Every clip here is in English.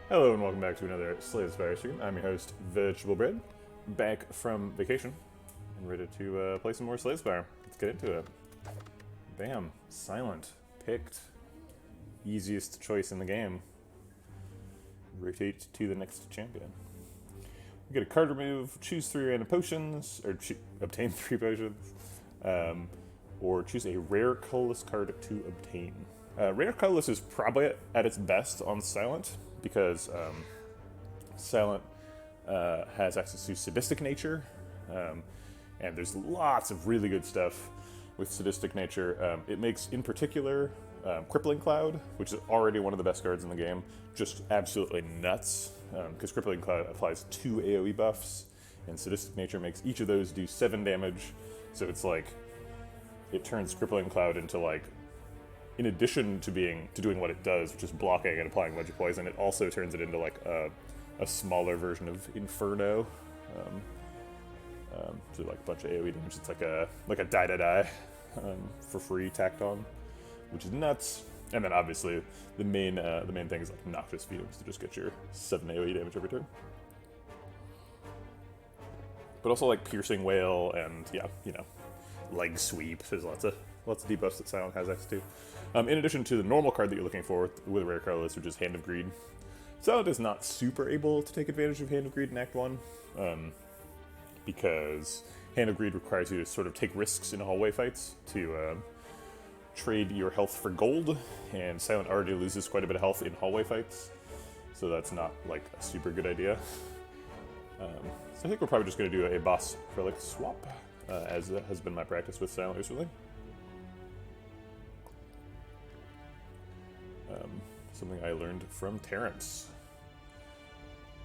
Hello and welcome back to another Slay the Spire stream. I'm your host, Vegetablebread, back from vacation and ready to play some more Slay the Spire. Let's get into it. Bam, silent, picked, easiest choice in the game. Rotate to the next champion. We get a card remove, choose 3 random potions, or obtain 3 potions, or choose a rare colorless card to obtain. Rare colorless is probably at its best on silent, because silent has access to sadistic nature, and there's lots of really good stuff with sadistic nature. It makes, in particular, Crippling Cloud, which is already one of the best cards in the game, just absolutely nuts, because Crippling Cloud applies 2 AoE buffs, and sadistic nature makes each of those do 7 damage, so it's like, it turns Crippling Cloud into like, in addition to doing what it does, which is blocking and applying magic poison, it also turns it into like a smaller version of Inferno. So like a bunch of AoE damage. It's like a die for free tacked on, which is nuts. And then obviously the main thing is like Noxious Fumes to just get your 7 AoE damage every turn. But also like Piercing Wail and yeah, you know, Leg Sweep. There's lots of debuffs that Silent has access to. In addition to the normal card that you're looking for with Rare Colorless, which is Hand of Greed. Silent is not super able to take advantage of Hand of Greed in Act 1, because Hand of Greed requires you to sort of take risks in hallway fights to trade your health for gold, and Silent already loses quite a bit of health in hallway fights, so that's not like a super good idea. So I think we're probably just going to do a boss relic swap, as has been my practice with Silent recently. Something I learned from Terrence.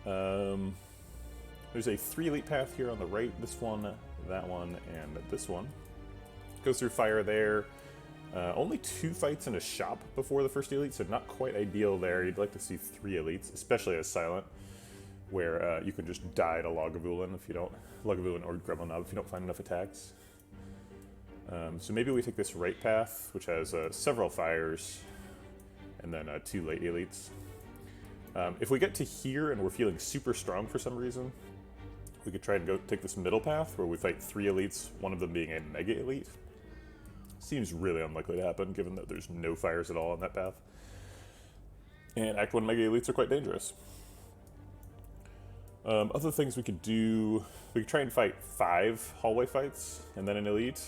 There's a 3 elite path here on the right, this one, that one, and this one. Goes through fire there. Only 2 fights in a shop before the first elite, so not quite ideal there. You'd like to see 3 elites, especially as Silent, where you can just die to Lagavulin if you don't, Lagavulin or Gremlin if you don't find enough attacks. So maybe we take this right path, which has several fires, and then 2 late elites. If we get to here and we're feeling super strong for some reason, we could try and go take this middle path where we fight 3 elites, one of them being a mega elite. Seems really unlikely to happen given that there's no fires at all on that path. And Act 1 mega elites are quite dangerous. Other things we could do, we could try and fight 5 hallway fights and then an elite.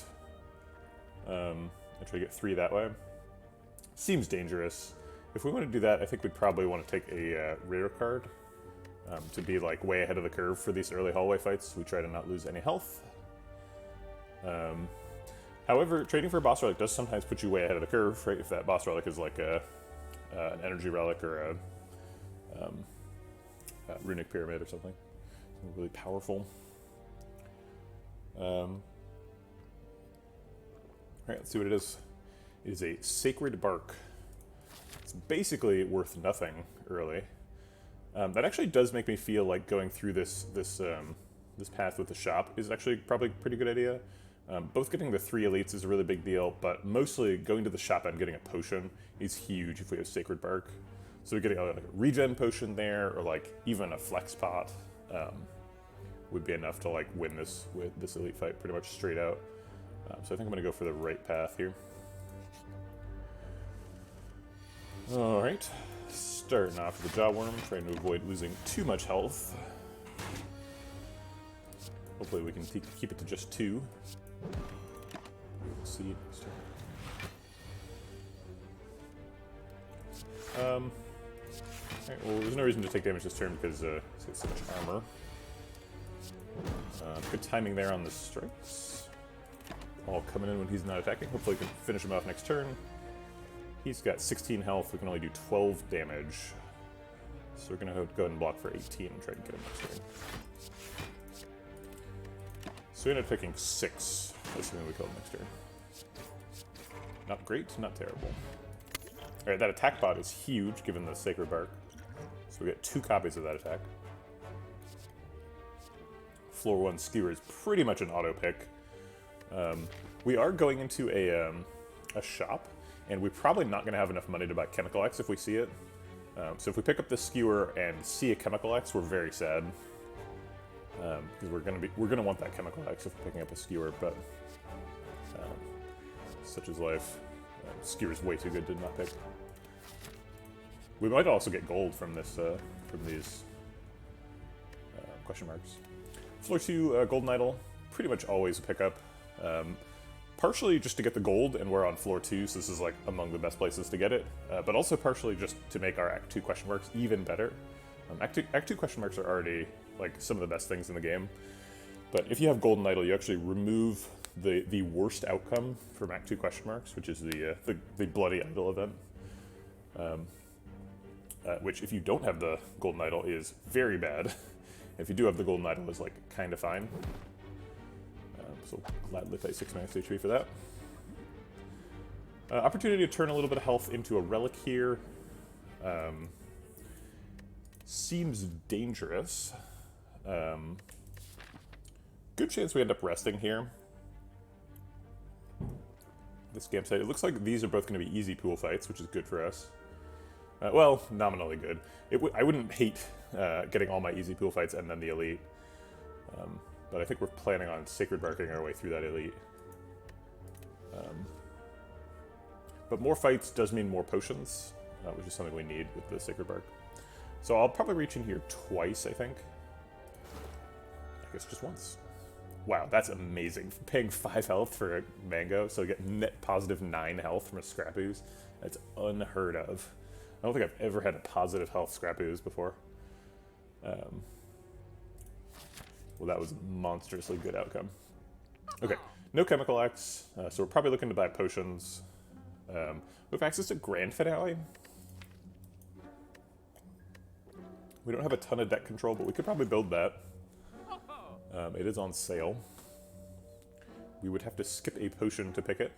And try to get 3 that way. Seems dangerous. If we want to do that, I think we'd probably want to take a rare card to be like way ahead of the curve for these early hallway fights. We try to not lose any health. However, trading for a boss relic does sometimes put you way ahead of the curve, right? If that boss relic is like an energy relic or a runic pyramid or something. Really powerful. Alright, let's see what it is. It is a Sacred Bark. It's basically worth nothing early. That actually does make me feel like going through this path with the shop is actually probably a pretty good idea. Both getting the 3 elites is a really big deal, but mostly going to the shop and getting a potion is huge if we have Sacred Bark. So getting like a regen potion there, or like even a flex pot, would be enough to like win this elite fight pretty much straight out. So I think I'm going to go for the right path here. Alright, starting off with the Jawworm, trying to avoid losing too much health. Hopefully we can keep it to just 2. We'll see next turn. Alright, well there's no reason to take damage this turn because he's got so much armor. Good timing there on the strikes. All coming in when he's not attacking. Hopefully we can finish him off next turn. He's got 16 health, we can only do 12 damage. So we're going to go ahead and block for 18 and try to get him next turn. So we ended up picking 6, assuming we kill him next turn. Not great, not terrible. Alright, that attack bot is huge given the Sacred Bark. So we get 2 copies of that attack. Floor 1 Skewer is pretty much an auto pick. We are going into a shop, and we're probably not going to have enough money to buy Chemical X if we see it. So if we pick up the Skewer and see a Chemical X, we're very sad. Because we're gonna want that Chemical X if we're picking up a Skewer, but such is life. Skewer's way too good to not pick. We might also get gold from this from these question marks. Floor 2, Golden Idol, pretty much always a pickup. Partially just to get the gold, and we're on floor 2, so this is like among the best places to get it. But also partially just to make our Act 2 question marks even better. Act 2 question marks are already like some of the best things in the game. But if you have Golden Idol, you actually remove the worst outcome from Act 2 question marks, which is the Bloody Idol event. Which, if you don't have the Golden Idol, is very bad. If you do have the Golden Idol, is like kind of fine. So gladly pay 6 max HP for that. Opportunity to turn a little bit of health into a relic here. Seems dangerous. Good chance we end up resting here. This campsite. It looks like these are both going to be easy pool fights, which is good for us. Well, nominally good. I wouldn't hate getting all my easy pool fights and then the elite. But I think we're planning on Sacred Barking our way through that elite. But more fights does mean more potions, which is something we need with the Sacred Bark. So I'll probably reach in here twice, I think. I guess just once. Wow, that's amazing. Paying 5 health for a mango, so I get net positive 9 health from a scrap ooze. That's unheard of. I don't think I've ever had a positive health scrap ooze before. Well, that was a monstrously good outcome. Okay, no Chemical X, so we're probably looking to buy potions. We have access to Grand Finale. We don't have a ton of deck control, but we could probably build that. It is on sale. We would have to skip a potion to pick it.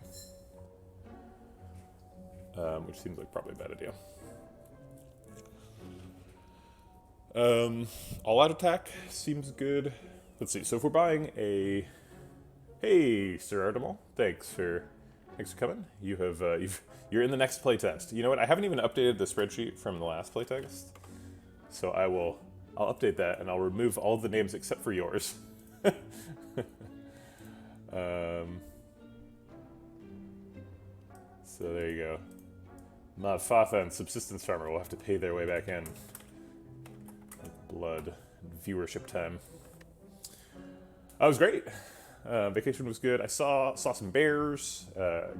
Which seems like probably a bad idea. All-out attack seems good. Let's see. So if we're buying a, hey, Sir Artemal, thanks for coming. You're in the next playtest. You know what? I haven't even updated the spreadsheet from the last playtest, so I'll update that and I'll remove all the names except for yours. So there you go. Mod Fafa and Subsistence Farmer will have to pay their way back in. Blood. Viewership time. That was great. Vacation was good. I saw some bears,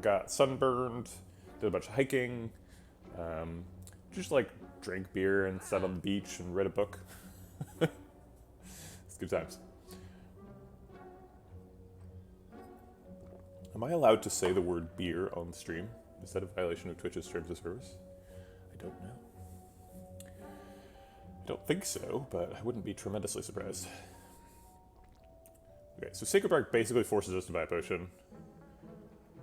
got sunburned, did a bunch of hiking, just like drank beer and sat on the beach and read a book. It's good times. Am I allowed to say the word beer on the stream? Is that a violation of Twitch's terms of service? I don't know. I don't think so, but I wouldn't be tremendously surprised. Okay, so Sacred Bark basically forces us to buy a potion.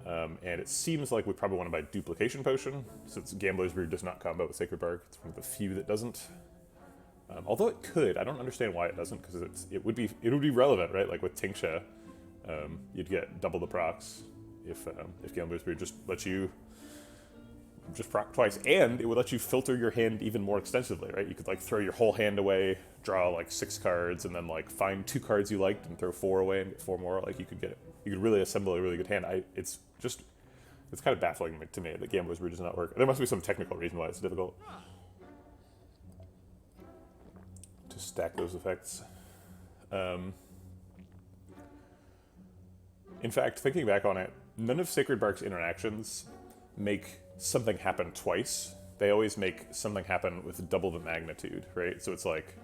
And it seems like we probably want to buy Duplication Potion, since Gambler's Brew does not combo with Sacred Bark. It's one of the few that doesn't. Although it could, I don't understand why it doesn't, because it would be relevant, right? Like with Tingsha, you'd get double the procs if Gambler's Brew just lets you just proc twice, and it would let you filter your hand even more extensively, right? You could like throw your whole hand away, draw like 6 cards, and then like find 2 cards you liked and throw 4 away and get 4 more. Like you could really assemble a really good hand. It's kind of baffling to me that Gambler's Brew does not work. There must be some technical reason why it's difficult to stack those effects. In fact, thinking back on it, none of Sacred Bark's interactions make something happen twice. They always make something happen with double the magnitude, right? So it's like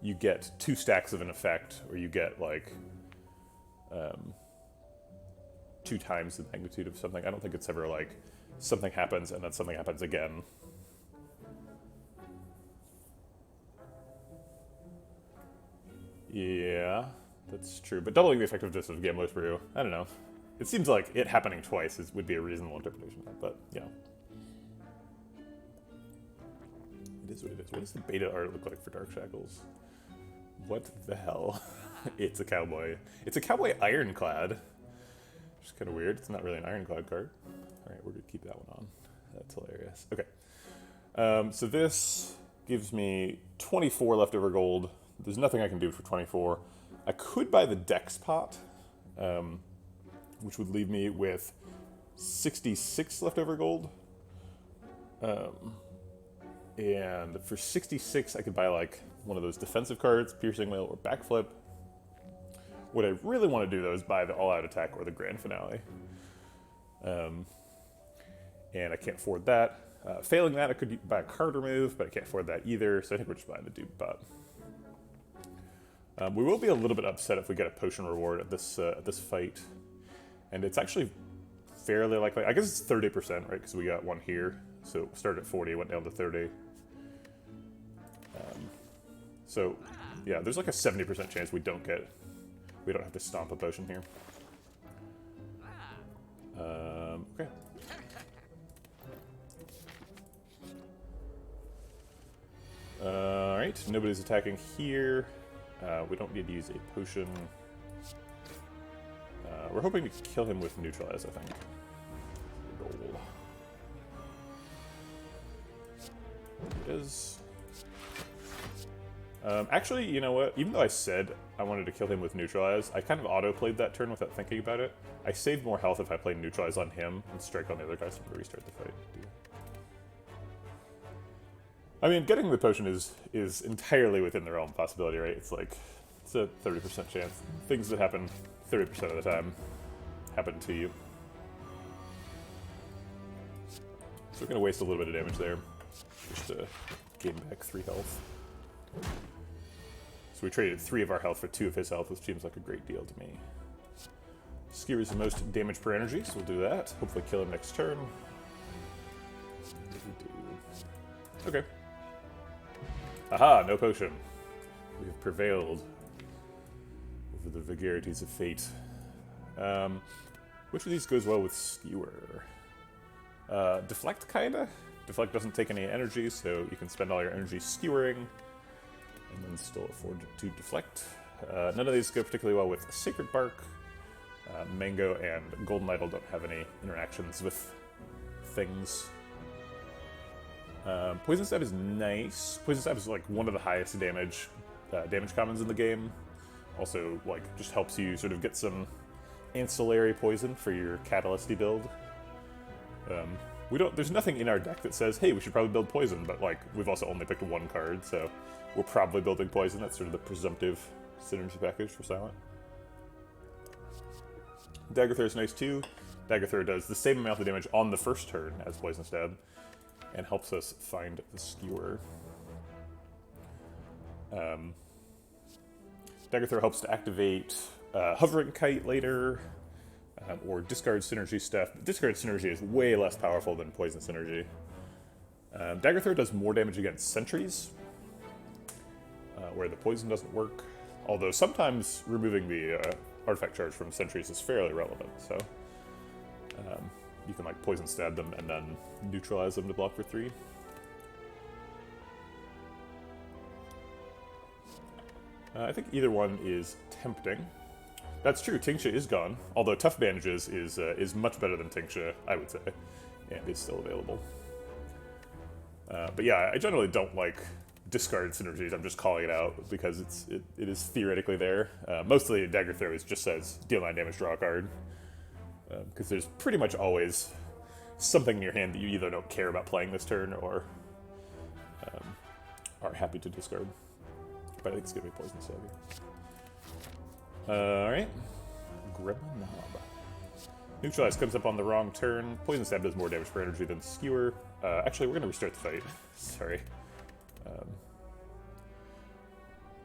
you get 2 stacks of an effect, or you get like 2 times the magnitude of something. I don't think it's ever like something happens and then something happens again. Yeah, that's true. But doubling the effectiveness of Gambler's Brew, I don't know. It seems like it happening twice would be a reasonable interpretation of that, but yeah. It is what it is. What does the beta art look like for Dark Shackles? What the hell? It's a cowboy. It's a cowboy ironclad. Which is kind of weird. It's not really an ironclad card. Alright, we're going to keep that one on. That's hilarious. Okay. So this gives me 24 leftover gold. There's nothing I can do for 24. I could buy the Dex pot, which would leave me with 66 leftover gold. And for 66, I could buy like one of those defensive cards, Piercing Mail or Backflip. What I really want to do though is buy the All-Out Attack or the Grand Finale. And I can't afford that. Failing that, I could buy a card remove, but I can't afford that either, so I think we're just buying the dupe pot. We will be a little bit upset if we get a potion reward at this fight. And it's actually fairly likely. I guess it's 30%, right? Because we got one here. So it started at 40, went down to 30. So, yeah, there's like a 70% chance we don't have to stomp a potion here. Okay. Alright, nobody's attacking here. We don't need to use a potion. We're hoping to kill him with Neutralize, I think. Goal. It is. Actually, you know what? Even though I said I wanted to kill him with Neutralize, I kind of auto-played that turn without thinking about it. I saved more health if I played Neutralize on him and strike on the other guys to restart the fight. I mean, getting the potion is entirely within the realm of possibility, right? It's like, it's a 30% chance. Things that happen 30% of the time happen to you. So we're going to waste a little bit of damage there, just to gain back 3 health. So we traded 3 of our health for 2 of his health, which seems like a great deal to me. Skewer is the most damage per energy, so we'll do that. Hopefully kill him next turn. If we do. Okay. Aha, no potion. We have prevailed over the vagaries of fate. Which of these goes well with Skewer? Deflect, kinda? Deflect doesn't take any energy, so you can spend all your energy skewering, and then still afford to deflect. None of these go particularly well with Sacred Bark. Mango and Golden Idol don't have any interactions with things. Poison Stab is nice. Poison Stab is like one of the highest damage commons in the game. Also, like, just helps you sort of get some ancillary poison for your catalysty build. There's nothing in our deck that says, hey, we should probably build poison, but like, we've also only picked one card, so we're probably building poison. That's sort of the presumptive synergy package for Silent. Dagger Throw is nice too. Dagger Throw does the same amount of damage on the first turn as Poison Stab, and helps us find the Skewer. Dagger Throw helps to activate Hovering Kite later, or discard synergy stuff. Discard synergy is way less powerful than poison synergy. Dagger Throw does more damage against sentries, where the poison doesn't work. Although sometimes removing the artifact charge from sentries is fairly relevant, so you can like poison stab them and then neutralize them to block for 3. I think either one is tempting. That's true, Tincture is gone, although Tough Bandages is much better than Tincture, I would say, and is still available. But yeah, I generally don't like discard synergies. I'm just calling it out because it is theoretically there. Mostly Dagger Throw just says deal 9 damage, draw a card, because there's pretty much always something in your hand that you either don't care about playing this turn or are happy to discard. But I think it's gonna be Poison Stab here. Alright. Gremlin Knob. Neutralize comes up on the wrong turn. Poison Stab does more damage per energy than Skewer. Actually, we're gonna restart the fight. Sorry.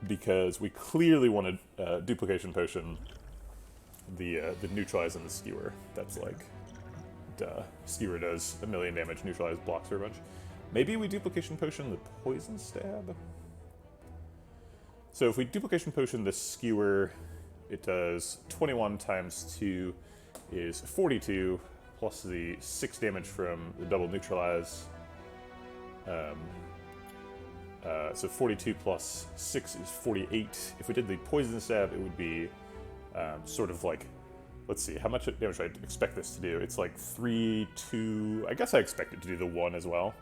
Because we clearly wanted Duplication Potion, the Neutralize and the Skewer. That's like, duh. Skewer does 1,000,000 damage, Neutralize blocks her a bunch. Maybe we Duplication Potion the Poison Stab? So if we Duplication Potion the Skewer, it does 21 times 2 is 42, plus the 6 damage from the double Neutralize. So 42 plus 6 is 48. If we did the Poison Stab, it would be sort of like, let's see, how much damage do I expect this to do? It's like 3, 2, I guess I expect it to do the 1 as well.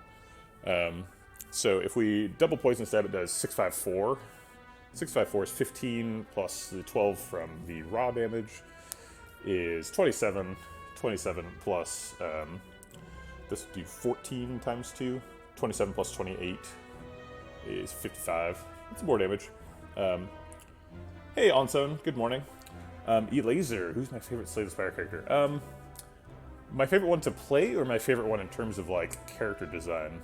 So if we double poison stab, it does 654. 654 is 15 plus the 12 from the raw damage is 27. 27 plus this would do 14 times 2. 27 plus 28 is 55. That's more damage. Hey, Onson, good morning. Elaser, who's my favorite Slay the Spire character? My favorite one to play, or my favorite one in terms of, like, character design?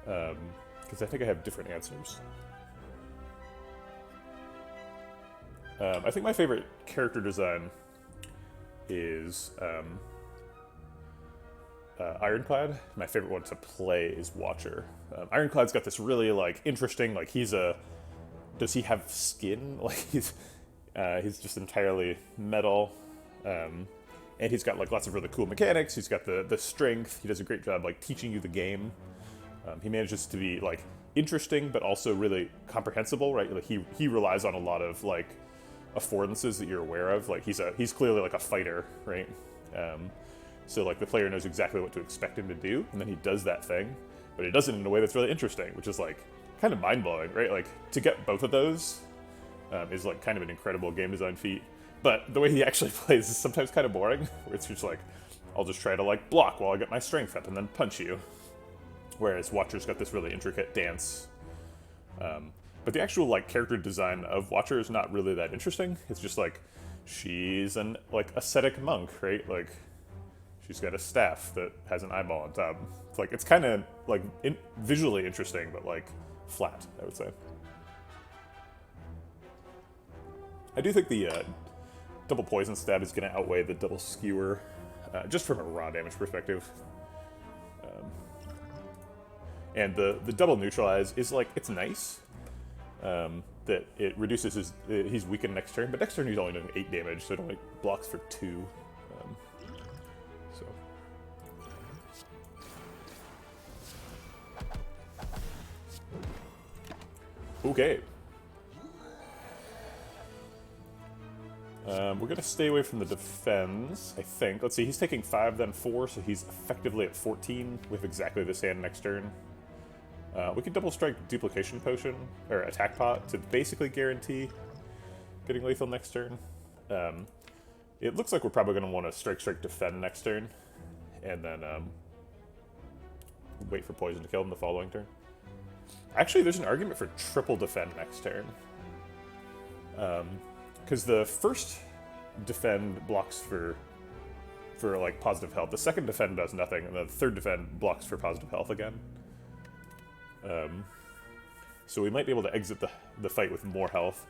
Because I think I have different answers. I think my favorite character design is Ironclad. My favorite one to play is Watcher. Ironclad's got this really, like, interesting, like, does he have skin? Like, he's just entirely metal. And he's got, like, lots of really cool mechanics. He's got the strength. He does a great job, like, teaching you the game. He manages to be, like, interesting, but also really comprehensible, right? Like, he relies on a lot of, like, affordances that you're aware of. Like, he's clearly, like, a fighter, right? So, like, the player knows exactly what to expect him to do, and then he does that thing, but he does it in a way that's really interesting, which is, like, kind of mind-blowing, right? Like, to get both of those is, like, kind of an incredible game design feat. But the way he actually plays is sometimes kind of boring, where it's just like, I'll just try to, like, block while I get my strength up and then punch you. Whereas Watcher's got this really intricate dance. But the actual, like, character design of Watcher is not really that interesting. It's just, like, she's an, like, ascetic monk, right? Like, she's got a staff that has an eyeball on top. It's, like, it's kind of, like, visually interesting, but, like, flat, I would say. I do think the double poison stab is going to outweigh the double skewer, just from a raw damage perspective. And the double neutralize is, like, it's nice that it reduces he's weakened next turn, but next turn he's only doing 8 damage, so it only blocks for 2. Okay. We're going to stay away from the defense, I think. Let's see, he's taking 5, then 4, so he's effectively at 14 with exactly this hand next turn. We can double strike duplication potion, or attack pot, to basically guarantee getting lethal next turn. It looks like we're probably going to want to strike defend next turn, and then wait for poison to kill him the following turn. Actually, there's an argument for triple defend next turn. Because the first defend blocks for like positive health. The second defend does nothing, and the third defend blocks for positive health again. So we might be able to exit the fight with more health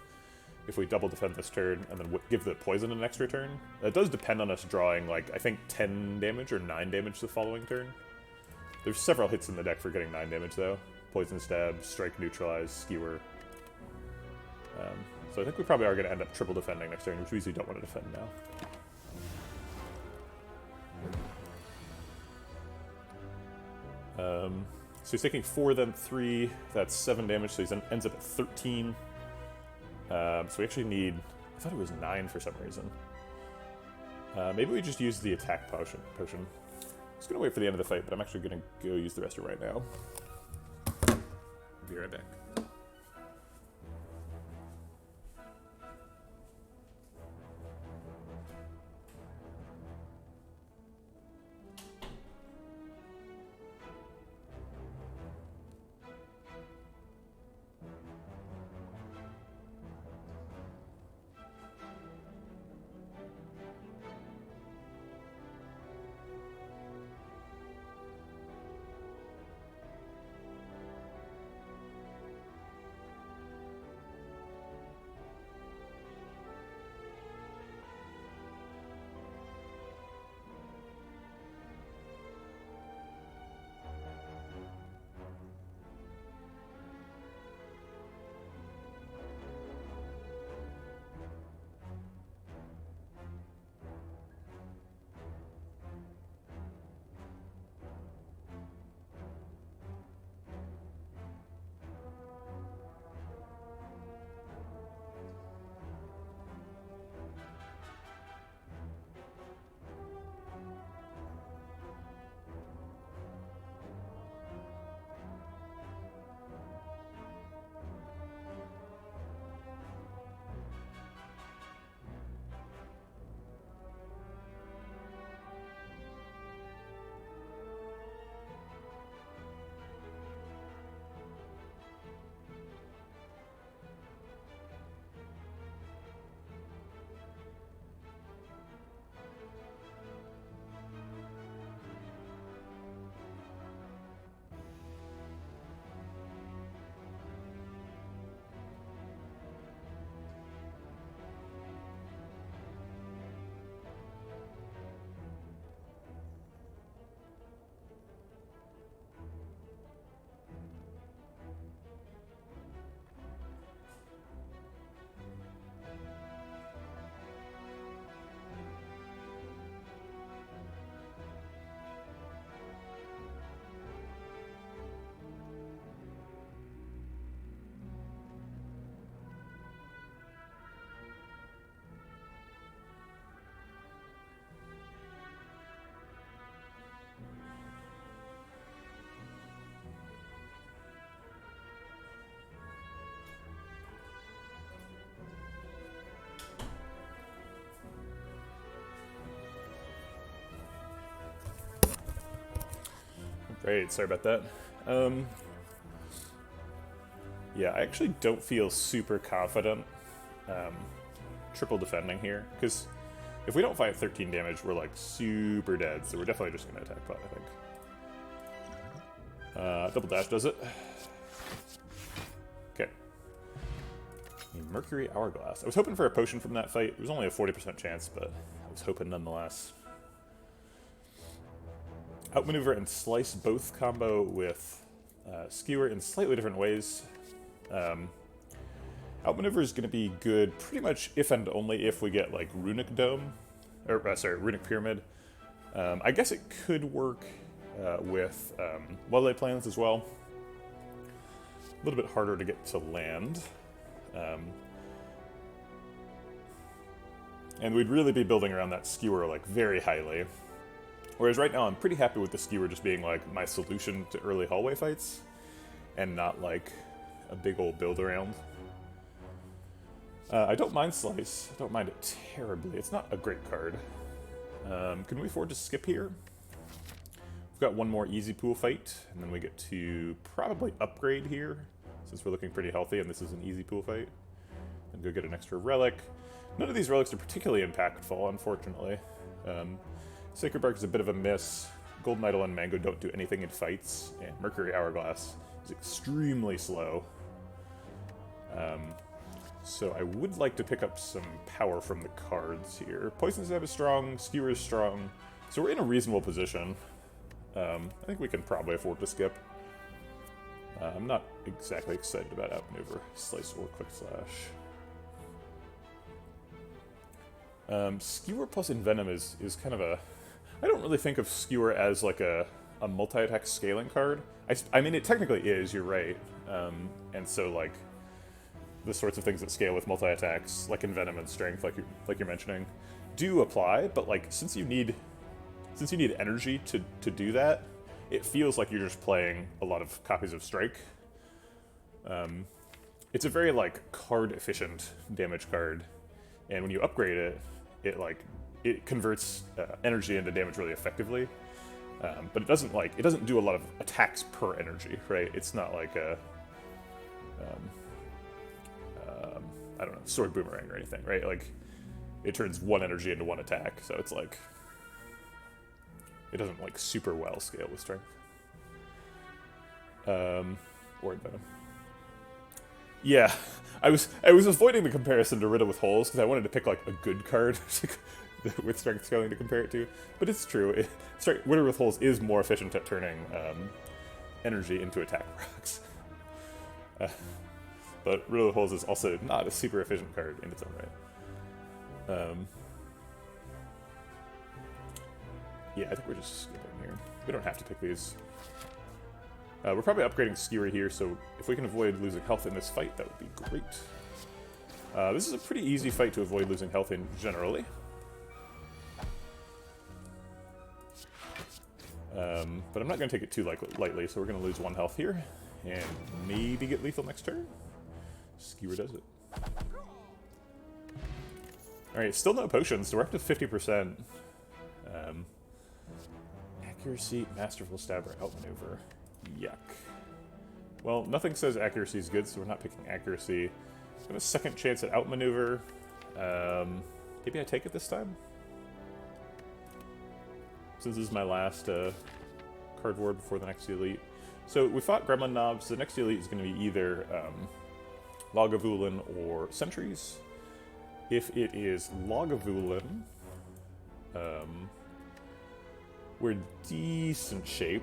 if we double defend this turn and then give the poison an extra turn. It does depend on us drawing, like, I think 10 damage or 9 damage the following turn. There's several hits in the deck for getting 9 damage though. Poison stab, strike, neutralize, skewer. So I think we probably are going to end up triple defending next turn, which we usually don't want to defend now. So he's taking 4, then 3. That's 7 damage, so he ends up at 13. So we actually need... I thought it was 9 for some reason. Maybe we just use the attack potion. I was going to wait for the end of the fight, but I'm actually going to go use the rest of it right now. Be right back. Great, sorry about that. Yeah, I actually don't feel super confident triple defending here, because if we don't fight 13 damage, we're like super dead, so we're definitely just going to attack bot, I think. Double dash does it. Okay. Mercury Hourglass. I was hoping for a potion from that fight. It was only a 40% chance, but I was hoping nonetheless. Outmaneuver and Slice both combo with Skewer in slightly different ways. Outmaneuver is going to be good pretty much if and only if we get like Runic Dome, or sorry, Runic Pyramid. I guess it could work with well-laid plans as well. A little bit harder to get to land. And we'd really be building around that Skewer like very highly. Whereas right now I'm pretty happy with the Skewer just being like my solution to early hallway fights, and not like a big old build around. I don't mind Slice. I don't mind it terribly. It's not a great card. Can we afford to skip here? We've got one more easy pool fight, and then we get to probably upgrade here, since we're looking pretty healthy and this is an easy pool fight. And go get an extra relic. None of these relics are particularly impactful, unfortunately. Sacred Bark is a bit of a miss. Golden Idol and Mango don't do anything in fights, and Mercury Hourglass is extremely slow. So I would like to pick up some power from the cards here. Poison Stab is strong, Skewer is strong, so we're in a reasonable position. I think we can probably afford to skip. I'm not exactly excited about Outmaneuver, Slice, or Quick Slash. Skewer plus Envenom is kind of a... I don't really think of Skewer as like a multi-attack scaling card. I mean, it technically is, you're right. And so like the sorts of things that scale with multi-attacks, like Envenom and Strength, like you're mentioning, do apply, but like since you need energy to do that, it feels like you're just playing a lot of copies of Strike. It's a very like card efficient damage card, and when you upgrade it, it converts energy into damage really effectively. But it doesn't do a lot of attacks per energy, right? It's not like a I don't know, Sword Boomerang or anything, right? Like it turns one energy into one attack, so it's like it doesn't like super well scale with Strength. Or Envenom. Yeah, I was avoiding the comparison to Riddle with Holes because I wanted to pick like a good card with Strength scaling to compare it to, but it's true. Riddle with Holes is more efficient at turning energy into attack rocks. But Riddle with Holes is also not a super efficient card in its own right. Yeah, I think we're just skipping here. We don't have to pick these. We're probably upgrading Skewer here, so if we can avoid losing health in this fight, that would be great. This is a pretty easy fight to avoid losing health in generally. But I'm not going to take it too lightly, so we're going to lose 1 health here, and maybe get lethal next turn. Skewer does it. Alright, still no potions, so we're up to 50%. Accuracy, Masterful Stab, or Outmaneuver. Yuck. Well, nothing says accuracy is good, so we're not picking accuracy. I have a second chance at Outmaneuver. Maybe I take it this time? Since this is my last cardboard before the next elite. So we fought Gremlin Knobs. The next elite is going to be either Lagavulin or Sentries. If it is Lagavulin, we're in decent shape.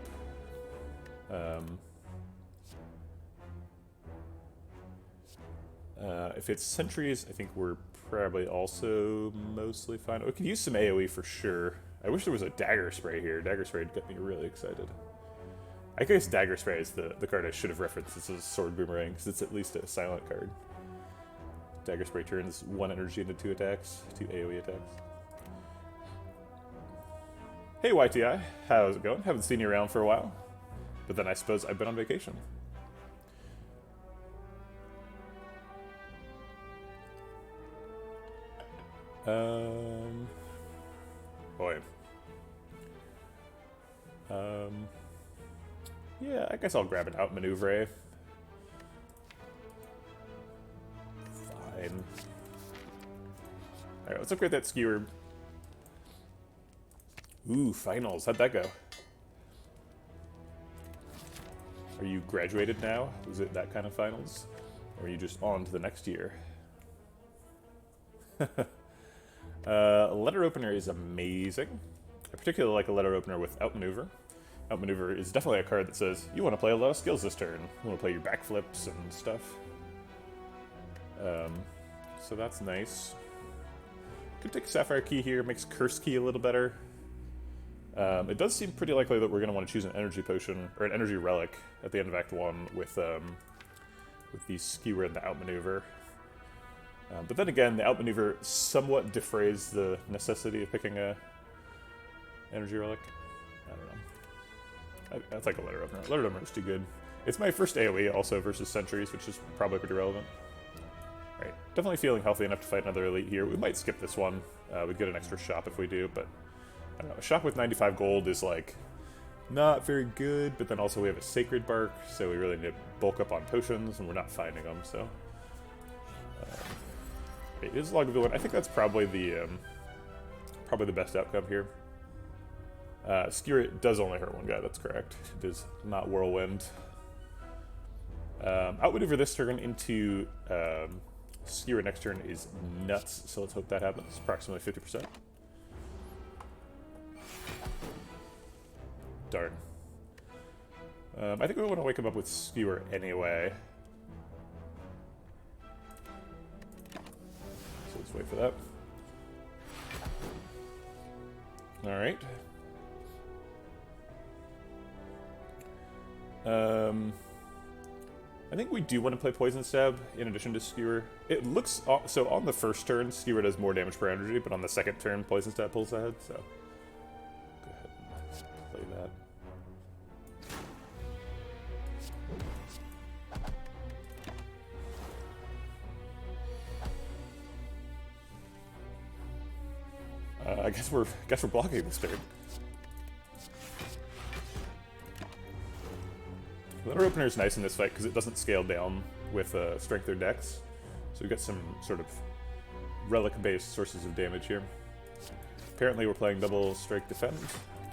If it's Sentries, I think we're probably also mostly fine. We could use some AoE for sure. I wish there was a Dagger Spray here. Dagger Spray would get me really excited. I guess Dagger Spray is the card I should have referenced. This is Sword Boomerang, because it's at least a silent card. Dagger Spray turns 1 energy into 2 attacks, 2 AoE attacks. Hey YTI, how's it going? Haven't seen you around for a while. But then I suppose I've been on vacation. Boy. Yeah, I guess I'll grab an Outmaneuver. Fine. Alright, let's upgrade that skewer. Ooh, finals. How'd that go? Are you graduated now? Was it that kind of finals? Or are you just on to the next year? Letter opener is amazing. I particularly like a letter opener with Outmaneuver. Outmaneuver is definitely a card that says, you want to play a lot of skills this turn. You want to play your backflips and stuff. So that's nice. Could take Sapphire Key here, makes Curse Key a little better. It does seem pretty likely that we're going to want to choose an Energy Potion, or an Energy Relic, at the end of Act 1 with the Skewer and the Outmaneuver. But then again, the Outmaneuver somewhat defrays the necessity of picking a Energy Relic. I don't know. That's like a Letter Opener. Letter Opener is too good. It's my first AoE also versus Sentries, which is probably pretty relevant. Alright, definitely feeling healthy enough to fight another Elite here. We might skip this one. We'd get an extra shop if we do, but I don't know. A shop with 95 gold is like not very good, but then also we have a Sacred Bark, so we really need to bulk up on potions, and we're not finding them, so... it is Log of the Wind. I think that's probably the best outcome here. Skewer does only hurt one guy, that's correct. It is not Whirlwind. Outmaneuver this turn into Skewer next turn is nuts, so let's hope that happens. Approximately 50%. Darn. I think we want to wake him up with Skewer anyway. So let's wait for that. Alright. I think we do want to play Poison Stab in addition to Skewer. It looks... so on the first turn, Skewer does more damage per energy, but on the second turn, Poison Stab pulls ahead, so... go ahead and play that. I guess we're blocking this turn. Letter Opener is nice in this fight because it doesn't scale down with Strength or Dex, so we get some sort of relic-based sources of damage here. Apparently we're playing double Strike Defend.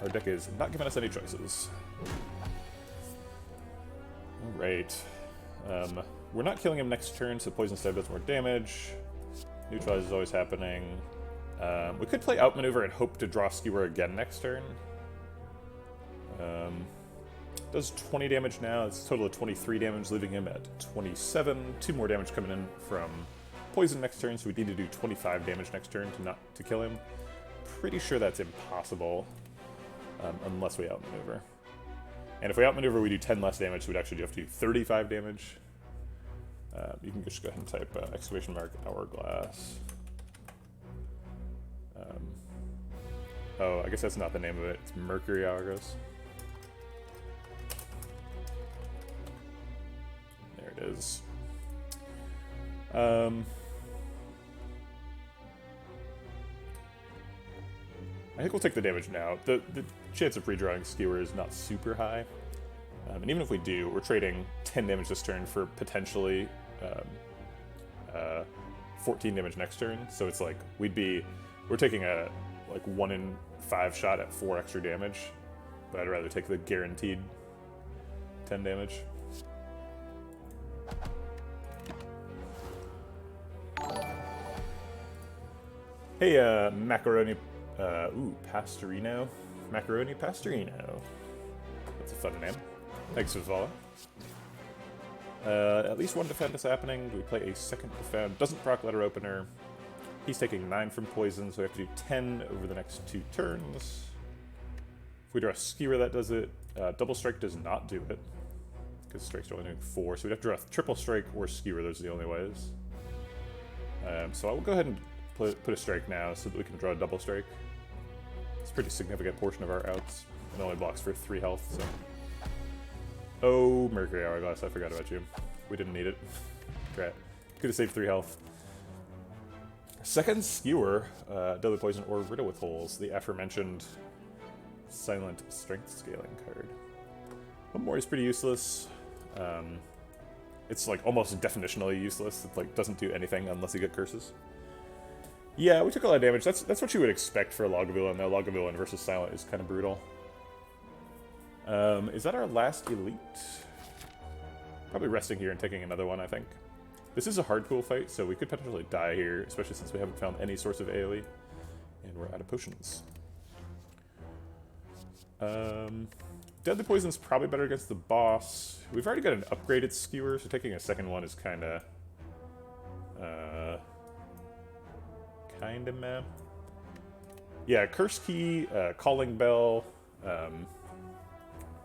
Our deck is not giving us any choices. Alright. We're not killing him next turn, so Poison Stab does more damage. Neutralize is always happening. We could play Outmaneuver and hope to draw Skewer again next turn. Does 20 damage now. It's a total of 23 damage, leaving him at 27. 2 more damage coming in from Poison next turn, so we need to do 25 damage next turn to kill him. Pretty sure that's impossible, unless we Outmaneuver. And if we Outmaneuver, we do 10 less damage, so we'd actually have to do 35 damage. You can just go ahead and type exclamation mark Hourglass. Oh, I guess that's not the name of it. It's Mercury Hourglass. There it is. I think we'll take the damage now. The chance of redrawing Skewer is not super high. And even if we do, we're trading 10 damage this turn for potentially 14 damage next turn. So it's like we're taking a like 1 in 5 shot at 4 extra damage, but I'd rather take the guaranteed 10 damage. Hey, Macaroni, Pastorino. Macaroni Pastorino. That's a fun name. Thanks for the follow. At least 1 defend is happening. Do we play a second defend? Doesn't proc Letter Opener. He's taking 9 from Poison, so we have to do 10 over the next 2 turns. If we draw a Skewer, that does it. Double Strike does not do it, because Strike's only doing 4, so we'd have to draw a Triple Strike or Skewer. Those are the only ways. So I will go ahead and put a Strike now so that we can draw a Double Strike. It's a pretty significant portion of our outs. It only blocks for 3 health, so... Oh, Mercury Hourglass, I forgot about you. We didn't need it. Great. Could have saved 3 health. Second Skewer, Deadly Poison or Riddle with Holes, the aforementioned silent strength scaling card. Omamori's pretty useless. It's like almost definitionally useless. It like doesn't do anything unless you get curses. Yeah, we took a lot of damage. That's what you would expect for a Lagavulin, though. Lagavulin versus Silent is kind of brutal. Is that our last elite? Probably resting here and taking another one, I think. This is a hard pool fight, so we could potentially die here, especially since we haven't found any source of AoE. And we're out of potions. Deadly Poison's probably better against the boss. We've already got an upgraded skewer, so taking a second one is kind of meh. Yeah, Curse Key, Calling Bell,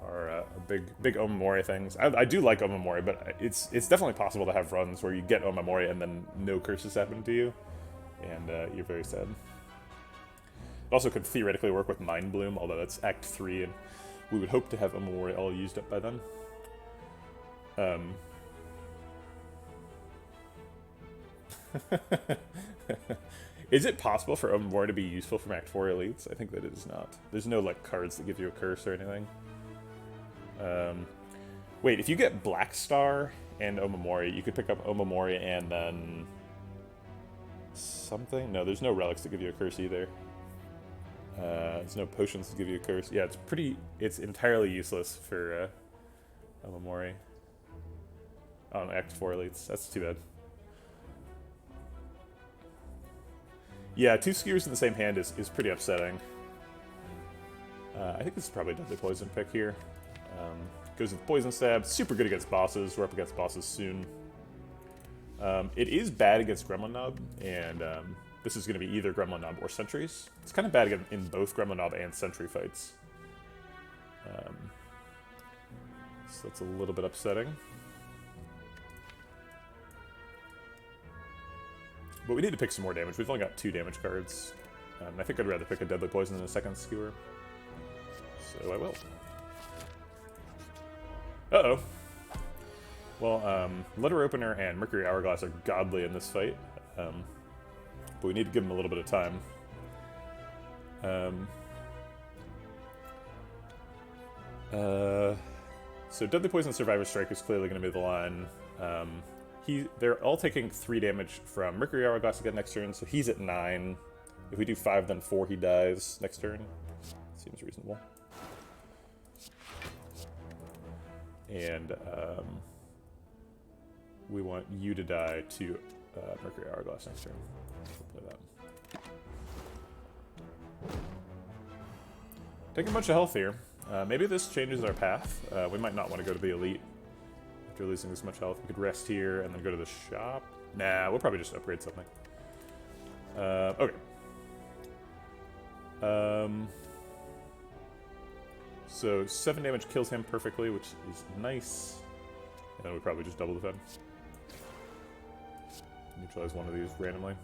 are big Omamori things. I do like Omamori, but it's definitely possible to have runs where you get Omamori and then no curses happen to you, and you're very sad. It also could theoretically work with Mind Bloom, although that's Act 3, and we would hope to have Omamori all used up by then. Is it possible for Omamori to be useful from Act 4 elites? I think that it is not. There's no like cards that give you a curse or anything. Wait, if you get Black Star and Omamori, you could pick up Omamori and then something? No, there's no relics that give you a curse either. There's no potions to give you a curse. Yeah, it's entirely useless for Omamori on Act 4 elites. That's too bad. Yeah, 2 skewers in the same hand is pretty upsetting. I think this is probably a Deadly Poison pick here. Goes with Poison Stab. Super good against bosses. We're up against bosses soon. It is bad against Gremlin Knob, and this is going to be either Gremlin Knob or Sentries. It's kind of bad in both Gremlin Knob and Sentry fights. So that's a little bit upsetting. But we need to pick some more damage. We've only got 2 damage cards. I think I'd rather pick a Deadly Poison than a second skewer. So I will. Uh-oh. Well, Letter Opener and Mercury Hourglass are godly in this fight. But we need to give them a little bit of time. So Deadly Poison Survivor Strike is clearly going to be the line. They're all taking 3 damage from Mercury Hourglass again next turn, so he's at 9. If we do 5, then 4, he dies next turn. Seems reasonable. And we want you to die to Mercury Hourglass next turn. We'll play that. Taking a bunch of health here. Maybe this changes our path. We might not want to go to the elite after losing this much health. We could rest here and then go to the shop. Nah, we'll probably just upgrade something. Okay. So 7 damage kills him perfectly, which is nice. And then we probably just double defend. Neutralize one of these randomly.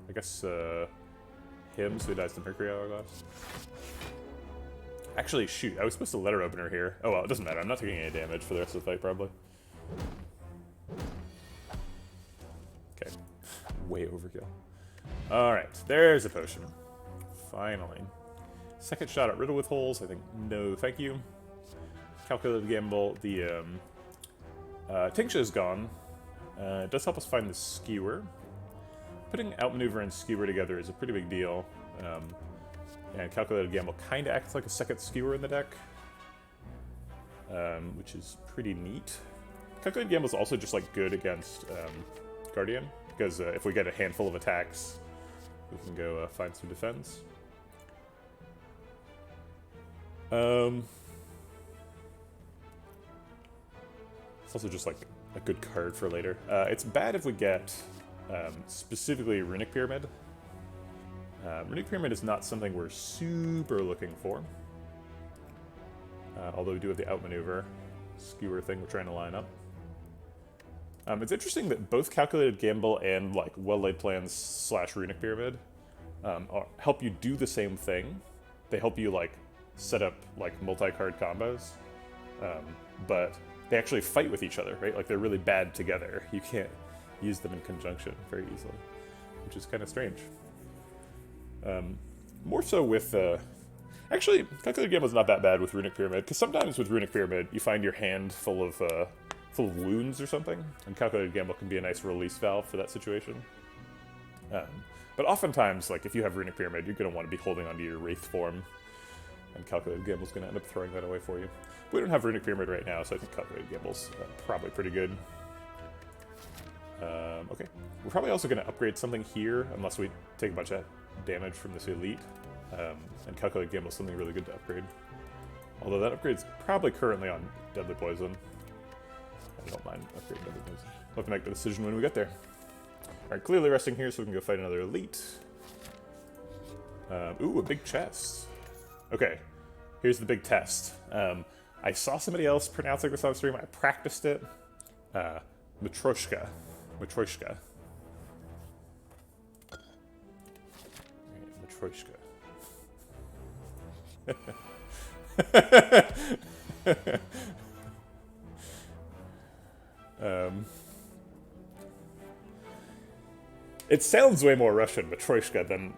I guess him, so he dies to Mercury Hourglass. Actually, shoot, I was supposed to Letter Opener here. Oh well, it doesn't matter. I'm not taking any damage for the rest of the fight, probably. Okay. Way overkill. Alright, there's a potion. Finally. Second shot at Riddle with Holes. I think no thank you. Calculated Gamble. The Tincture is gone. It does help us find the Skewer. Putting Outmaneuver and Skewer together is a pretty big deal. And Calculated Gamble kind of acts like a second Skewer in the deck, which is pretty neat. Calculated Gamble is also just like good against Guardian, because if we get a handful of attacks, we can go find some defense. It's also just like a good card for later. It's bad if we get specifically Runic Pyramid. Runic Pyramid is not something we're super looking for. Although we do have the Outmaneuver Skewer thing we're trying to line up. It's interesting that both Calculated Gamble and like Well-Laid Plans / Runic Pyramid help you do the same thing. They help you like set up like multi-card combos, but they actually fight with each other, right? Like they're really bad together. You can't use them in conjunction very easily, which is kind of strange. More so with Actually, Calculated Gamble's not that bad with Runic Pyramid, because sometimes with Runic Pyramid, you find your hand full of wounds or something, and Calculated Gamble can be a nice release valve for that situation. But oftentimes, like, if you have Runic Pyramid, you're going to want to be holding onto your Wraith form, and Calculated Gamble's going to end up throwing that away for you. We don't have Runic Pyramid right now, so I think Calculated Gamble's probably pretty good. Okay. We're probably also going to upgrade something here, unless we take a bunch of damage from this Elite. And Calculated Gamble's something really good to upgrade. Although that upgrade's probably currently on Deadly Poison. I don't mind upgrading Deadly Poison. We'll have to make the decision when we get there. Alright, clearly resting here so we can go fight another Elite. Ooh, a big chest. Okay, here's the big test. I saw somebody else pronouncing this on stream. I practiced it. Matryoshka. Matryoshka. Matryoshka. It sounds way more Russian, Matryoshka, than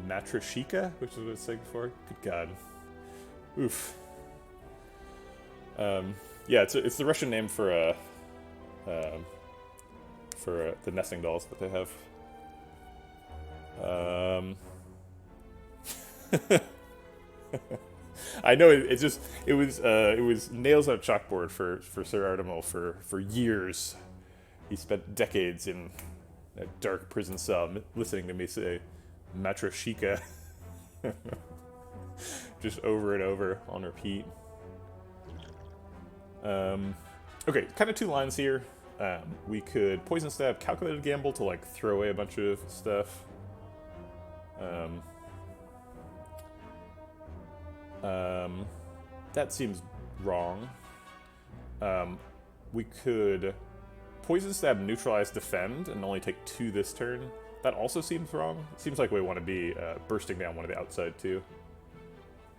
Matryoshka, which is what I was saying before. Good God. Oof. Yeah, it's the Russian name for the nesting dolls that they have. I know it was nails on a chalkboard for Sir Artemal for years. He spent decades in a dark prison cell listening to me say Matryoshka just over and over on repeat. Okay, kind of two lines here. We could Poison Stab, Calculated Gamble to like throw away a bunch of stuff. That seems wrong. We could Poison Stab, Neutralize, Defend, and only take 2 this turn. That also seems wrong. It seems like we want to be bursting down one of the outside too.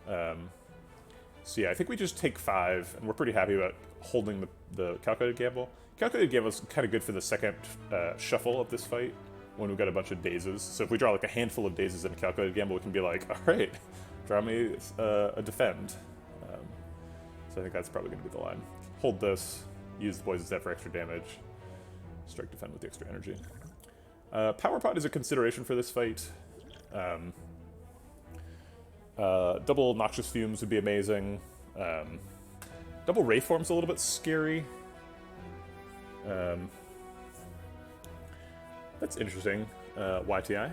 So yeah, I think we just take 5, and we're pretty happy about holding the Calculated Gamble. Calculated Gamble is kind of good for the second shuffle of this fight, when we've got a bunch of dazes. So if we draw like a handful of dazes in a Calculated Gamble, we can be like, alright, draw me a defend. So I think that's probably going to be the line. Hold this, use the Poison Stab for extra damage, strike defend with the extra energy. Power Pot is a consideration for this fight. Double Noxious Fumes would be amazing. Double Wraith Form's a little bit scary. That's interesting. YTI.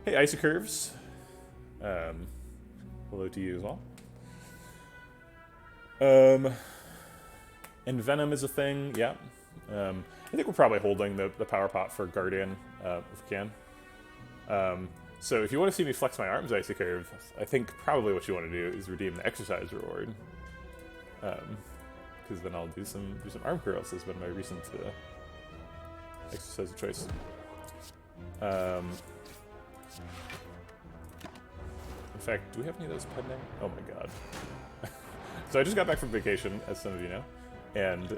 Hey, Icy Curves. Hello to you as well. And Venom is a thing, yeah. I think we're probably holding the Power Pot for Guardian, if we can. So if you want to see me flex my arms, Icy Curve, I think probably what you want to do is redeem the exercise reward. Because then I'll do some arm curls has been my recent exercise of choice. In fact, do we have any of those pending? Oh my god. So I just got back from vacation, as some of you know, and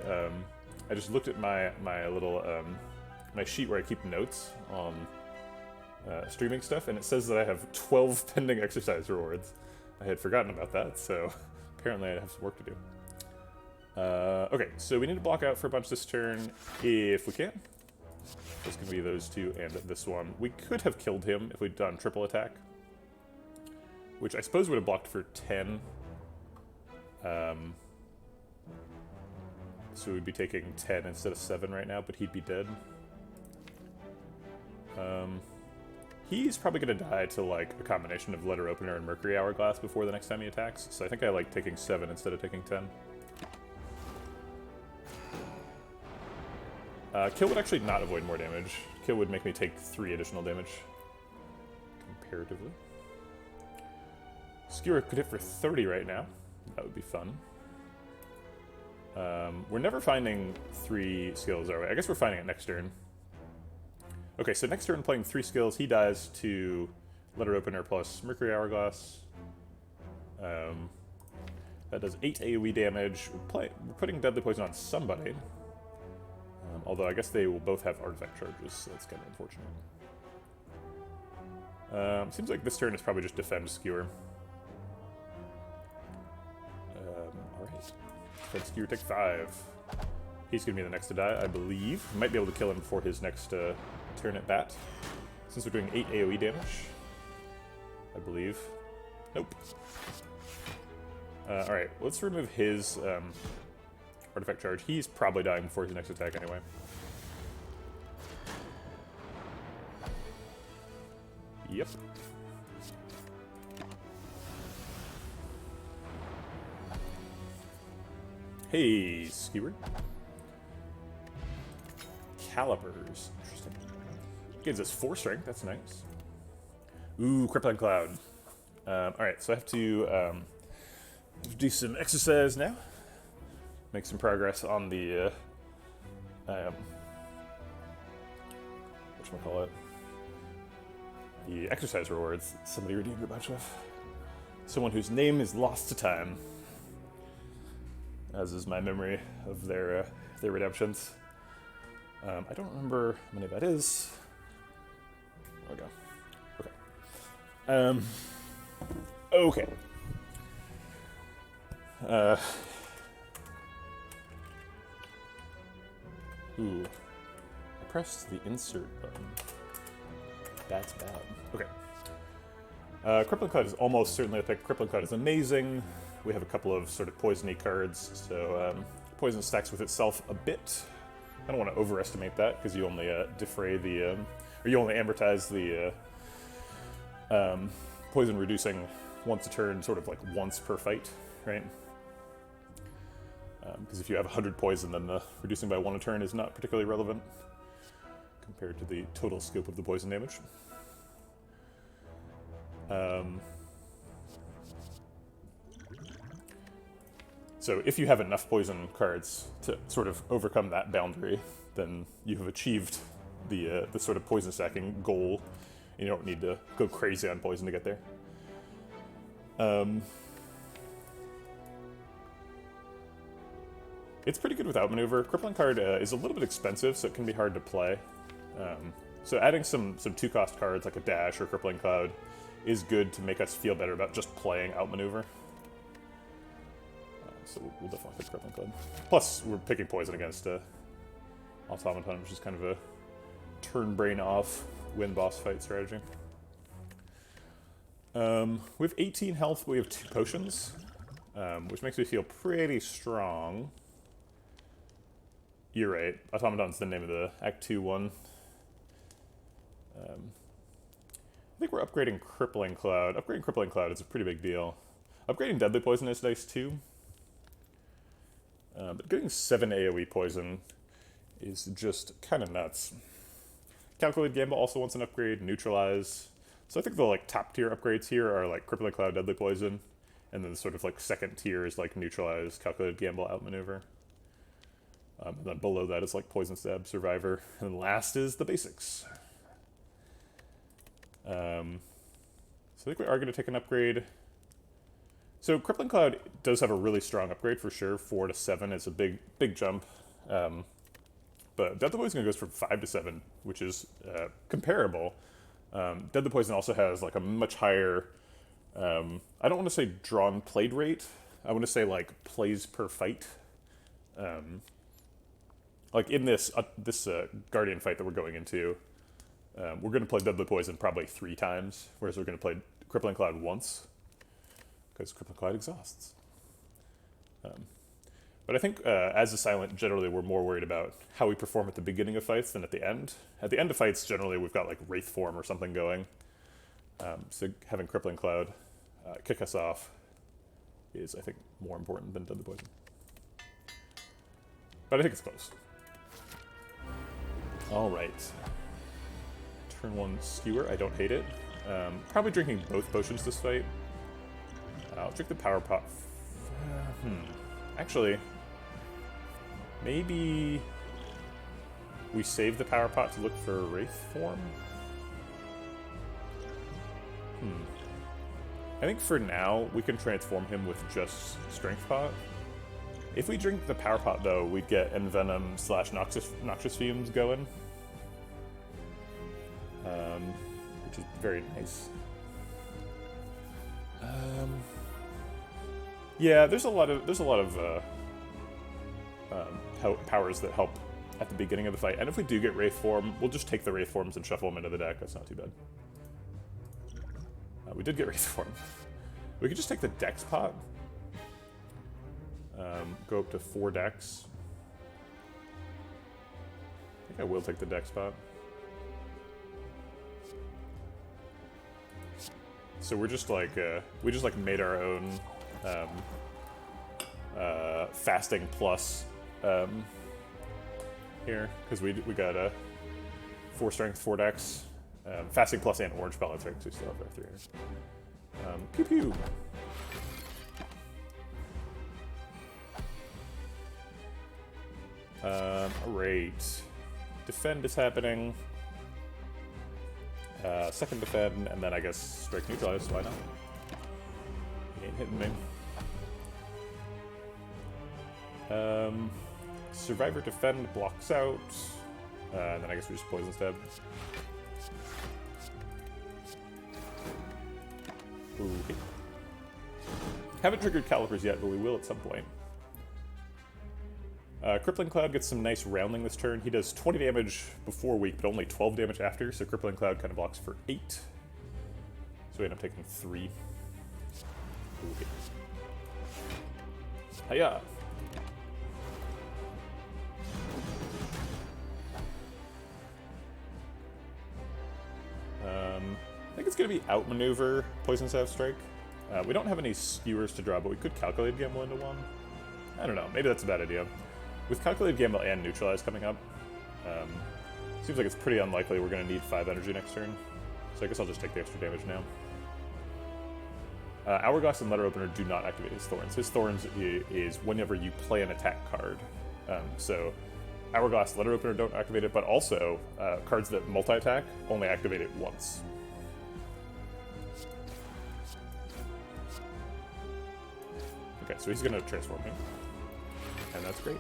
I just looked at my little my sheet where I keep notes on streaming stuff, and it says that I have 12 pending exercise rewards. I had forgotten about that, so apparently I have some work to do. Okay, so we need to block out for a bunch this turn, if we can. It's going to be those 2 and this one. We could have killed him if we'd done triple attack, which I suppose would have blocked for 10. So we'd be taking 10 instead of 7 right now, but he'd be dead. He's probably going to die to like a combination of Letter Opener and Mercury Hourglass before the next time he attacks, so I think I like taking 7 instead of taking 10. Kill would actually not avoid more damage. Kill would make me take 3 additional damage, comparatively. Skewer could hit for 30 right now. That would be fun. We're never finding 3 skills, are we? I guess we're finding it next turn. Okay, so next turn playing 3 skills, he dies to Letter Opener plus Mercury Hourglass. That does 8 AoE damage. We're putting Deadly Poison on somebody. Although I guess they will both have artifact charges, so that's kind of unfortunate. Seems like this turn is probably just defend skewer. Alright. Defend skewer, take 5. He's going to be the next to die, I believe. Might be able to kill him before his next turn at bat. Since we're doing 8 AoE damage. I believe. Nope. Alright, let's remove his artifact charge. He's probably dying before his next attack anyway. Yep. Hey, skewer. Calipers. Interesting. Gives us 4 strength, that's nice. Ooh, Crippling Cloud. Alright, so I have to do some exercise now. Make some progress on the, whatchamacallit? The exercise rewards somebody redeemed a bunch of. Someone whose name is lost to time. As is my memory of their redemptions. I don't remember how many that is. There we go. Okay. Okay. Ooh. I pressed the insert button. That's bad. Okay. Crippling Cloud is almost certainly a pick. Crippling Cloud is amazing. We have a couple of sort of poisony cards, so poison stacks with itself a bit. I don't want to overestimate that, because you only defray the, or you only amortize the poison reducing once a turn, sort of like once per fight, right? Because if you have 100 poison, then the reducing by 1 a turn is not particularly relevant compared to the total scope of the poison damage. So if you have enough poison cards to sort of overcome that boundary, then you have achieved the sort of poison stacking goal. You don't need to go crazy on poison to get there. It's pretty good with Outmaneuver. Crippling card is a little bit expensive, so it can be hard to play. So adding some 2-cost cards like a Dash or Crippling Cloud is good to make us feel better about just playing Outmaneuver. So we'll definitely pick Crippling Cloud. Plus, we're picking poison against Automaton, which is kind of a turn brain off win boss fight strategy. We have 18 health, but we have 2 potions, which makes me feel pretty strong. You're right, Automaton's the name of the Act 2 one. I think we're upgrading Crippling Cloud. Upgrading Crippling Cloud is a pretty big deal. Upgrading Deadly Poison is nice too. But getting 7 AoE poison is just kind of nuts. Calculated Gamble also wants an upgrade, Neutralize. So I think the like top tier upgrades here are like Crippling Cloud, Deadly Poison, and then sort of like second tier is like Neutralize, Calculated Gamble, Outmaneuver. And then below that is like Poison Stab, Survivor, and last is the basics. So I think we are going to take an upgrade. So Crippling Cloud does have a really strong upgrade for sure. 4 to 7 is a big jump. But Deadly Poison goes from 5 to 7, which is comparable. Deadly Poison also has like a much higher, I don't want to say drawn played rate. I want to say like plays per fight. Like in this Guardian fight that we're going into, we're going to play Deadly Poison probably 3 times, whereas we're going to play Crippling Cloud once. Because Crippling Cloud exhausts. But I think as a Silent, generally we're more worried about how we perform at the beginning of fights than at the end. At the end of fights, generally we've got like Wraith Form or something going. So having Crippling Cloud kick us off is, I think, more important than Deadly Poison. But I think it's close. Alright. Turn 1 Skewer, I don't hate it. Probably drinking both potions this fight. I'll drink the Power Pot. Actually, maybe we save the Power Pot to look for Wraith Form? I think for now, we can transform him with just Strength Pot. If we drink the Power Pot, though, we'd get Envenom / Noxious Fumes going. which is very nice. Yeah, there's a lot of powers that help at the beginning of the fight, and if we do get Wraith form, we'll just take the Wraith forms and shuffle them into the deck. That's not too bad. We did get Wraith form. We could just take the Dex pot. Go up to 4 decks. I think I will take the Dex pot. So we're just like, we just like made our own fasting plus here, because we got a 4 strength, 4 decks, fasting plus and orange pellets, right? So we still have our 300. Pew pew. Alright. Defend is happening. Second defend, and then I guess strike neutralize, why not? He ain't hitting me. Survivor defend blocks out. And then I guess we just poison stab. Ooh. Haven't triggered calipers yet, but we will at some point. Crippling Cloud gets some nice rounding this turn. He does 20 damage before weak, but only 12 damage after, so Crippling Cloud kind of blocks for 8. So we end up taking 3. Okay. Hiya! I think it's going to be Outmaneuver, Poison Staff Strike. We don't have any skewers to draw, but we could Calculated Gamble into one. I don't know, maybe that's a bad idea. With Calculated Gamble and Neutralize coming up, seems like it's pretty unlikely we're going to need 5 energy next turn. So I guess I'll just take the extra damage now. Hourglass and Letter Opener do not activate his Thorns. His Thorns is whenever you play an attack card. So Hourglass, Letter Opener don't activate it, but also cards that multi-attack only activate it once. Okay, so he's going to transform me. And that's great.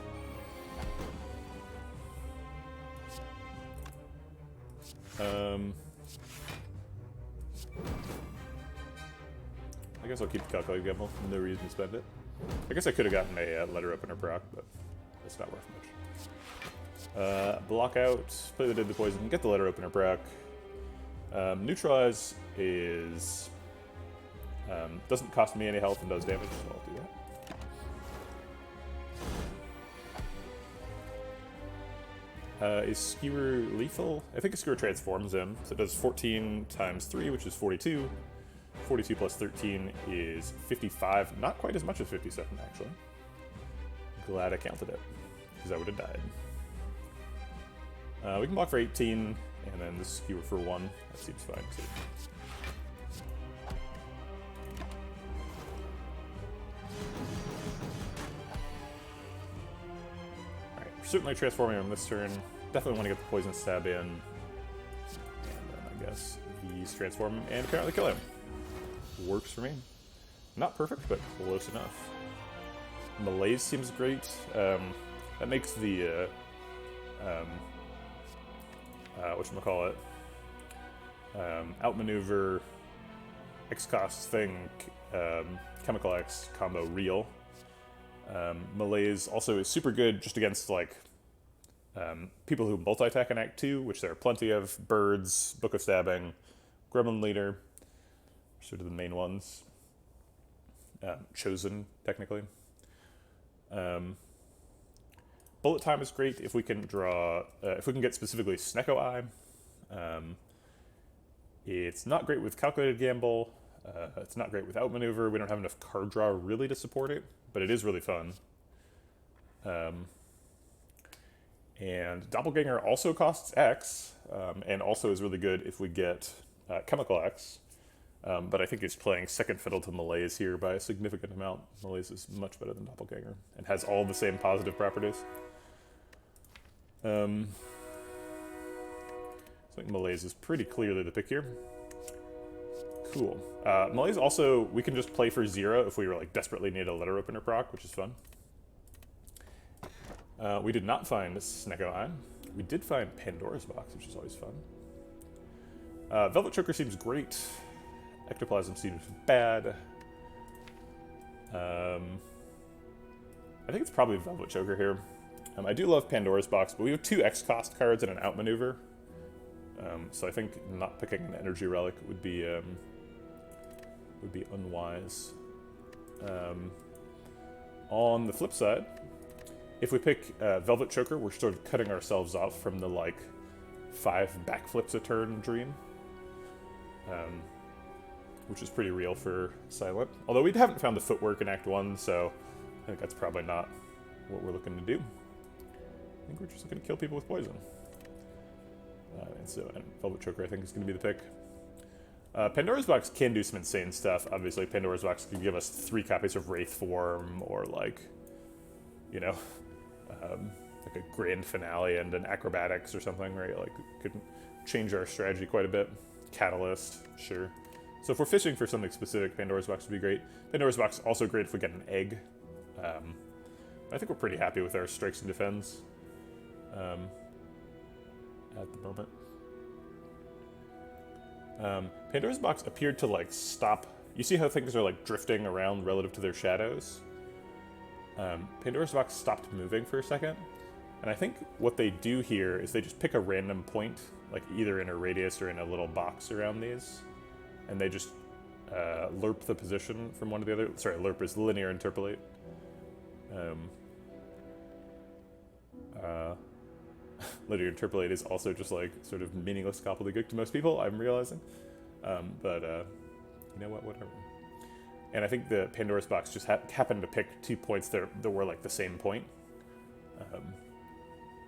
I guess I'll keep the Calculated Gamble. No reason to spend it. I guess I could have gotten a Letter Opener proc, but it's not worth much. Block out, play the Deadly Poison, get the Letter Opener proc. Neutralize is... doesn't cost me any health and does damage, so I'll do that. Is Skewer lethal? I think a Skewer transforms him, so it does 14 times 3, which is 42. 42 plus 13 is 55. Not quite as much as 57, actually. Glad I counted it, because I would have died. We can block for 18, and then the Skewer for 1. That seems fine, too. Certainly transforming him this turn. Definitely want to get the Poison Stab in. And then I guess he's transforming and apparently kill him. Works for me. Not perfect, but close enough. Malaise seems great. That makes the whatchamacallit, Outmaneuver, X-Cost thing, Chemical X combo real. Malaise also is super good just against, like, people who multi-attack in Act 2, which there are plenty of. Birds, Book of Stabbing, Gremlin Leader, sort of the main ones. Chosen, technically. Bullet Time is great if we can draw, if we can get specifically Snecko Eye. It's not great with Calculated Gamble. It's not great with Outmaneuver. We don't have enough card draw really to support it, but it is really fun. And Doppelganger also costs X, and also is really good if we get Chemical X. But I think it's playing second fiddle to Malaise here by a significant amount. Malaise is much better than Doppelganger, and has all the same positive properties. So I think Malaise is pretty clearly the pick here. Cool. Malaise also, we can just play for 0 if we were, like, desperately need a Letter Opener proc, which is fun. We did not find Snecko Eye. We did find Pandora's Box, which is always fun. Velvet Choker seems great. Ectoplasm seems bad. I think it's probably Velvet Choker here. I do love Pandora's Box, but we have 2 X-Cost cards and an Outmaneuver. So I think not picking an Energy Relic would be unwise. On the flip side, if we pick Velvet Choker, we're sort of cutting ourselves off from the, like, 5 backflips a turn dream. Which is pretty real for Silent. Although we haven't found the footwork in Act 1, so I think that's probably not what we're looking to do. I think we're just looking to kill people with poison. And Velvet Choker, I think, is going to be the pick. Pandora's Box can do some insane stuff. Obviously, Pandora's Box can give us 3 copies of Wraith Form, or, like, you know, like a Grand Finale and an Acrobatics or something, right? Like, could change our strategy quite a bit. Catalyst, sure. So if we're fishing for something specific, Pandora's Box would be great. Pandora's Box also great if we get an egg. I think we're pretty happy with our strikes and defends at the moment. Pandora's Box appeared to, like, stop. You see how things are, like, drifting around relative to their shadows? Pandora's Box stopped moving for a second. And I think what they do here is they just pick a random point, like either in a radius or in a little box around these. And they just lerp the position from one to the other. Sorry, lerp is linear interpolate. Linear interpolate is also just, like, sort of meaningless gobbledygook to most people, I'm realizing. But you know what, whatever. And I think the Pandora's Box just happened to pick 2 points that were, like, the same point.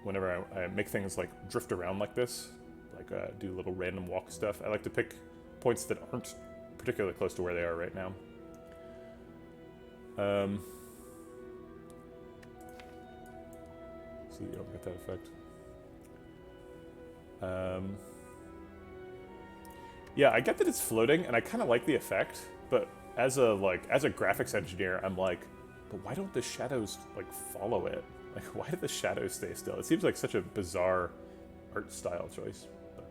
Whenever I make things, like, drift around like this, like do little random walk stuff, I like to pick points that aren't particularly close to where they are right now. So you don't get that effect. Yeah, I get that it's floating, and I kind of like the effect, but as a graphics engineer, I'm like, but why don't the shadows, like, follow it? Like, why do the shadows stay still? It seems like such a bizarre art style choice. But,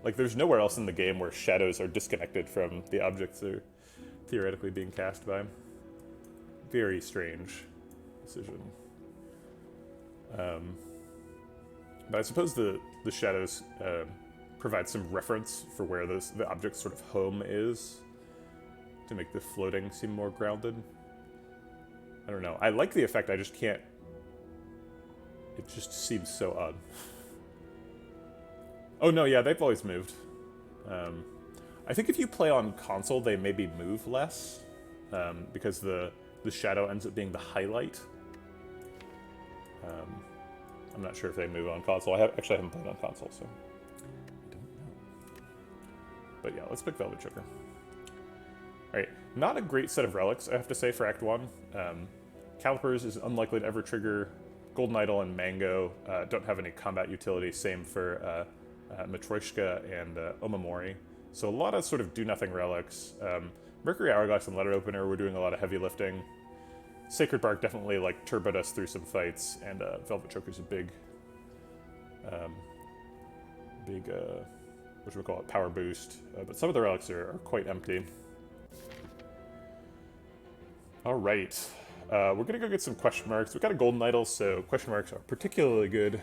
like, there's nowhere else in the game where shadows are disconnected from the objects they're theoretically being cast by. Very strange decision. But I suppose the shadows provide some reference for where the object's sort of home is, to make the floating seem more grounded. I don't know. I like the effect, I just can't. It just seems so odd. Oh no, yeah, they've always moved. I think if you play on console, they maybe move less, because the shadow ends up being the highlight. I'm not sure if they move on console. I actually haven't played on console, so I don't know. But yeah, let's pick Velvet Choker. Alright, not a great set of relics, I have to say, for Act 1. Calipers is unlikely to ever trigger. Golden Idol and Mango don't have any combat utility, same for Matryoshka and Omamori. So a lot of sort of do-nothing relics. Mercury Hourglass and Letter Opener, we're doing a lot of heavy lifting. Sacred Bark definitely, like, turboed us through some fights, and Velvet Choker's a big, what should we call it, power boost. But some of the relics are quite empty. All right, we're gonna go get some question marks. We've got a golden idol, so question marks are particularly good.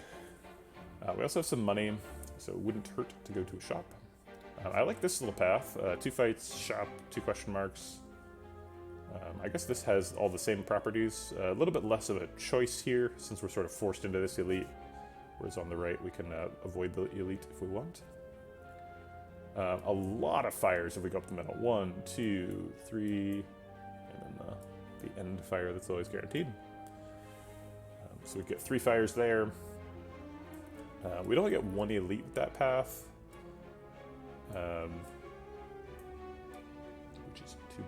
We also have some money, so it wouldn't hurt to go to a shop. I like this little path. 2 fights, shop, 2 question marks. I guess this has all the same properties. A little bit less of a choice here, since we're sort of forced into this elite. Whereas on the right, we can avoid the elite if we want. A lot of fires if we go up the middle. 1, 2, 3, and then the end fire that's always guaranteed. So we get 3 fires there. We'd only get 1 elite with that path. Which is too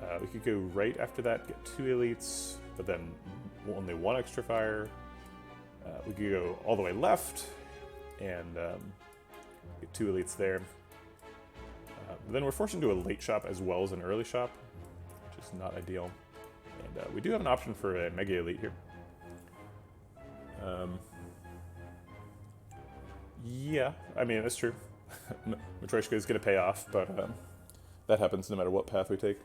bad. We could go right after that, get 2 elites, but then only 1 extra fire. We could go all the way left and get 2 elites there. But then we're forced into a late shop as well as an early shop, which is not ideal. And we do have an option for a mega elite here. Yeah, I mean, that's true. Matryoshka is going to pay off, but that happens no matter what path we take.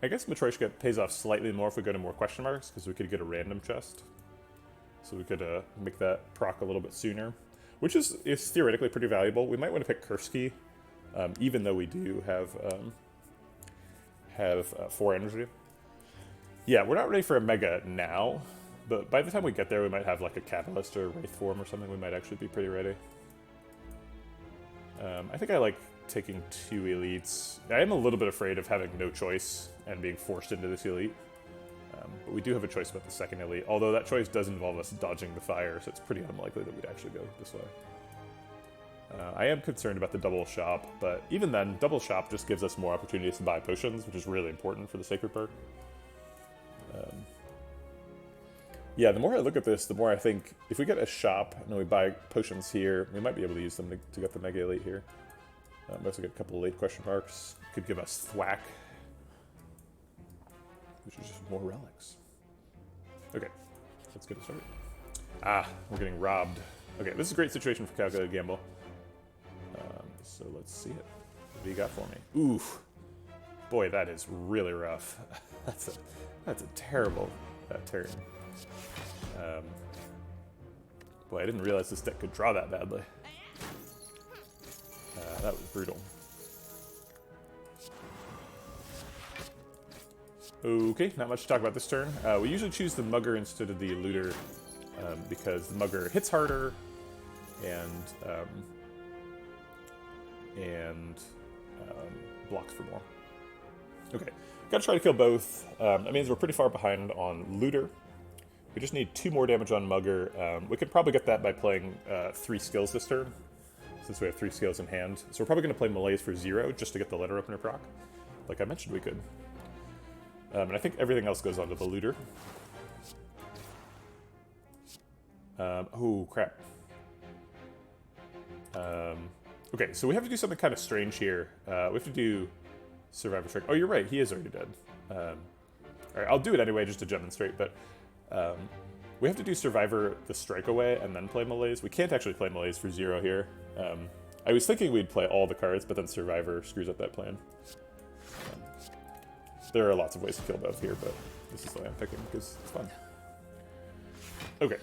I guess Matryoshka pays off slightly more if we go to more question marks, because we could get a random chest. So we could make that proc a little bit sooner, which is theoretically pretty valuable. We might want to pick Kursky, even though we do have 4 energy. Yeah, we're not ready for a Mega now, but by the time we get there, we might have like a Catalyst or a Wraith form or something. We might actually be pretty ready. I think I like taking 2 elites. I am a little bit afraid of having no choice and being forced into this elite. But we do have a choice about the second elite, although that choice does involve us dodging the fire, so it's pretty unlikely that we'd actually go this way. I am concerned about the double shop, but even then, double shop just gives us more opportunities to buy potions, which is really important for the Sacred perk. Yeah, the more I look at this, the more I think if we get a shop and we buy potions here, we might be able to use them to get the Mega Elite here. We also get a couple of late question marks. Could give us thwack, which is just more relics. Okay, let's get it started. Ah, we're getting robbed. Okay, this is a great situation for Calculated Gamble. So let's see it. What do you got for me? Oof. Boy, that is really rough. That's a terrible turn. Boy, I didn't realize this deck could draw that badly. That was brutal. Okay, not much to talk about this turn. We usually choose the Mugger instead of the Looter because the Mugger hits harder and blocks for more. Okay, gotta try to kill both. That means we're pretty far behind on Looter. We just need 2 more damage on Mugger. We could probably get that by playing 3 skills this turn, since we have 3 skills in hand. So we're probably going to play Malaise for 0 just to get the Letter Opener proc. Like I mentioned we could. And I think everything else goes on to the Looter. Oh, crap. Okay, so we have to do something kind of strange here. We have to do Survivor Strike. Oh, you're right, he is already dead. Alright, I'll do it anyway just to demonstrate, but we have to do Survivor the Strike away and then play Malaise. We can't actually play Malaise for 0 here. I was thinking we'd play all the cards, but then Survivor screws up that plan. There are lots of ways to kill both here, but this is the way I'm picking because it's fun. Okay.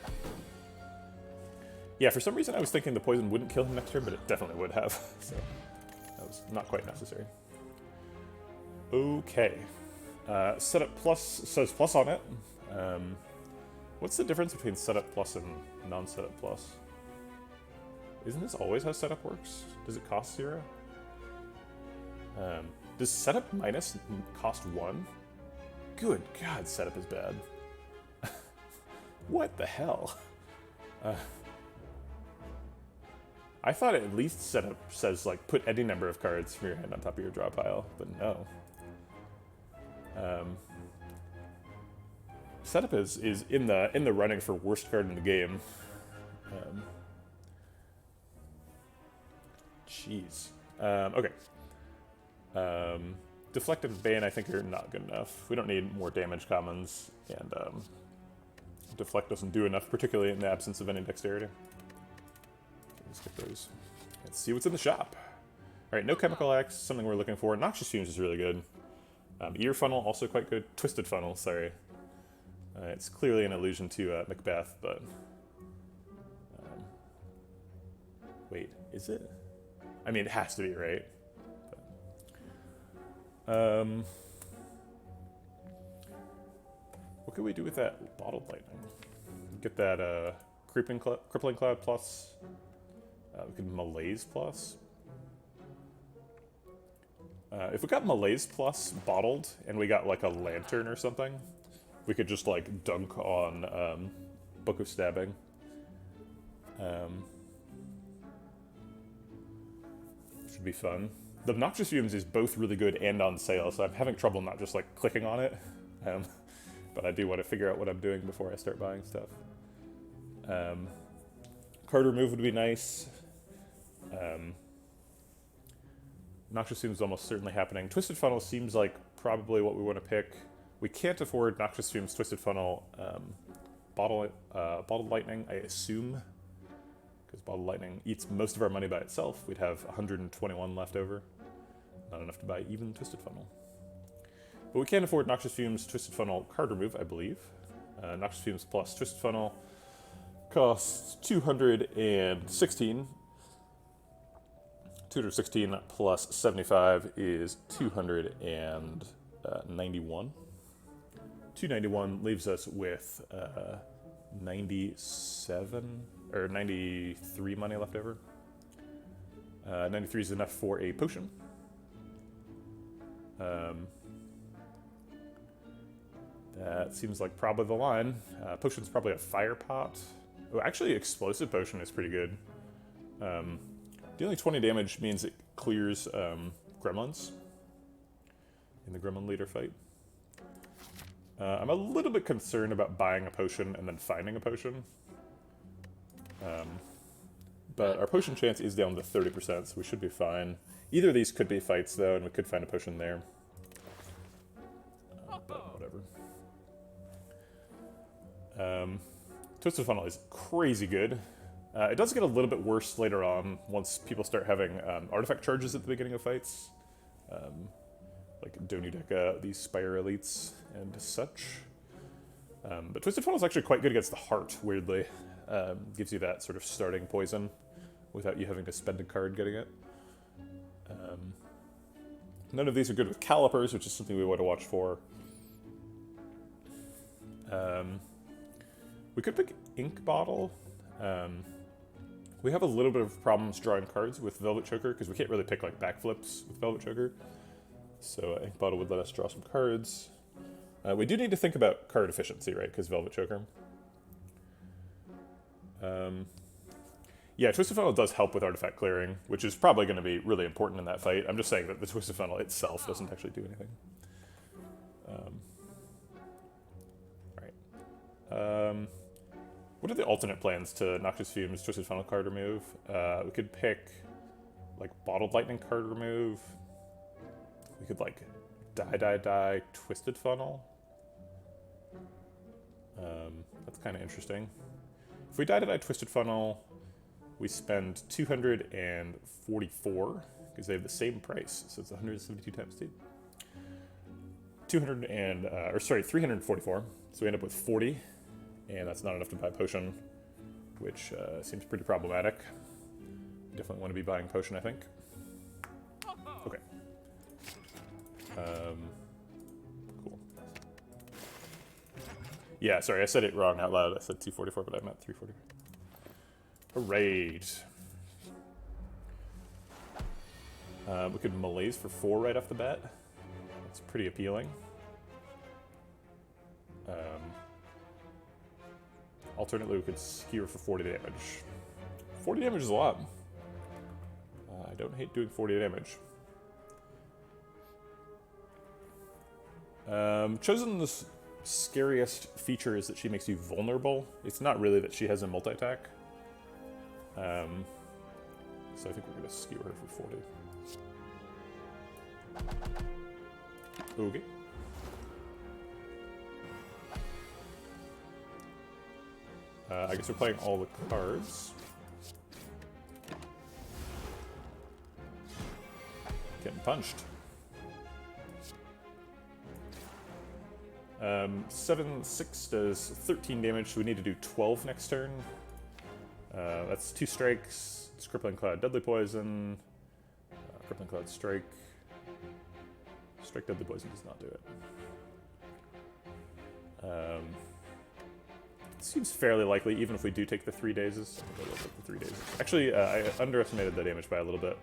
Yeah, for some reason I was thinking the poison wouldn't kill him next turn, but it definitely would have. So that was not quite necessary. Okay. Setup plus says plus on it. What's the difference between setup plus and non-setup plus? Isn't this always how setup works? Does it cost 0? Does setup minus cost 1? Good God, setup is bad. What the hell? I thought at least setup says, like, put any number of cards from your hand on top of your draw pile, but no. Setup is in the running for worst card in the game. Jeez. Okay. Deflect and Bane I think are not good enough. We don't need more damage commons, and Deflect doesn't do enough, particularly in the absence of any dexterity. Let's get those. Let's see what's in the shop. Alright, no Chemical Axe, something we're looking for. Noxious Fumes is really good. Ear Funnel, also quite good. Twisted Funnel, sorry. It's clearly an allusion to Macbeth, but... wait, is it? I mean, it has to be, right? But, what can we do with that Bottled Lightning? Get that Crippling Cloud plus. We could Malaise plus. If we got Malaise plus bottled and we got like a lantern or something, we could just like dunk on Book of Stabbing. Should be fun. The Noxious Fumes is both really good and on sale, so I'm having trouble not just like clicking on it. But I do want to figure out what I'm doing before I start buying stuff. Card remove would be nice. Noxious Fumes is almost certainly happening. Twisted Funnel seems like probably what we want to pick. We can't afford Noxious Fumes, Twisted Funnel, Bottled Lightning, I assume. because Bottle Lightning eats most of our money by itself. We'd have 121 left over. Not enough to buy even Twisted Funnel. But we can afford Noxious Fumes, Twisted Funnel, card remove, I believe. Noxious Fumes plus Twisted Funnel costs 216. 216 plus 75 is 291. 291 leaves us with 97 or 93 money left over. 93 is enough for a potion. That seems like probably the line. Potion's probably a fire pot. Oh, actually, explosive potion is pretty good. Dealing 20 damage means it clears gremlins in the gremlin leader fight. I'm a little bit concerned about buying a potion and then finding a potion. But our potion chance is down to 30%, so we should be fine. Either of these could be fights, though, and we could find a potion there. But whatever. Twisted Funnel is crazy good. It does get a little bit worse later on once people start having artifact charges at the beginning of fights. Like Donudeka, these Spire elites, and such. But Twisted Funnel is actually quite good against the heart, weirdly. Gives you that sort of starting poison without you having to spend a card getting it. None of these are good with calipers, which is something we want to watch for. We could pick Ink Bottle. We have a little bit of problems drawing cards with Velvet Choker because we can't really pick like backflips with Velvet Choker. So Ink Bottle would let us draw some cards. We do need to think about card efficiency, right? Because Velvet Choker. Yeah, Twisted Funnel does help with artifact clearing, which is probably going to be really important in that fight. I'm just saying that the Twisted Funnel itself doesn't actually do anything. Alright. What are the alternate plans to Noxious Fumes, Twisted Funnel card remove? We could pick, like, Bottled Lightning card remove. We could, like, die, Twisted Funnel. That's kind of interesting. If we die, Twisted Funnel, we spend 244, because they have the same price, so it's 172 times 2. 344, so we end up with 40. And that's not enough to buy a potion, which seems pretty problematic. Definitely want to be buying potion, I think. Okay. Cool. Yeah, sorry, I said it wrong out loud. I said 244, but I meant 340. Alright. We could malaise for 4 right off the bat. That's pretty appealing. Alternately, we could skewer for 40 damage. 40 damage is a lot. I don't hate doing 40 damage. Chosen's scariest feature is that she makes you vulnerable. It's not really that she has a multi-attack. So I think we're going to skewer her for 40. Okay. I guess we're playing all the cards. Getting punched. 7/6 does 13 damage, so we need to do 12 next turn. That's 2 strikes. It's Crippling Cloud, Deadly Poison. Crippling Cloud, Strike. Strike, Deadly Poison does not do it. Seems fairly likely, even if we do take the 3 dazes. I think I will take the 3 dazes. Actually, I underestimated the damage by a little bit,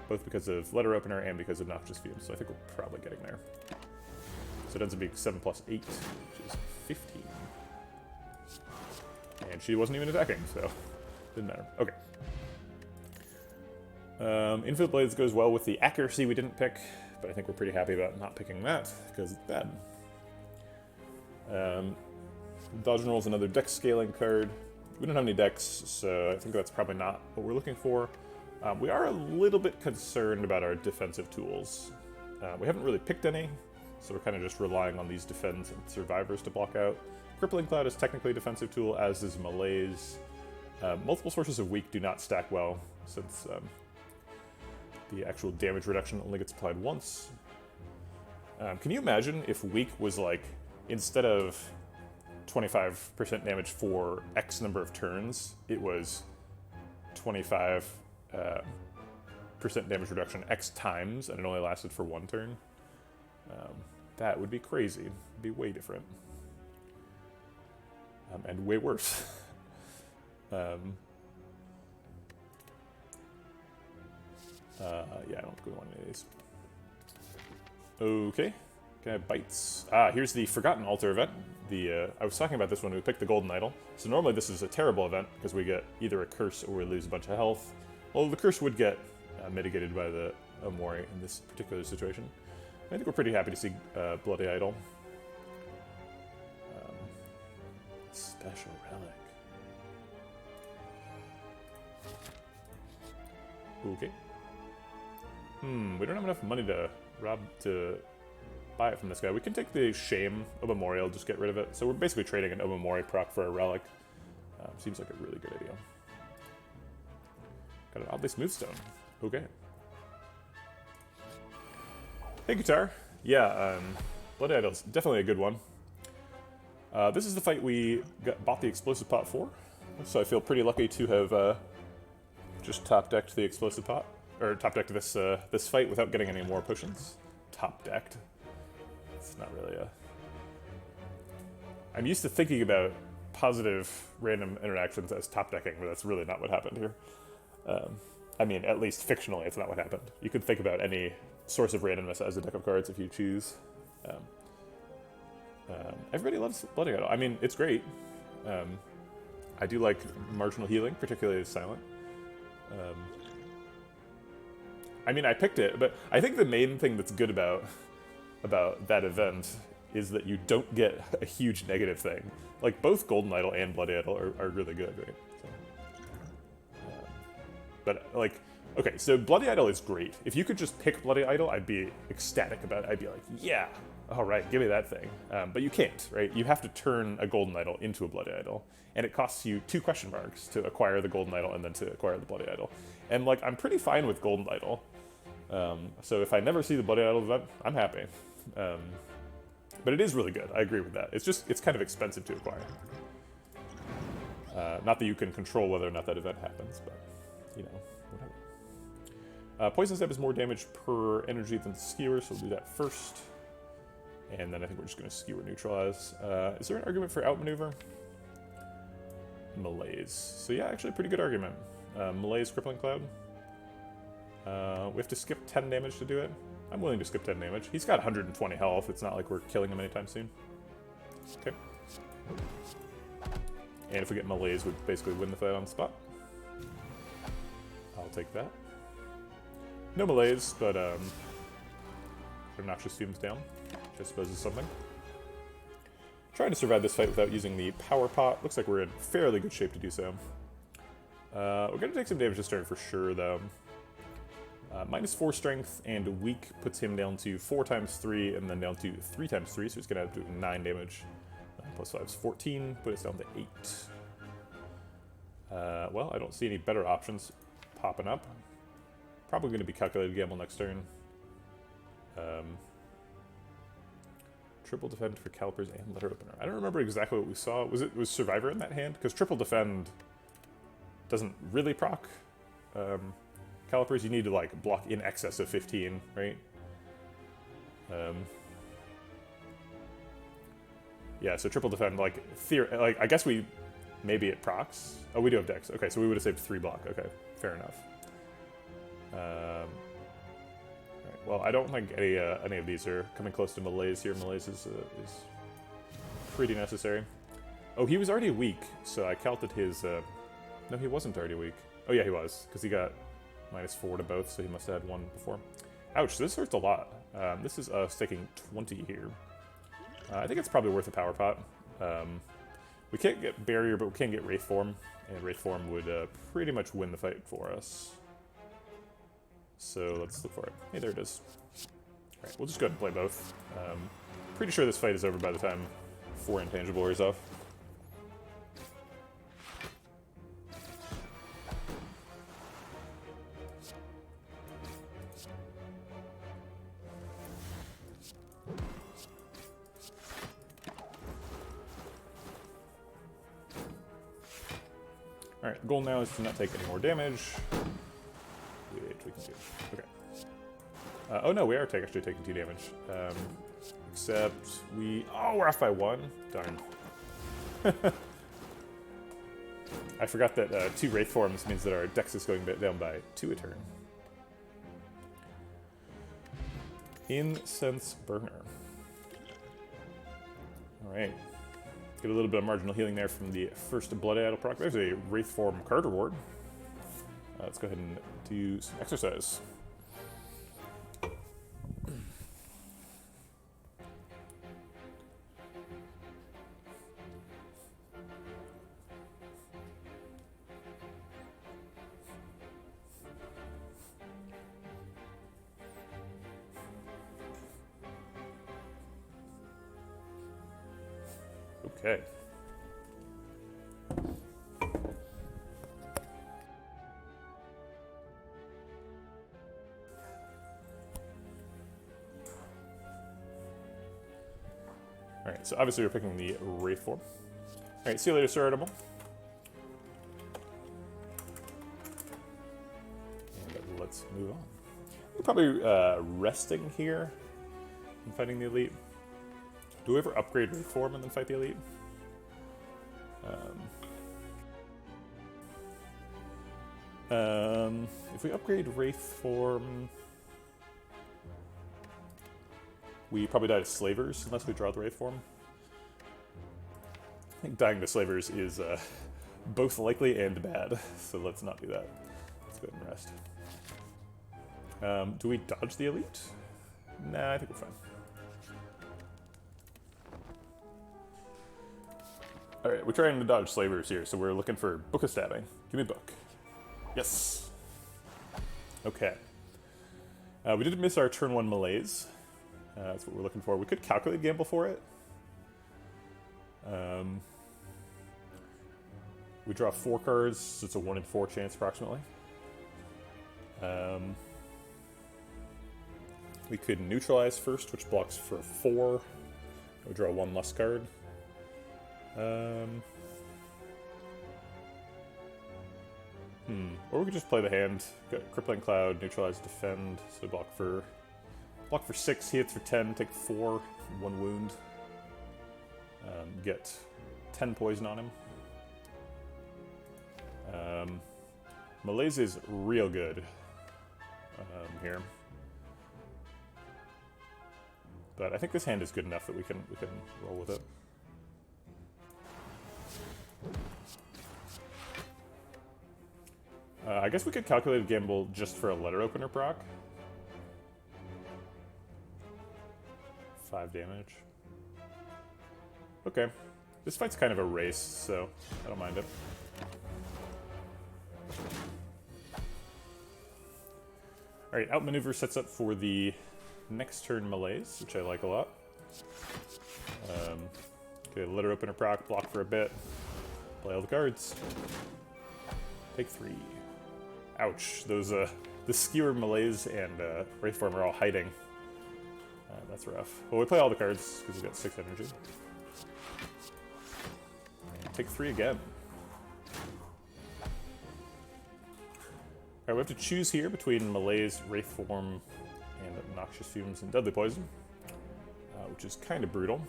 both because of Letter Opener and because of Noxious Fumes, so I think we're probably getting there. So it ends up being 7 plus 8, which is 15. And she wasn't even attacking, so didn't matter. Okay. Infinite Blades goes well with the accuracy we didn't pick, but I think we're pretty happy about not picking that, because it's bad. Dodge and Roll is another dex scaling card. We don't have any decks, so I think that's probably not what we're looking for. We are a little bit concerned about our defensive tools. We haven't really picked any, so we're kind of just relying on these defends and survivors to block out. Crippling Cloud is technically a defensive tool, as is Malaise. Multiple sources of weak do not stack well, since the actual damage reduction only gets applied once. Can you imagine if weak was like, instead of 25% damage for X number of turns, it was 25% damage reduction X times, and it only lasted for 1 turn? That would be crazy. It'd be way different. And way worse. Yeah, I don't really want any of these. Okay. Can I have bites? Here's the Forgotten Altar event. I was talking about this when we picked the Golden Idol. So normally this is a terrible event, because we get either a curse or we lose a bunch of health. Although the curse would get mitigated by the Omori in this particular situation. I think we're pretty happy to see Bloody Idol. Special relic. Okay. We don't have enough money to buy it from this guy. We can take the Shame Omamori, just get rid of it. So we're basically trading an Omamori proc for a relic. Seems like a really good idea. Got an oddly smooth stone. Okay. Hey, Guitar. Yeah, Bloody Idol's definitely a good one. This is the fight we bought the explosive pot for, so I feel pretty lucky to have just top-decked the explosive pot, or top-decked this fight without getting any more potions. Top-decked. It's not really a... I'm used to thinking about positive random interactions as top-decking, but that's really not what happened here. I mean, at least fictionally, it's not what happened. You could think about any source of randomness as a deck of cards if you choose. Everybody loves Bloody Idol. I mean, it's great. I do like marginal healing, particularly as silent. I mean, I picked it, but I think the main thing that's good about that event is that you don't get a huge negative thing. Like, both Golden Idol and Bloody Idol are really good, right? So, but, like, okay, so Bloody Idol is great. If you could just pick Bloody Idol, I'd be ecstatic about it. I'd be like, yeah, all right, give me that thing. But you can't, right? You have to turn a Golden Idol into a Bloody Idol, and it costs you 2 question marks to acquire the Golden Idol and then to acquire the Bloody Idol. And, like, I'm pretty fine with Golden Idol. So if I never see the Bloody Idol event, I'm happy. But it is really good. I agree with that. It's kind of expensive to acquire. Not that you can control whether or not that event happens, but, you know, whatever. Poison Stab is more damage per energy than Skewer, so we'll do that first. And then I think we're just going to Skewer Neutralize. Is there an argument for Outmaneuver? Malaise. So yeah, actually a pretty good argument. Malaise, Crippling Cloud. We have to skip 10 damage to do it. I'm willing to skip 10 damage. He's got 120 health. It's not like we're killing him anytime soon. Okay. And if we get Malaise, we basically win the fight on the spot. I'll take that. No Malaise, but Obnoxious Fumes down, which I suppose is something. Trying to survive this fight without using the Power Pot. Looks like we're in fairly good shape to do so. We're going to take some damage this turn for sure, though. -4 strength and weak puts him down to 4 times 3 and then down to 3 times 3, so he's going to have to do 9 damage. Plus 5 is 14, put us down to 8. Well, I don't see any better options popping up. Probably going to be Calculated Gamble next turn. Triple Defend for Calipers and Letter Opener. I don't remember exactly what we saw. Was Survivor in that hand? Because Triple Defend doesn't really proc Calipers. You need to, like, block in excess of 15, right? Yeah, so Triple Defend, like, I guess maybe it procs. Oh, we do have Dex. Okay, so we would have saved 3 block. Okay, fair enough. Right, well, I don't think any of these are coming close to Malaise here. Malaise is pretty necessary. Oh, he was already weak, so I counted his... No, he wasn't already weak. Oh, yeah, he was, because he got -4 to both, so he must have had 1 before. Ouch, this hurts a lot. This is us taking 20 here. I think it's probably worth a Power Pot. We can't get Barrier, but we can get Wraith Form, and Wraith Form would pretty much win the fight for us. So let's look for it. Hey, there it is. Alright, we'll just go ahead and play both. Pretty sure this fight is over by the time 4 Intangible wears off. Alright, the goal now is to not take any more damage. Which we can do. Okay. Oh no, we are actually taking 2 damage. Except we... Oh, we're off by 1? Darn. I forgot that 2 Wraith forms means that our dex is going down by 2 a turn. Incense Burner. Alright. Get a little bit of marginal healing there from the first Blood Idol proc. There's a Wraith form card reward. Let's go ahead and do some exercise. Okay. Alright, so obviously we're picking the Wraith form. Alright, see you later, Sir Edible. And let's move on. We're probably resting here and fighting the Elite. Do we ever upgrade Wraith form and then fight the Elite? If we upgrade Wraith form, we probably die to Slavers unless we draw the Wraith form. I think dying to Slavers is both likely and bad, so let's not do that. Let's go ahead and rest. Do we dodge the Elite? Nah, I think we're fine. Alright, we're trying to dodge Slavers here, so we're looking for Book of Stabbing. Give me a book. Yes! Okay. We did miss our turn 1 malaise. That's what we're looking for. We could calculate gamble for it. We draw 4 cards, so it's a 1 in 4 chance approximately. We could neutralize first, which blocks for 4. We draw 1 lust card. Or we could just play the hand. Got Crippling Cloud, neutralize, defend, so block for 6, he hits for 10, take 4, 1 wound. Get 10 poison on him. Malaise is real good here. But I think this hand is good enough that we can roll with it. I guess we could calculate a gamble just for a letter opener proc. 5 damage. Okay. This fight's kind of a race, so I don't mind it. Alright, Outmaneuver sets up for the next turn malaise, which I like a lot. Get a letter opener proc, block for a bit, play all the cards. Take 3. Ouch. Those, the Skewer, Malaise, and Wraith form are all hiding. That's rough. Well, we play all the cards, because we've got 6 energy. Take 3 again. Alright, we have to choose here between Malaise, Wraith form, and Noxious Fumes and Deadly Poison, which is kind of brutal.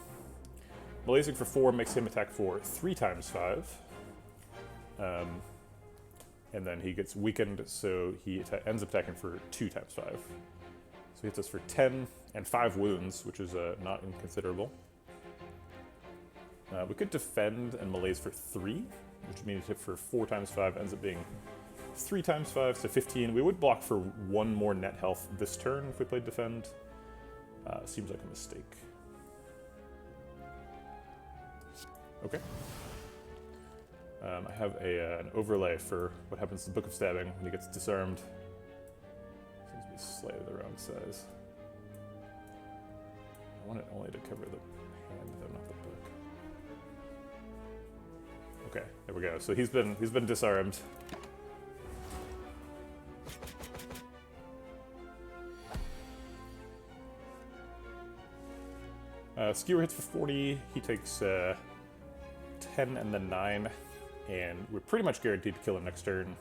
Malaising for 4 makes him attack for 3 times 5. And then he gets weakened, so he ends up attacking for 2 times 5. So he hits us for 10 and 5 wounds, which is not inconsiderable. We could defend and malaise for 3, which means hit for 4 times 5 ends up being 3 times 5, so 15. We would block for 1 more net health this turn if we played defend. Seems like a mistake. Okay. I have an overlay for what happens to the Book of Stabbing when he gets disarmed. Seems to be slightly the wrong size. I want it only to cover the hand, though, not the book. Okay, there we go. So he's been disarmed. Skewer hits for 40. He takes 10 and then 9. and we're pretty much guaranteed to kill him next turn.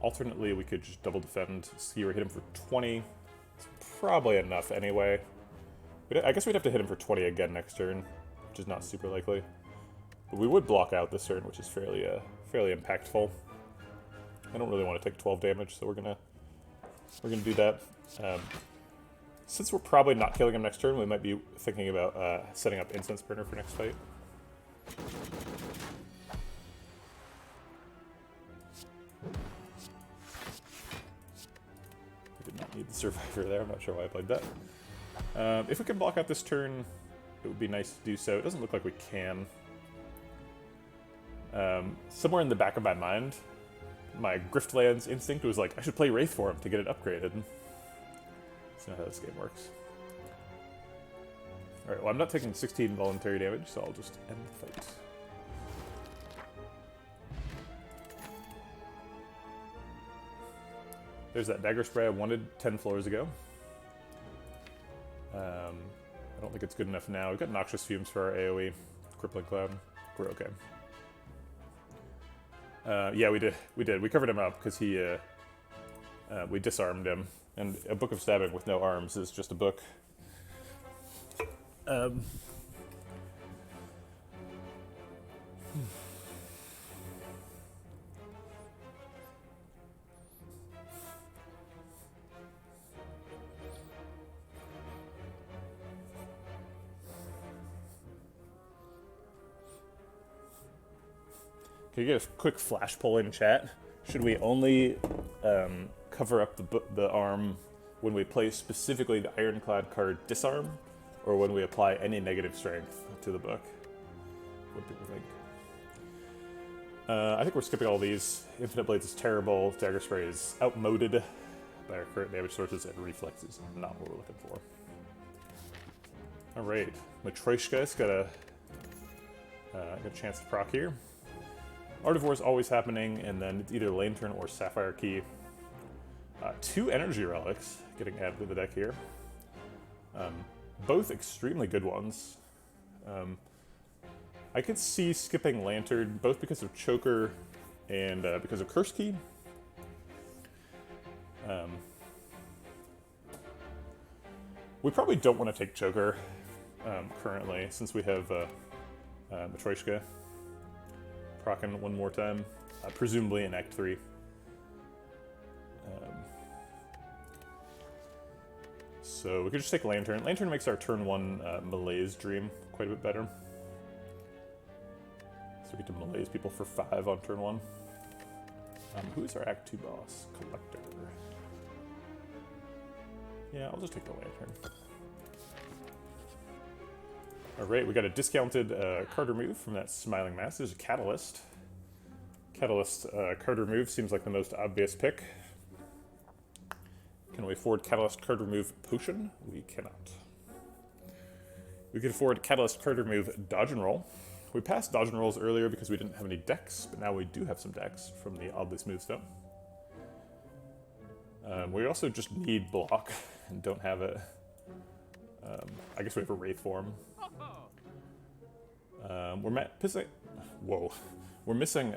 Alternately, we could just double defend, Skewer, hit him for 20. It's probably enough anyway. I guess we'd have to hit him for 20 again next turn, which is not super likely. But we would block out this turn, which is fairly impactful. I don't really want to take 12 damage, so we're gonna do that. Since we're probably not killing him next turn, we might be thinking about setting up Incense Burner for next fight. I did not need the Survivor there, I'm not sure why I played that. If we can block out this turn, it would be nice to do so. It doesn't look like we can. Somewhere in the back of my mind, my Griftlands instinct was like, I should play Wraith for him to get it upgraded. That's not how this game works. Alright, well I'm not taking 16 voluntary damage, so I'll just end the fight. There's that dagger spray I wanted 10 floors ago. I don't think it's good enough now. We've got Noxious Fumes for our AoE. Crippling Cloud. We're okay. Yeah, we did. We covered him up because we disarmed him. And a Book of Stabbing with no arms is just a book. Can you get a quick flash poll in chat? Should we only cover up the arm when we play specifically the Ironclad card Disarm, or when we apply any negative strength to the book? What do people think? I think we're skipping all these. Infinite Blades is terrible. Dagger Spray is outmoded by our current damage sources, and Reflex is not what we're looking for. Alright, Matryoshka's got a chance to proc here. Art of War is always happening, and then it's either Lantern or Sapphire Key. 2 Energy Relics getting added to the deck here. Both extremely good ones. I could see skipping Lantern, both because of Choker and because of Curse Key. We probably don't want to take Choker currently, since we have Matryoshka proccing one more time, presumably in Act 3. So we could just take Lantern. Lantern makes our turn 1 Malaise Dream quite a bit better. So we get to Malaise people for 5 on turn 1. Who is our Act 2 boss? Collector. Yeah, I'll just take the Lantern. Alright, we got a discounted card remove from that Smiling Mask. There's a Catalyst. Catalyst card remove seems like the most obvious pick. Can we afford Catalyst card remove Potion? We cannot. We could afford Catalyst card remove Dodge and Roll. We passed Dodge and Rolls earlier because we didn't have any decks, but now we do have some decks from the Oddly Smooth Stone. We also just need block and don't have it. I guess we have a Wraith form. We're missing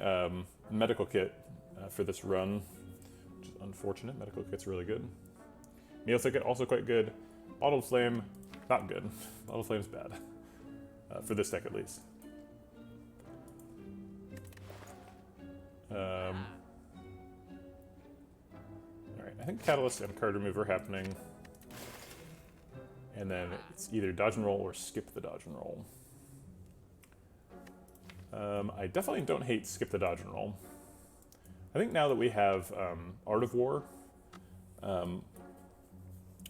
Medical Kit for this run, which is unfortunate. Medical Kit's really good. Meal Ticket, also quite good. Bottled Flame, not good. Bottled Flame's bad. For this deck, at least. Alright, I think Catalyst and Card Remove are happening. And then it's either Dodge and Roll or skip the Dodge and Roll. I definitely don't hate skip the Dodge and Roll. I think now that we have Art of War,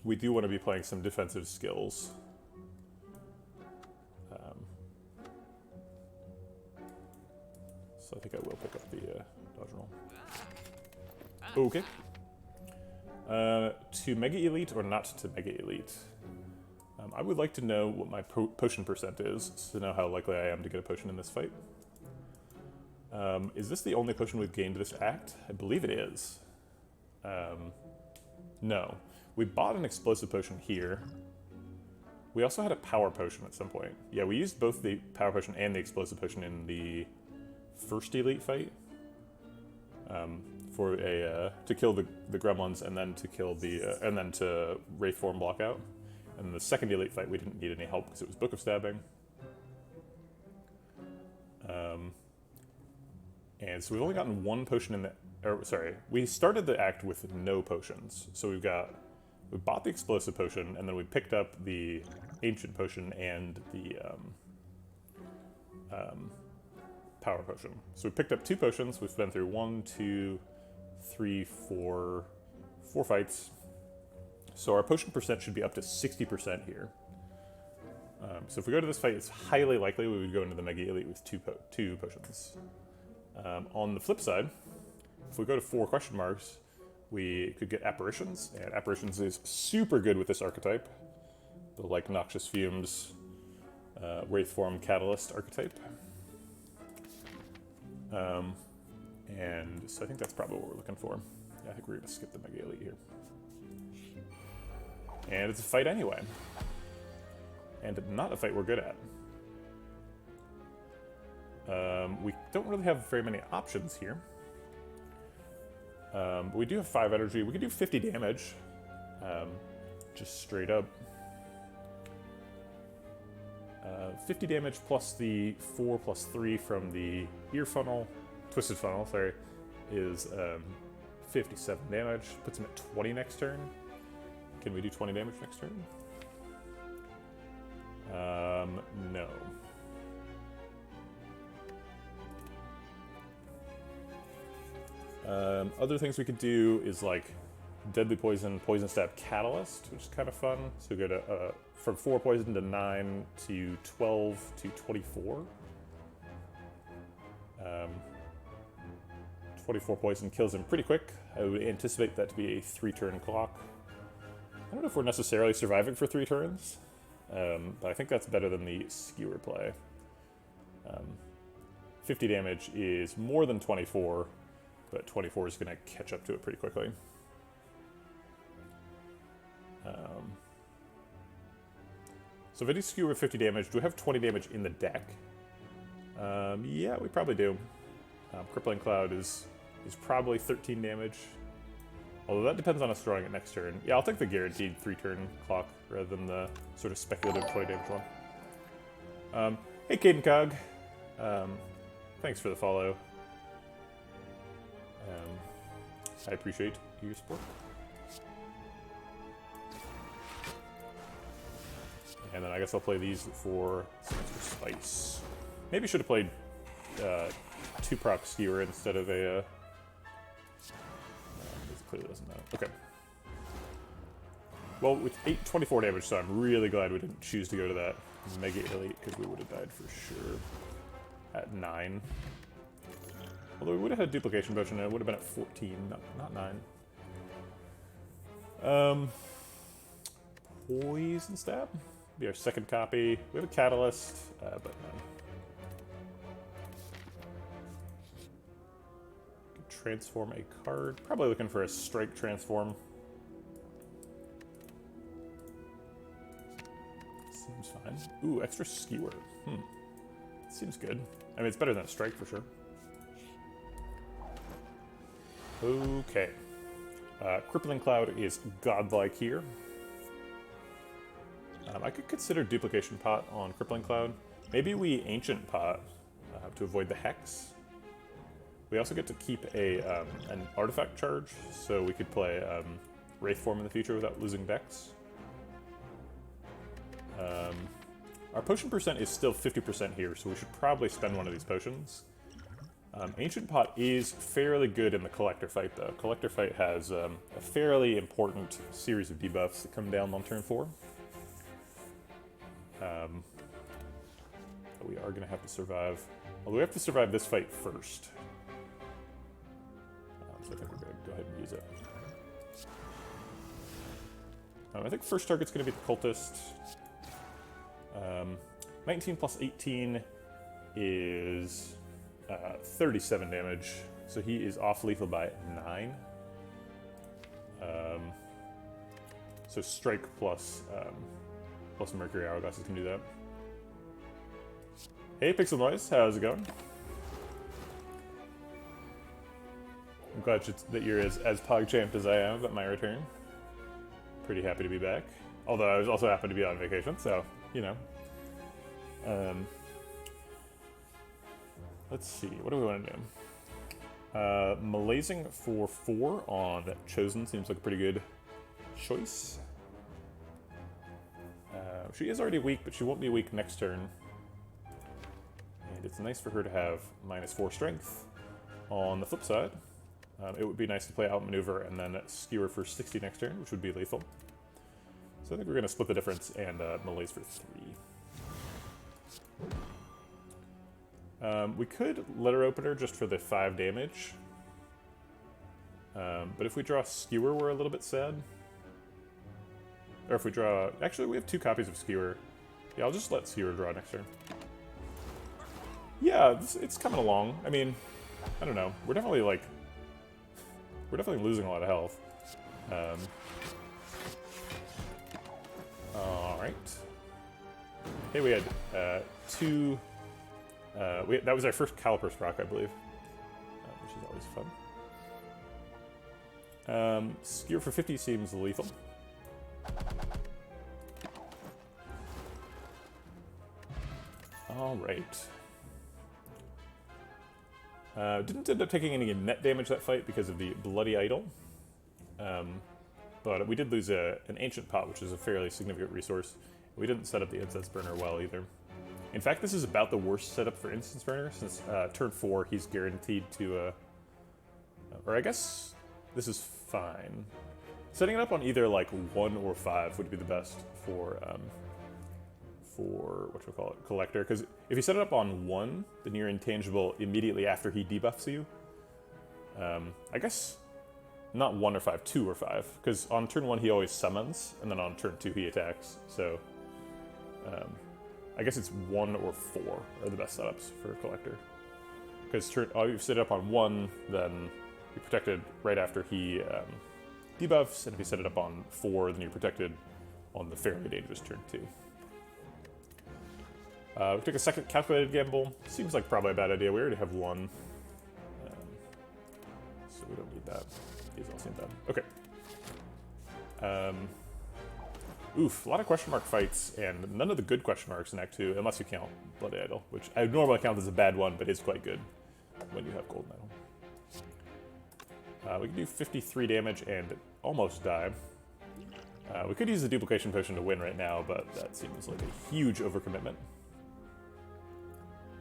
we do want to be playing some defensive skills. So I think I will pick up the Dodge and Roll. Okay. To Mega Elite or not to Mega Elite? I would like to know what my potion percent is, to know how likely I am to get a potion in this fight. Is this the only potion we've gained this act? I believe it is. No. We bought an explosive potion here. We also had a power potion at some point. Yeah, we used both the power potion and the explosive potion in the first elite fight. For a to kill the gremlins and then to kill the and then to wraith form block out. And the second elite fight we didn't need any help because it was Book of Stabbing. And so we've only gotten one potion in the. Or, sorry, we started the act with no potions. So we bought the explosive potion and then we picked up the ancient potion and the power potion. So we picked up 2 potions. We've been through 1, 2, 3, 4 fights. So our potion percent should be up to 60% here. So if we go to this fight, it's highly likely we would go into the Mega Elite with 2 potions. On the flip side, if we go to 4 question marks, we could get Apparitions, and Apparitions is super good with this archetype. The like Noxious Fumes, Wraith Form Catalyst archetype. And so I think that's probably what we're looking for. Yeah, I think we're going to skip the Mega Elite here. And it's a fight anyway. And not a fight we're good at. We don't really have very many options here. But we do have 5 energy. We can do 50 damage. Just straight up. 50 damage plus the 4 plus 3 from the Twisted Funnel, sorry, is 57 damage. Puts him at 20 next turn. Can we do 20 damage next turn? No. Other things we could do is like Deadly Poison, Poison Stab Catalyst, which is kind of fun. So we go to from 4 poison to 9 to 12 to 24. 24 poison kills him pretty quick. I would anticipate that to be a 3-turn clock. I don't know if we're necessarily surviving for 3 turns, but I think that's better than the Skewer play. 50 damage is more than 24, but 24 is going to catch up to it pretty quickly. So if I do Skewer with 50 damage, do we have 20 damage in the deck? Yeah, we probably do. Crippling Cloud is probably 13 damage. Although that depends on us drawing it next turn. Yeah, I'll take the guaranteed 3-turn clock rather than the sort of speculative 20 damage one. Hey, Caden Cog. Thanks for the follow. I appreciate your support. And then I guess I'll play these for some extra spice. Maybe should have played 2-proc Skewer instead of a... it clearly doesn't matter. Okay. Well, with 24 damage, so I'm really glad we didn't choose to go to that Mega Elite, because we would have died for sure at 9. Although we would have had Duplication Potion, and it would have been at 14, not 9. Poison Stab? Be our second copy. We have a Catalyst, but no. Transform a card. Probably looking for a Strike Transform. Seems fine. Ooh, extra Skewer. Seems good. I mean, it's better than a Strike for sure. Okay. Crippling Cloud is godlike here. I could consider Duplication Pot on Crippling Cloud. Maybe we Ancient Pot to avoid the Hex. We also get to keep an artifact charge, so we could play Wraith Form in the future without losing Vex. Our potion percent is still 50% here, so we should probably spend one of these potions. Ancient Pot is fairly good in the Collector fight, though. Collector fight has a fairly important series of debuffs that come down on turn 4. We are going to have to survive. Although we have to survive this fight first. So I think we're going to go ahead and use it. I think first target's going to be the Cultist. 19 plus 18 is 37 damage. So he is off lethal by 9. So strike plus Plus some Mercury Hourglasses can do that. Hey Pixel Noise, how's it going? I'm glad that you're as PogChamped as I am at my return. Pretty happy to be back. Although I was also happy to be on vacation, so, you know. Let's see, what do we want to do? Malazing for 4 on Chosen seems like a pretty good choice. She is already weak, but she won't be weak next turn. And it's nice for her to have -4 strength. On the flip side, it would be nice to play Outmaneuver and then Skewer for 60 next turn, which would be lethal. So I think we're going to split the difference and Malaise for 3. We could Letter Opener just for the 5 damage. But if we draw Skewer, we're a little bit sad. Or if we draw... Actually, we have 2 copies of Skewer. Yeah, I'll just let Skewer draw next turn. Yeah, it's coming along. I mean, I don't know. We're definitely, like... We're definitely losing a lot of health. Alright. Hey, we had 2... that was our first Caliper proc, I believe. Which is always fun. Skewer for 50 seems lethal. Alright. Didn't end up taking any net damage that fight because of the Bloody Idol. But we did lose an Ancient Pot, which is a fairly significant resource. We didn't set up the Incense Burner well either. In fact, this is about the worst setup for Incense Burner, since turn 4 he's guaranteed to... or I guess this is fine. Setting it up on either like 1 or 5 would be the best for whatchamacallit, Collector, because if you set it up on 1, then you're intangible immediately after he debuffs you. I guess not 1 or 5, 2 or 5, because on turn 1 he always summons, and then on turn 2 he attacks, so I guess it's 1 or 4 are the best setups for Collector. Because you set it up on 1, then you're protected right after he debuffs, and if you set it up on 4, then you're protected on the fairly dangerous turn 2. We took a second calculated gamble. Seems like probably a bad idea. We already have 1. So we don't need that. These all seem bad. Okay. Oof, a lot of question mark fights, and none of the good question marks in Act 2, unless you count Bloody Idol, which I normally count as a bad one, but is quite good when you have Golden Idol. We can do 53 damage and almost die. We could use the Duplication Potion to win right now, but that seems like a huge overcommitment.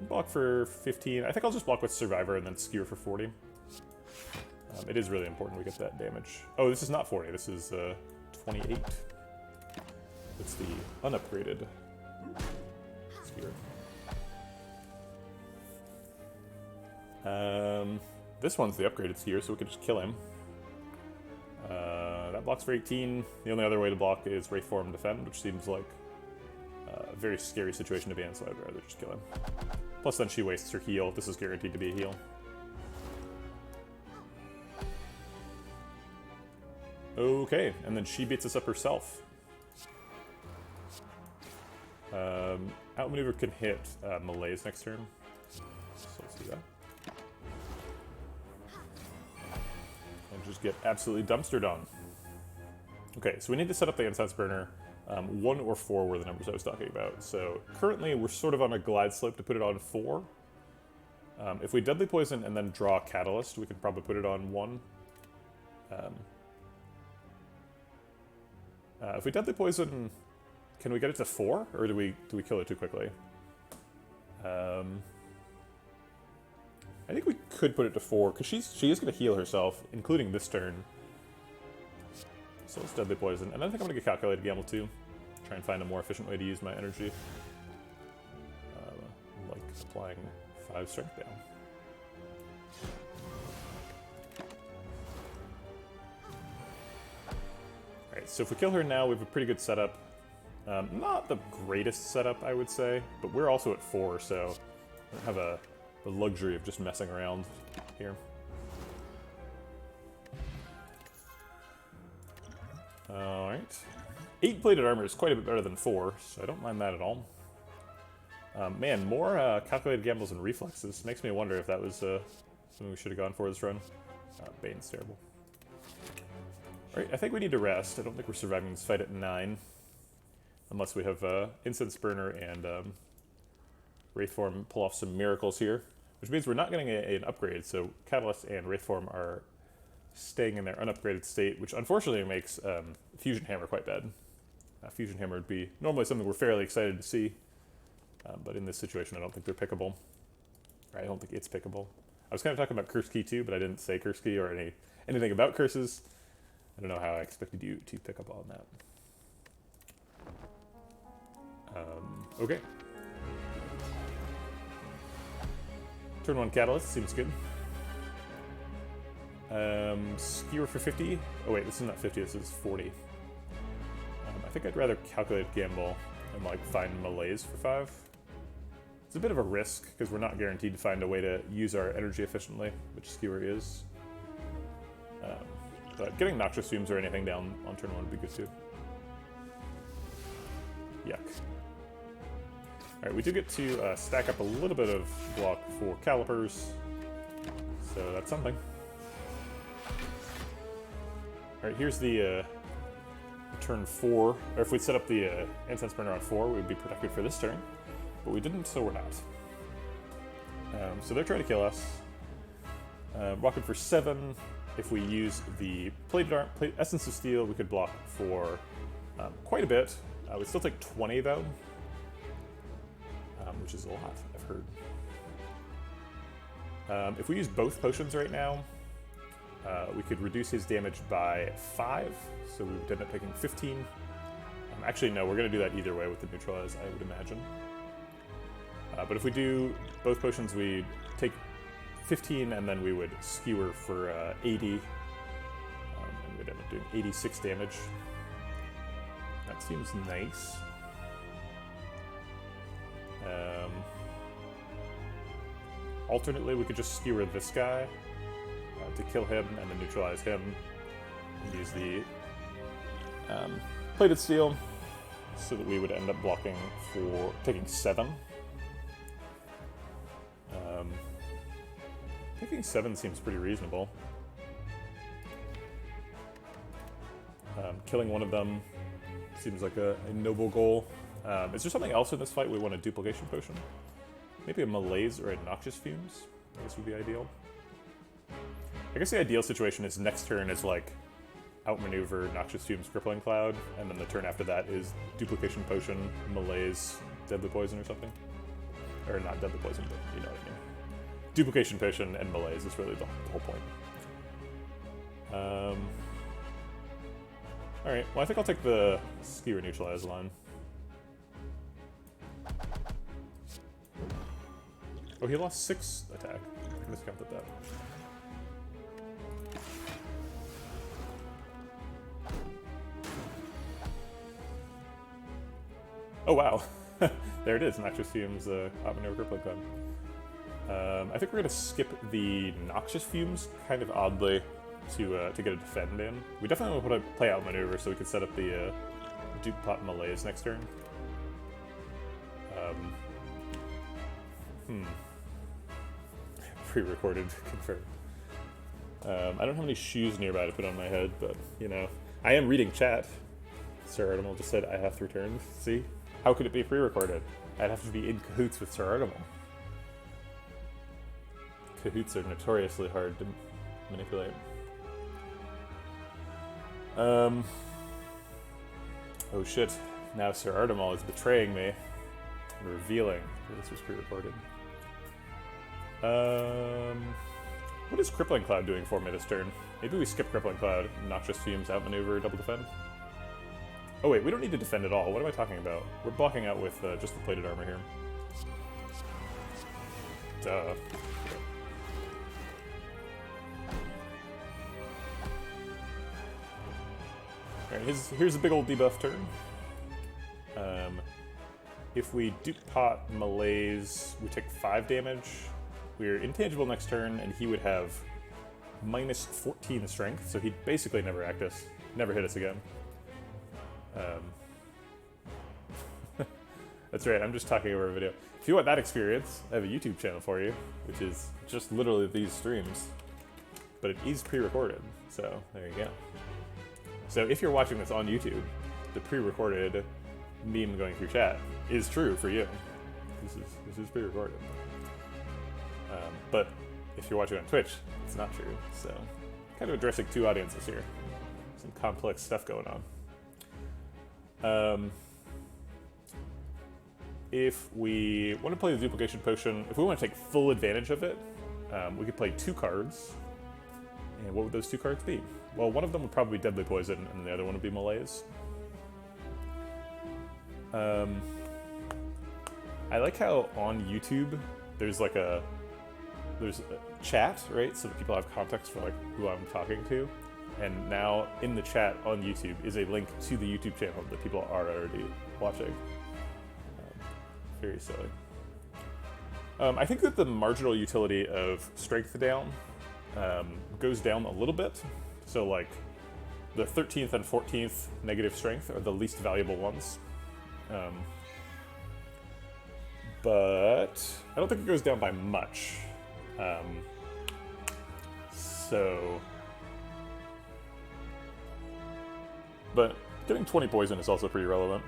Block for 15. I think I'll just block with Survivor and then Skewer for 40. It is really important we get that damage. Oh, this is not 40. This is 28. It's the unupgraded Skewer. This one's the upgraded Skewer, so we can just kill him. That blocks for 18. The only other way to block is Wraith Form Defend, which seems like a very scary situation to be in, so I'd rather just kill him. Plus then she wastes her heal. This is guaranteed to be a heal. Okay, and then she beats us up herself. Outmaneuver can hit Malaise next turn. So let's do that. And just get absolutely dumpstered on. Okay, so we need to set up the Incense Burner. 1 or 4 were the numbers I was talking about. So currently we're sort of on a glide slope to put it on 4. If we Deadly Poison and then draw Catalyst, we can probably put it on 1. If we Deadly Poison, can we get it to 4, or do we kill it too quickly? I think we could put it to 4 because she is going to heal herself, including this turn. So let's Deadly Poison, and I think I'm going to get Calculated Gamble too. Try and find a more efficient way to use my energy. Like applying 5 strength down. Alright, so if we kill her now, we have a pretty good setup. Not the greatest setup, I would say, but we're also at 4, so I don't have the luxury of just messing around here. Alright. 8 plated armor is quite a bit better than 4, so I don't mind that at all. Man, more calculated gambles and reflexes. Makes me wonder if that was something we should have gone for this run. Bane's terrible. Alright, I think we need to rest. I don't think we're surviving this fight at 9. Unless we have Incense Burner and Wraithform pull off some miracles here. Which means we're not getting an upgrade, so Catalyst and Wraithform are staying in their unupgraded state, which unfortunately makes Fusion Hammer quite bad. Fusion Hammer would be normally something we're fairly excited to see, but in this situation I don't think they're pickable. Or I don't think it's pickable. I was kind of talking about Curse Key too, but I didn't say Curse Key or anything about curses. I don't know how I expected you to pick up on that. Okay. Turn 1 Catalyst, seems good. Skewer for 50. Oh wait, this is not 50, this is 40. I think I'd rather calculate gamble and like find melees for 5. It's a bit of a risk, because we're not guaranteed to find a way to use our energy efficiently, which Skewer is. But getting Noxious Fumes or anything down on turn 1 would be good too. Yuck. Alright, we do get to stack up a little bit of block for Calipers, so that's something. Alright, here's the turn 4, or if we'd set up the Incense Burner on 4, we would be protected for this turn, but we didn't, so we're not. So they're trying to kill us. Walking for 7. If we use the Essence of Steel, we could block for quite a bit. We'd still take 20 though, which is a lot, I've heard. If we use both potions right now, we could reduce his damage by 5, so we would end up taking 15. Actually, no, we're going to do that either way with the Neutralize, I would imagine. But if we do both potions, we take 15, and then we would Skewer for 80, and we'd end up doing 86 damage. That seems nice. Alternately, we could just Skewer this guy to kill him and then neutralize him, and use the Plated Steel, so that we would end up blocking for taking 7. Taking 7 seems pretty reasonable. Killing one of them seems like a noble goal. Is there something else in this fight we want a Duplication Potion? Maybe a Malaise or a Noxious Fumes, I guess would be ideal. I guess the ideal situation is next turn is like Outmaneuver, Noxious Fumes, Crippling Cloud, and then the turn after that is Duplication Potion, Malaise, Deadly Poison or something. Or not Deadly Poison, but you know what I mean. Duplication Potion and Malaise is really the whole point. Alright, well I think I'll take the Skewer Neutralize line. Oh, he lost 6 attack. I miscounted that. Oh wow, there it is, Noxious Fumes, Outmaneuver, Crippling Cloud. I think we're going to skip the Noxious Fumes kind of oddly to get a defend in. We definitely want to play Outmaneuver so we can set up the Dupe Pot Malaise next turn. Pre-recorded, confirmed. I don't have any shoes nearby to put on my head, but, you know, I am reading chat. Sir Artemal just said I have 3 turns. See? How could it be pre-recorded? I'd have to be in cahoots with Sir Artemal. Cahoots are notoriously hard to manipulate. Oh shit. Now Sir Artemal is betraying me. Revealing that this was pre-recorded. What is Crippling Cloud doing for me this turn? Maybe we skip Crippling Cloud, Noxious Fumes, Outmaneuver, double defend? Oh wait, we don't need to defend at all. What am I talking about? We're blocking out with just the plated armor here. Duh. Alright, here's a big old debuff turn. If we Dupe Pot Malaise, we take 5 damage. We're intangible next turn, and he would have minus 14 strength, so he'd basically never act us, never hit us again. That's right, I'm just talking over a video. If you want that experience, I have a YouTube channel for you, which is just literally these streams. But it is pre-recorded, so there you go. So if you're watching this on YouTube, the pre-recorded meme going through chat is true for you. This is pre-recorded. But if you're watching on Twitch, it's not true. So kind of addressing two audiences here. Some complex stuff going on. If we want to play the duplication potion, if we want to take full advantage of it, we could play 2 cards. And what would those 2 cards be? Well, one of them would probably be Deadly Poison, and the other one would be Malaise. I like how on YouTube there's a chat, right? So that people have context for like who I'm talking to. And now in the chat on YouTube is a link to the YouTube channel that people are already watching. Very silly. I think that the marginal utility of Strength down goes down a little bit. So like the 13th and 14th negative Strength are the least valuable ones. But I don't think it goes down by much. But getting 20 poison is also pretty relevant.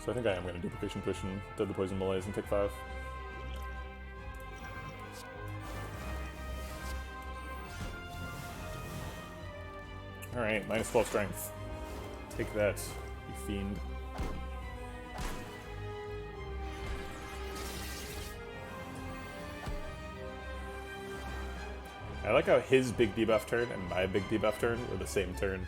So I think I am going to duplication push and Deadly Poison Malaise and take 5. Alright, minus 12 strength. Take that, you fiend. I like how his big debuff turn and my big debuff turn were the same turn.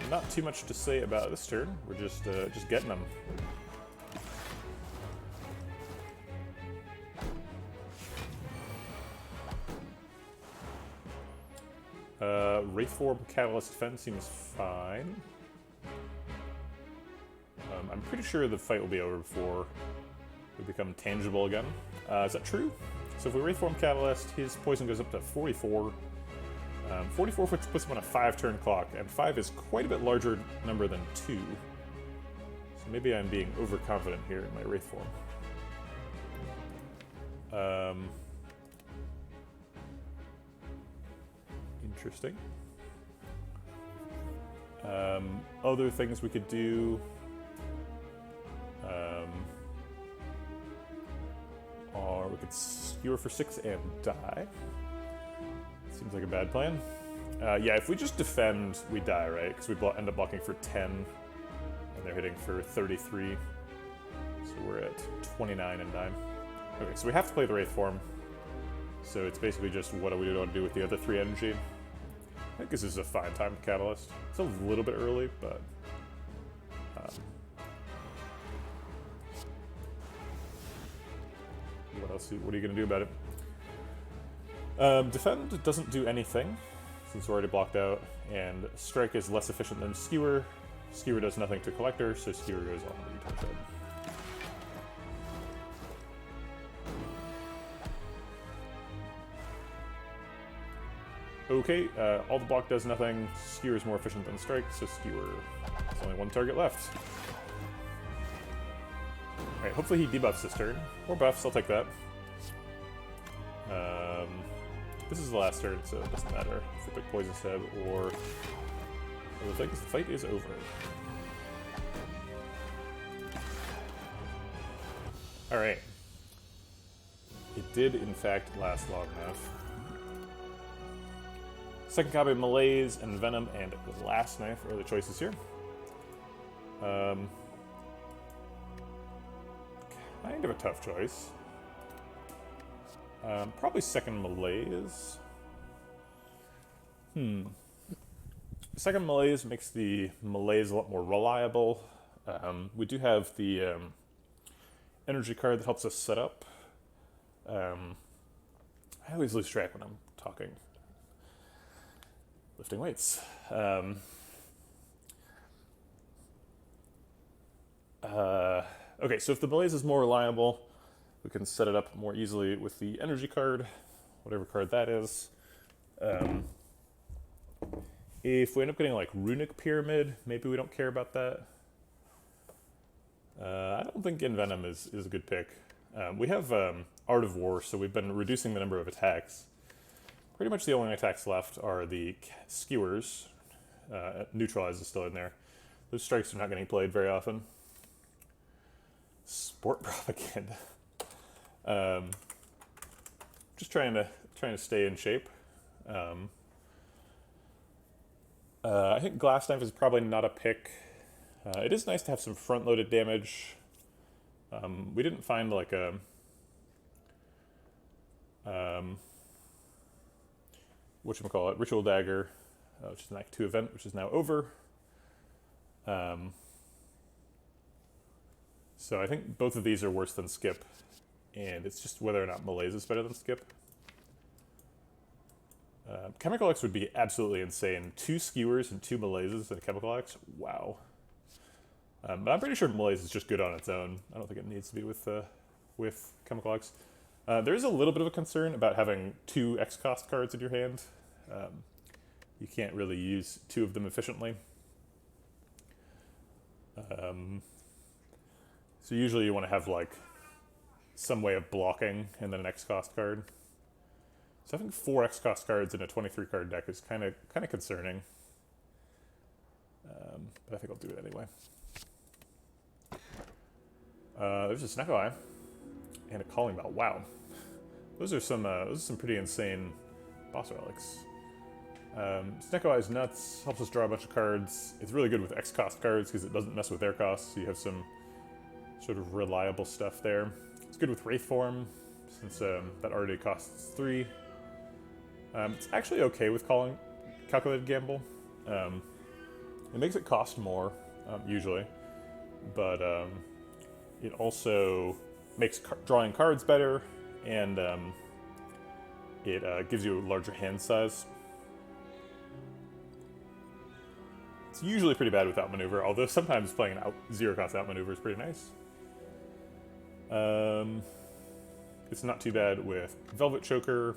Not too much to say about this turn. We're just getting them. Wraithform Catalyst Defense seems fine. I'm pretty sure the fight will be over before we become tangible again. Is that true? So if we Wraithform Catalyst, his poison goes up to 44. 44 puts him on a 5-turn clock, and 5 is quite a bit larger number than 2. So maybe I'm being overconfident here in my Wraith form. Interesting. Other things we could do are we could skewer for 6 and die. Seems like a bad plan. Yeah, if we just defend, we die, right? Because we end up blocking for 10, and they're hitting for 33. So we're at 29 and 9. Okay, so we have to play the Wraith form. So it's basically just what do we want to do with the other 3 energy. I think this is a fine time to Catalyst. It's a little bit early, but... what are you going to do about it? Defend doesn't do anything, since we're already blocked out, and Strike is less efficient than Skewer. Skewer does nothing to Collector, so Skewer goes on the return side. Okay, all the block does nothing. Skewer is more efficient than Strike, so Skewer has only 1 target left. Alright, hopefully he debuffs this turn. Or buffs, I'll take that. This is the last turn, so it doesn't matter if we pick Poison Stab or other things. The fight is over. Alright. It did, in fact, last long enough. Second copy of Malaise and Venom and Glass Knife are the choices here. Kind of a tough choice. Probably second Malaise. Second Malaise makes the Malaise a lot more reliable. We do have the energy card that helps us set up. I always lose track when I'm talking. Lifting weights. Okay, so if the Malaise is more reliable, we can set it up more easily with the energy card, whatever card that is. If we end up getting like Runic Pyramid, maybe we don't care about that. I don't think Envenom is a good pick. We have Art of War, so we've been reducing the number of attacks. Pretty much the only attacks left are the Skewers. Neutralize is still in there. Those strikes are not getting played very often. Sport Propaganda. Just trying to stay in shape. I think Glass Knife is probably not a pick. It is nice to have some front-loaded damage. We didn't find like a whatchamacallit, Ritual Dagger, which is an Act 2 event, which is now over. So I think both of these are worse than Skip, and it's just whether or not Malaise is better than Skip. Chemical X would be absolutely insane. 2 Skewers and 2 Malaises and a Chemical X. Wow. But I'm pretty sure Malaise is just good on its own. I don't think it needs to be with Chemical X. There is a little bit of a concern about having 2 X-Cost cards in your hand. You can't really use 2 of them efficiently. So usually you want to have like some way of blocking and then an X-Cost card. So I think 4 X-Cost cards in a 23 card deck is kind of concerning. But I think I'll do it anyway. There's a Snecko Eye and a Calling Bell. Wow, those are some pretty insane boss relics. Snecko Eye is nuts. Helps us draw a bunch of cards. It's really good with X-Cost cards because it doesn't mess with their costs. So you have some sort of reliable stuff there. It's good with Wraith Form since that already costs 3. It's actually okay with Calculated Gamble. It makes it cost more usually, but it also makes drawing cards better, and it gives you a larger hand size. It's usually pretty bad with Outmaneuver, although sometimes playing an zero-cost Outmaneuver is pretty nice. It's not too bad with Velvet Choker.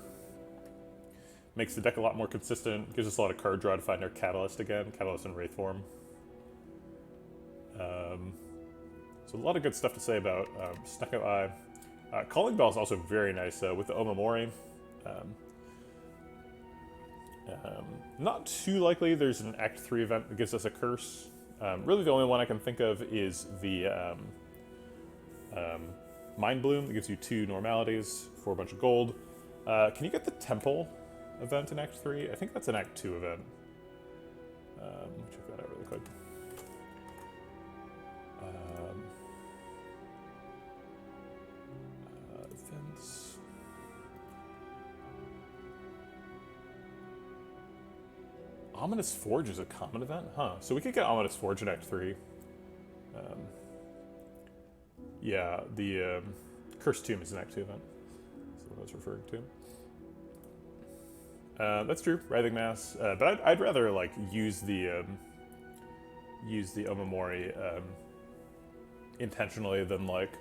Makes the deck a lot more consistent. Gives us a lot of card draw to find our Catalyst again. Catalyst in Wraith Form. So a lot of good stuff to say about Snecko Eye. Calling Bell is also very nice with the Omamori. Not too likely there's an Act 3 event that gives us a curse. Really the only one I can think of is the Mind Bloom that gives you 2 normalities for a bunch of gold. Can you get the Temple event in Act 3? I think that's an Act 2 event. Let me check that out really quick. Events. Ominous Forge is a common event? Huh. So we could get Ominous Forge in Act 3. Yeah, the Cursed Tomb is an Act 2 event. That's what I was referring to. That's true, Writhing Mass. But I'd rather like use the Omamori intentionally than like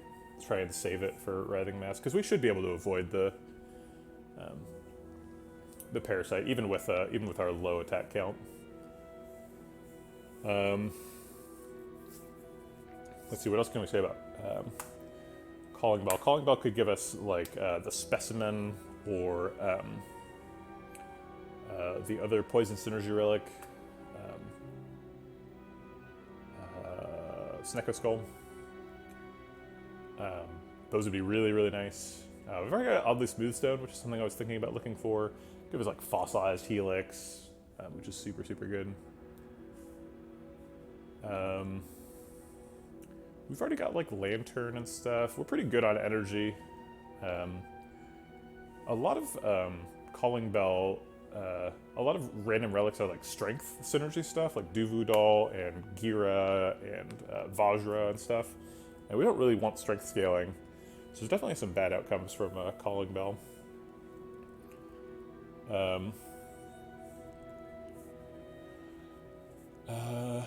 try and save it for Writhing Mass, because we should be able to avoid the Parasite even with our low attack count. Let's see, what else can we say about Calling Bell? Calling Bell could give us like the Specimen or the other Poison Synergy Relic, Snecko Skull. Those would be really, really nice. We've already got Oddly Smooth Stone, which is something I was thinking about looking for. Give us like Fossilized Helix, which is super, super good. We've already got like Lantern and stuff. We're pretty good on energy. A lot of Calling Bell, a lot of random relics are like strength synergy stuff, like Duvu Doll and Gira and Vajra and stuff. And we don't really want strength scaling. So there's definitely some bad outcomes from Calling Bell.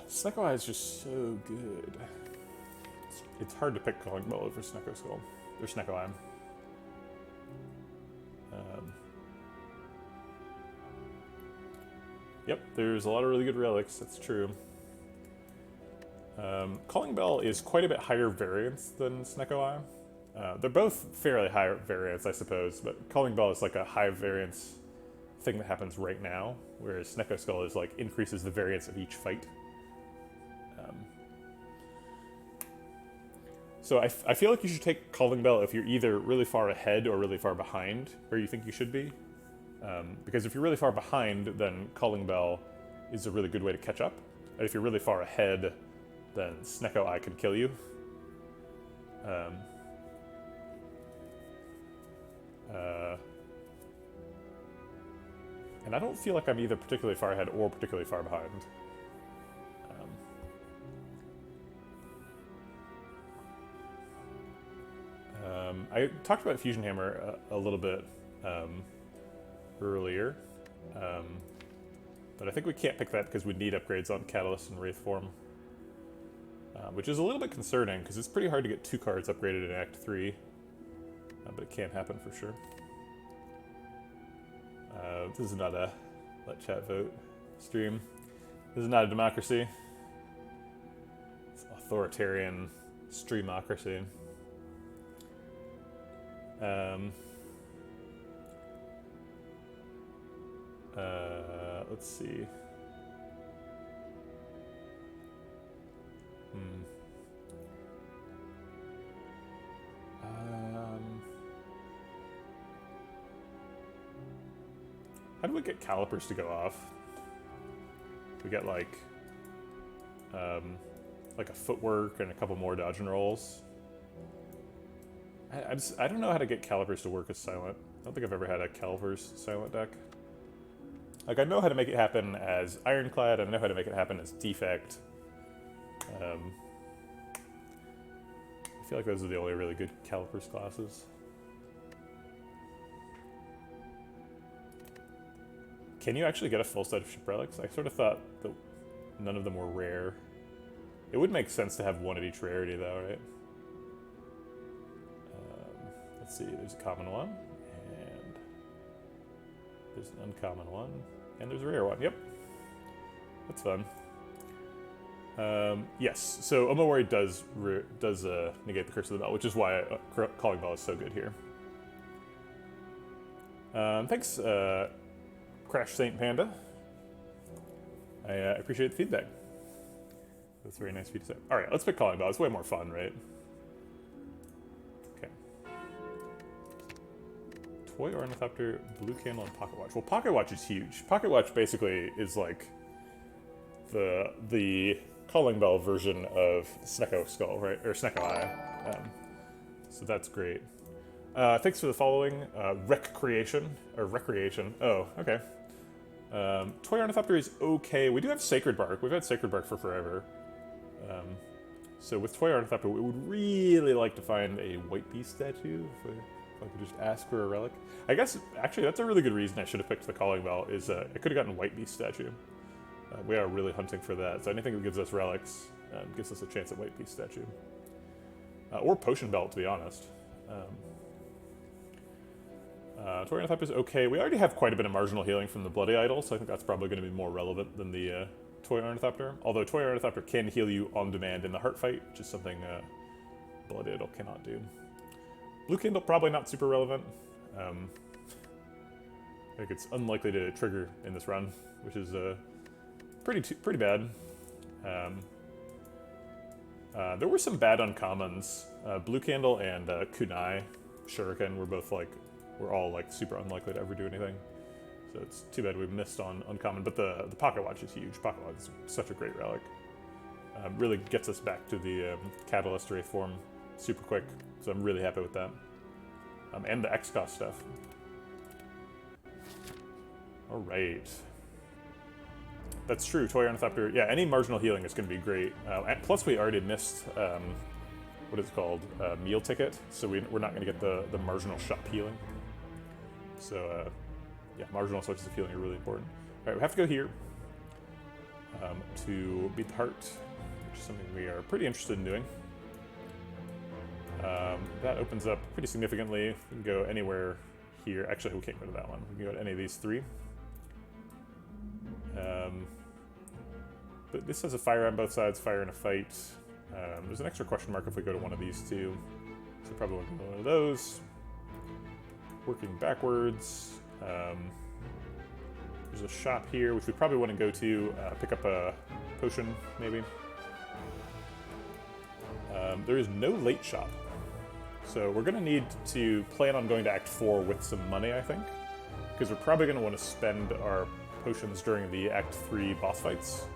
Snecko Eye is just so good. It's hard to pick Calling Bell over Snecko Skull, or Snecko Eye. Yep, there's a lot of really good relics, that's true. Calling Bell is quite a bit higher variance than Snecko Eye. They're both fairly high variance, I suppose, but Calling Bell is like a high variance thing that happens right now, whereas Snecko Skull is like increases the variance of each fight. So I feel like you should take Calling Bell if you're either really far ahead or really far behind where you think you should be. Because if you're really far behind, then Calling Bell is a really good way to catch up. And if you're really far ahead, then Snecko Eye can kill you. And I don't feel like I'm either particularly far ahead or particularly far behind. I talked about Fusion Hammer a little bit earlier, but I think we can't pick that because we need upgrades on Catalyst and Wraith Form, which is a little bit concerning because it's pretty hard to get 2 cards upgraded in Act 3, but it can happen for sure. This is not a let chat vote stream. This is not a democracy. It's authoritarian streamocracy. Let's see. How do we get calipers to go off? We get like a footwork and a couple more dodge and rolls. I don't know how to get calipers to work as silent. I don't think I've ever had a calipers silent deck. Like, I know how to make it happen as Ironclad, and I know how to make it happen as Defect. I feel like those are the only really good calipers classes. Can you actually get a full set of ship relics? I sort of thought that none of them were rare. It would make sense to have one at each rarity, though, right? Let's see, there's a common one, and there's an uncommon one, and there's a rare one. Yep. That's fun. Yes, so Omawari does negate the Curse of the Bell, which is why Calling Bell is so good here. Thanks, Crash Saint Panda. I appreciate the feedback. That's very nice of you to say. Alright, let's pick Calling Bell. It's way more fun, right? Okay. Toy Ornithopter, Blue Candle, and Pocket Watch. Well, Pocket Watch is huge. Pocket Watch basically is like the Calling Bell version of Snecko Skull, right? Or Snecko Eye. So that's great. Thanks for the following. Recreation. Oh, okay. Toy Ornithopter is okay. We do have Sacred Bark. We've had Sacred Bark for forever. So with Toy Ornithopter, we would really like to find a White Beast statue. If I could just ask for a relic. I guess, actually, that's a really good reason I should have picked the Calling Bell, is I could have gotten White Beast statue. We are really hunting for that, so anything that gives us relics gives us a chance at White Beast statue. Or Potion Belt, to be honest. Toy Ornithopter is okay. We already have quite a bit of marginal healing from the Bloody Idol, so I think that's probably going to be more relevant than the Toy Ornithopter. Although Toy Ornithopter can heal you on demand in the Heart Fight, which is something Bloody Idol cannot do. Blue Candle, probably not super relevant. I think it's unlikely to trigger in this run, which is pretty bad. There were some bad uncommons. Blue Candle and Kunai Shuriken were all like super unlikely to ever do anything. So it's too bad we missed on uncommon, but the Pocket Watch is huge. Pocket Watch is such a great relic. Really gets us back to the Catalyst Wraith form super quick, so I'm really happy with that. And the X-Cost stuff. Alright. That's true, Toy Ornithopter, yeah, any marginal healing is going to be great. Plus we already missed, what is it called, Meal Ticket, so we're not going to get the marginal shop healing. So, yeah, marginal sources of healing are really important. Alright, we have to go here to beat the heart, which is something we are pretty interested in doing. That opens up pretty significantly. We can go anywhere here. Actually, we can't go to that one. We can go to any of these three. But this has a fire on both sides, fire in a fight. There's an extra question mark if we go to one of these two. So probably want to go to one of those. Working backwards. There's a shop here, which we probably want to go to, pick up a potion, maybe. There is no late shop. So we're going to need to plan on going to Act 4 with some money, I think. Because we're probably going to want to spend our potions during the Act 3 boss fights.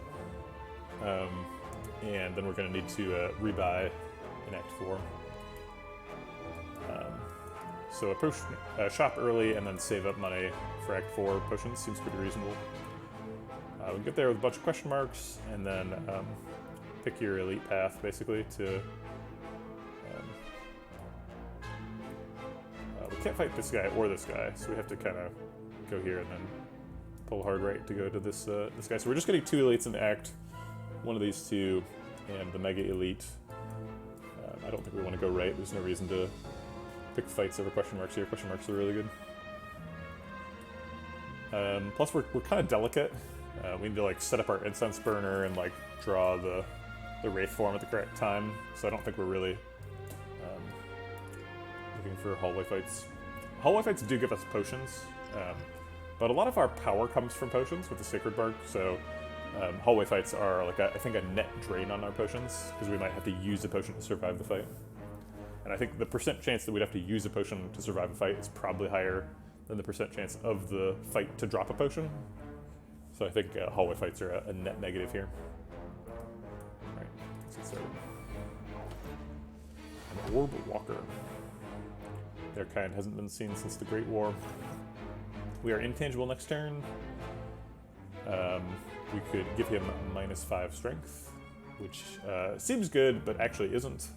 And then we're going to need to rebuy in Act 4. So shop early and then save up money for Act 4 potions seems pretty reasonable. We can get there with a bunch of question marks, and then pick your elite path, basically, to... we can't fight this guy or this guy, so we have to kind of go here and then pull hard right to go to this guy. So we're just getting 2 elites in Act, one of these two, and the Mega Elite. I don't think we want to go right. There's no reason to pick fights over question marks here. Question marks are really good. Plus, we're kind of delicate. We need to like set up our incense burner and like draw the wraith form at the correct time. So I don't think we're really looking for hallway fights. Hallway fights do give us potions, but a lot of our power comes from potions with the Sacred Bark. So hallway fights are like I think a net drain on our potions because we might have to use a potion to survive the fight. And I think the percent chance that we'd have to use a potion to survive a fight is probably higher than the percent chance of the fight to drop a potion. So I think hallway fights are a net negative here. Alright, let's get started. An Orb Walker. Their kind hasn't been seen since the Great War. We are intangible next turn. We could give him -5 strength, which seems good, but actually isn't.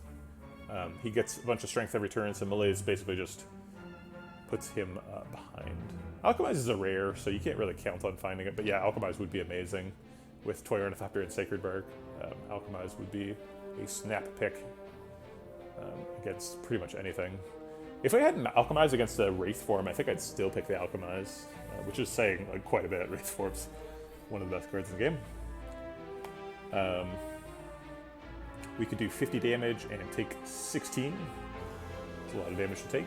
He gets a bunch of strength every turn, so Malaise basically just puts him behind. Alchemize is a rare, so you can't really count on finding it, but yeah, Alchemize would be amazing. With Toy Ornithopter and Sacred Bark, Alchemize would be a snap pick against pretty much anything. If I had Alchemize against a Wraith form, I think I'd still pick the Alchemize, which is saying like quite a bit. Wraith form's one of the best cards in the game. We could do 50 damage and take 16. It's a lot of damage to take.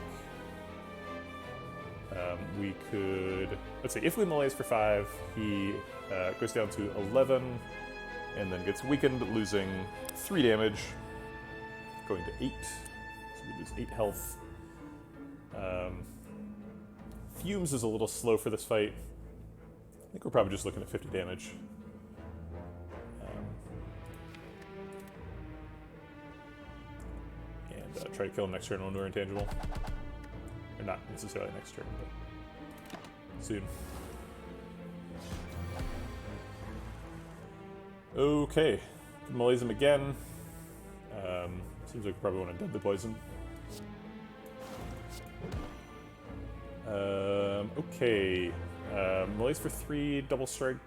We could, let's see, if we Malaise for 5, he goes down to 11, and then gets weakened, losing 3 damage, going to 8. So we lose 8 health. Fumes is a little slow for this fight. I think we're probably just looking at 50 damage. And try to kill him next turn when we're intangible. Or not necessarily next turn, but soon. Okay, Malaise him again. Seems like we probably want to deadly poison. Okay, Malaise for 3, double strike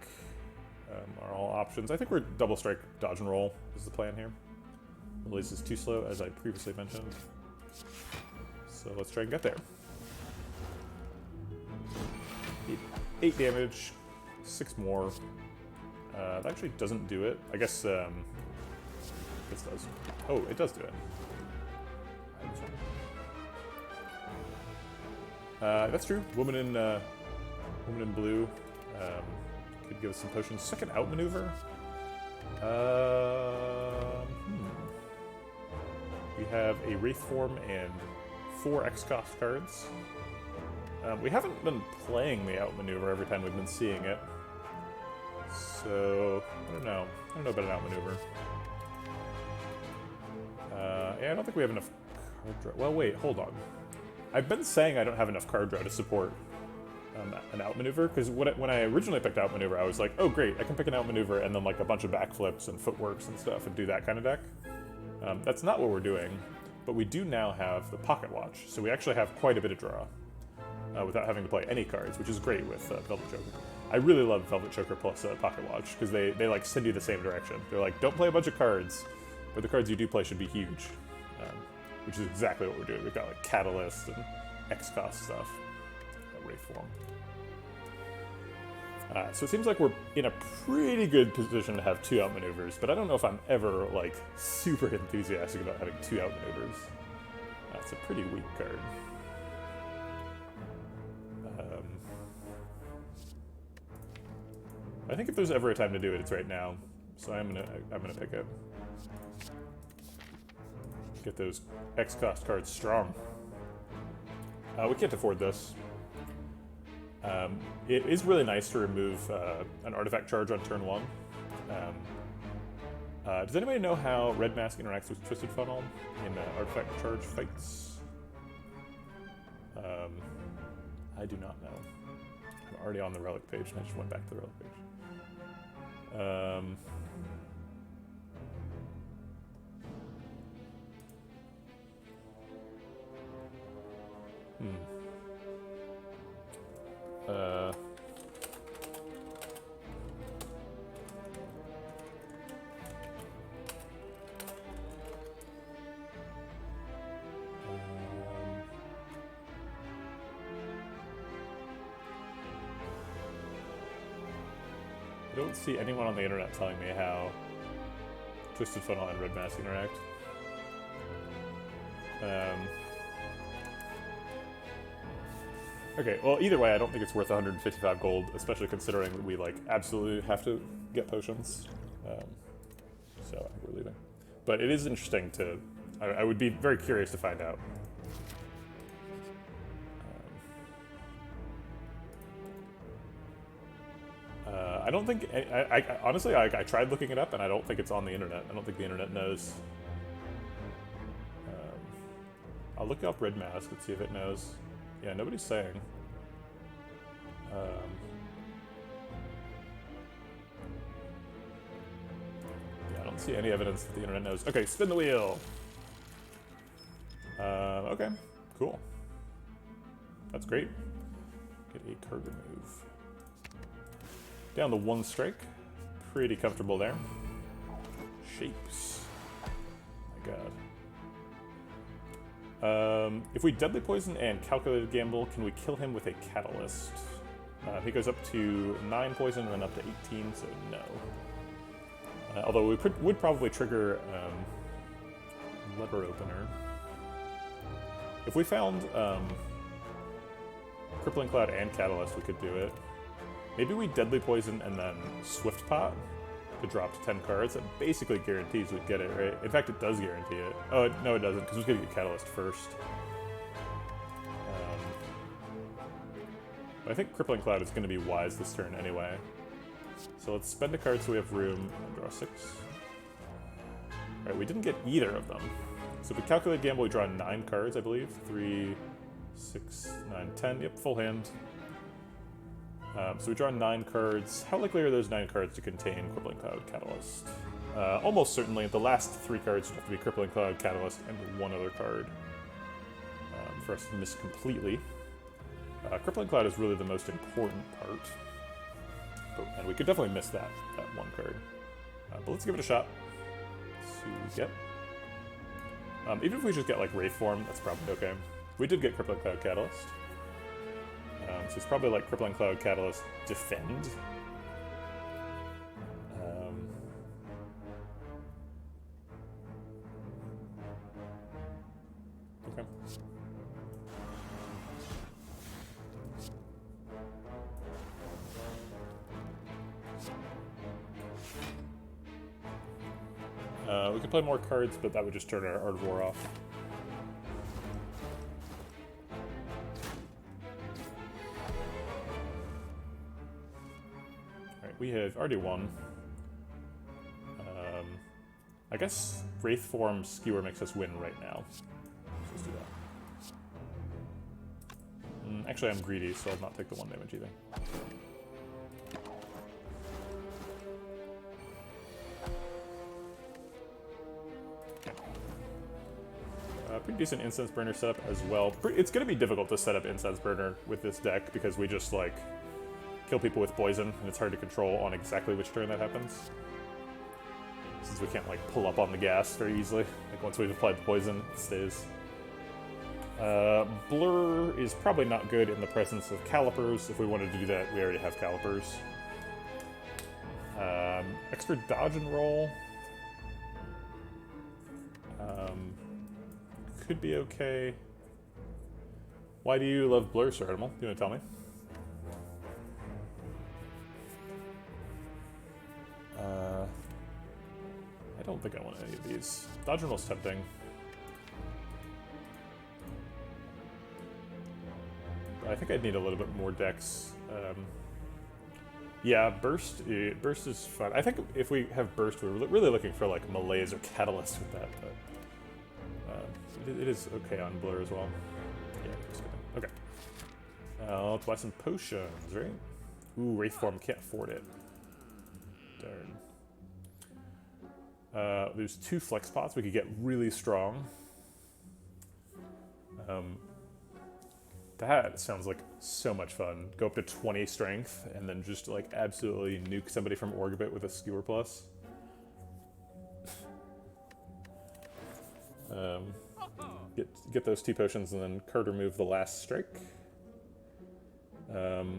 are all options. I think we're double strike, dodge and roll is the plan here. Malaise is too slow, as I previously mentioned. So let's try and get there. 8 damage, 6 more. That actually doesn't do it. I guess this does. Oh, it does do it. That's true. Woman in blue could give us some potions. Second Outmaneuver. We have a Wraith form and 4 X-Cost cards. We haven't been playing the Outmaneuver every time we've been seeing it. So, I don't know. I don't know about an Outmaneuver. Yeah, I don't think we have enough card draw. Well, wait, hold on. I've been saying I don't have enough card draw to support an Outmaneuver, because when I originally picked Outmaneuver, I was like, oh great, I can pick an Outmaneuver and then like a bunch of backflips and footworks and stuff and do that kind of deck. That's not what we're doing, but we do now have the Pocket Watch, so we actually have quite a bit of draw without having to play any cards, which is great with Velvet Choker. I really love Velvet Choker plus Pocket Watch, because they like send you the same direction. They're like, don't play a bunch of cards, but the cards you do play should be huge, which is exactly what we're doing. We've got like Catalyst and X-Cost stuff, Wraith form. So it seems like we're in a pretty good position to have 2 outmaneuvers, but I don't know if I'm ever, like, super enthusiastic about having 2 outmaneuvers. That's a pretty weak card. I think if there's ever a time to do it, it's right now. So I'm gonna pick it. Get those X-cost cards strong. We can't afford this. It is really nice to remove an artifact charge on turn 1. Does anybody know how Red Mask interacts with Twisted Funnel in artifact charge fights? I do not know. I'm already on the relic page, and I just went back to the relic page. I don't see anyone on the internet telling me how Twisted Funnel and Red Mask interact. Okay, well, either way, I don't think it's worth 155 gold, especially considering that we, like, absolutely have to get potions. So I think we're leaving. But it is interesting to... I would be very curious to find out. I don't think... honestly, I tried looking it up, and I don't think it's on the internet. I don't think the internet knows. I'll look up Red Mask and see if it knows. Yeah, nobody's saying. Yeah, I don't see any evidence that the internet knows. Okay, spin the wheel! Okay, cool. That's great. Get a card remove. Down to 1 strike. Pretty comfortable there. Shapes. My god. If we Deadly Poison and Calculated Gamble, can we kill him with a Catalyst? He goes up to 9 poison and then up to 18, so no. Although we would probably trigger Lever Opener. If we found Crippling Cloud and Catalyst, we could do it. Maybe we Deadly Poison and then Swift Pot to drop to 10 cards. That basically guarantees we'd get it, right? In fact, it does guarantee it. Oh, no it doesn't, because we're going to get Catalyst first. But I think Crippling Cloud is going to be wise this turn anyway. So let's spend a card so we have room and draw 6. Alright, we didn't get either of them. So if we calculate Gamble, we draw 9 cards, I believe. 3, 6, 9, 10. Yep, full hand. So we draw 9 cards. How likely are those 9 cards to contain Crippling Cloud, Catalyst? Almost certainly. The last 3 cards would have to be Crippling Cloud, Catalyst, and 1 other card for us to miss completely. Crippling Cloud is really the most important part. And we could definitely miss that 1 card. But let's give it a shot. Let's see what we get. Even if we just get like Wraith Form, that's probably okay. We did get Crippling Cloud, Catalyst. So it's probably like Crippling Cloud, Catalyst, Defend. Okay. We could play more cards, but that would just turn our Art of War off. We have already won. I guess Wraith Form Skewer makes us win right now. So let's do that. Actually, I'm greedy, so I'll not take the 1 damage either. Pretty decent Incense Burner setup as well. It's going to be difficult to set up Incense Burner with this deck because we just, like, kill people with poison, and it's hard to control on exactly which turn that happens. Since we can't, like, pull up on the gas very easily. Like, once we've applied the poison, it stays. Blur is probably not good in the presence of Calipers. If we wanted to do that, we already have Calipers. Extra dodge and roll. Could be okay. Why do you love Blur, Sir Animal? Do you want to tell me? I don't think I want any of these. Dodge and roll's tempting. I think I'd need a little bit more dex. Yeah, burst is fun. I think if we have burst, we're really looking for like melees or catalysts with that, but it is okay on Blur as well. Yeah, just kidding. Okay. Let's buy some potions, right? Ooh, Wraith Form, can't afford it. Darn. There's 2 flex pots. We could get really strong. That sounds like so much fun. Go up to 20 strength and then just like absolutely nuke somebody from Orbit with a Skewer Plus. Get those 2 potions and then card remove the last strike.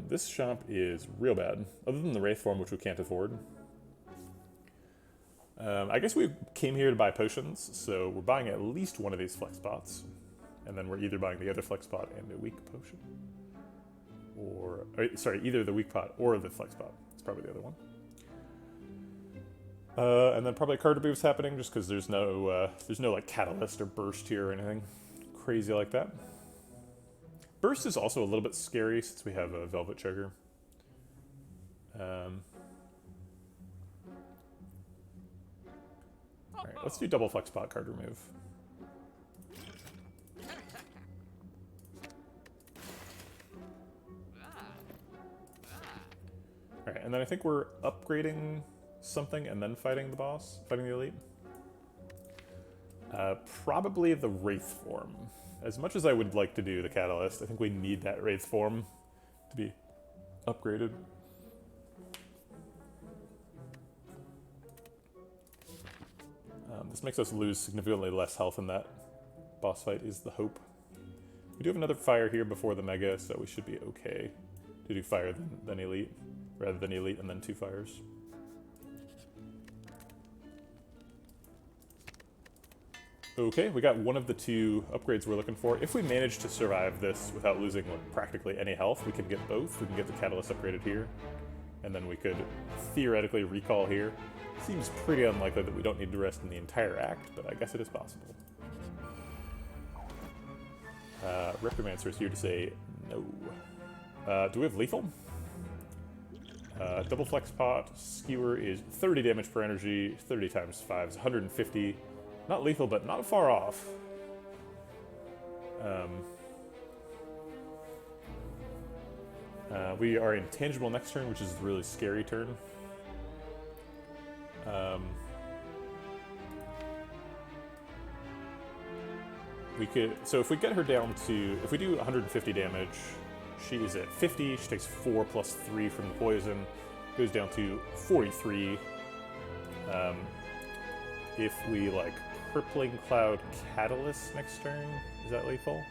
This shop is real bad, other than the Wraith Form, which we can't afford. I guess we came here to buy potions, so we're buying at least one of these flex pots. And then we're either buying the other flex pot and a weak potion. Or sorry, either the weak pot or the flex pot. It's probably the other one. And then probably a card remove's happening just because there's no like catalyst or burst here or anything crazy like that. Burst is also a little bit scary since we have a Velvet Choker. Alright, let's do double flex pot card remove. Alright, and then I think we're upgrading something and then fighting the boss, fighting the elite. Probably the Wraith Form. As much as I would like to do the Catalyst, I think we need that Wraith Form to be upgraded. This makes us lose significantly less health in that boss fight, is the hope. We do have another fire here before the Mega, so we should be okay to do fire than elite, rather than elite and then 2 fires. Okay, we got one of the 2 upgrades we're looking for. If we manage to survive this without losing like, practically any health, we can get both. We can get the Catalyst upgraded here, and then we could theoretically recall here. Seems pretty unlikely that we don't need to rest in the entire act, but I guess it is possible. Reptomancer is here to say no. Do we have lethal? Double flex pot. Skewer is 30 damage per energy. 30 times 5 is 150. Not lethal, but not far off. We are intangible next turn, which is a really scary turn. We could, so if we get her down to, if we do 150 damage, she is at 50, she takes 4 plus 3 from the poison, goes down to 43. If we, like, Crippling Cloud Catalyst next turn, is that lethal?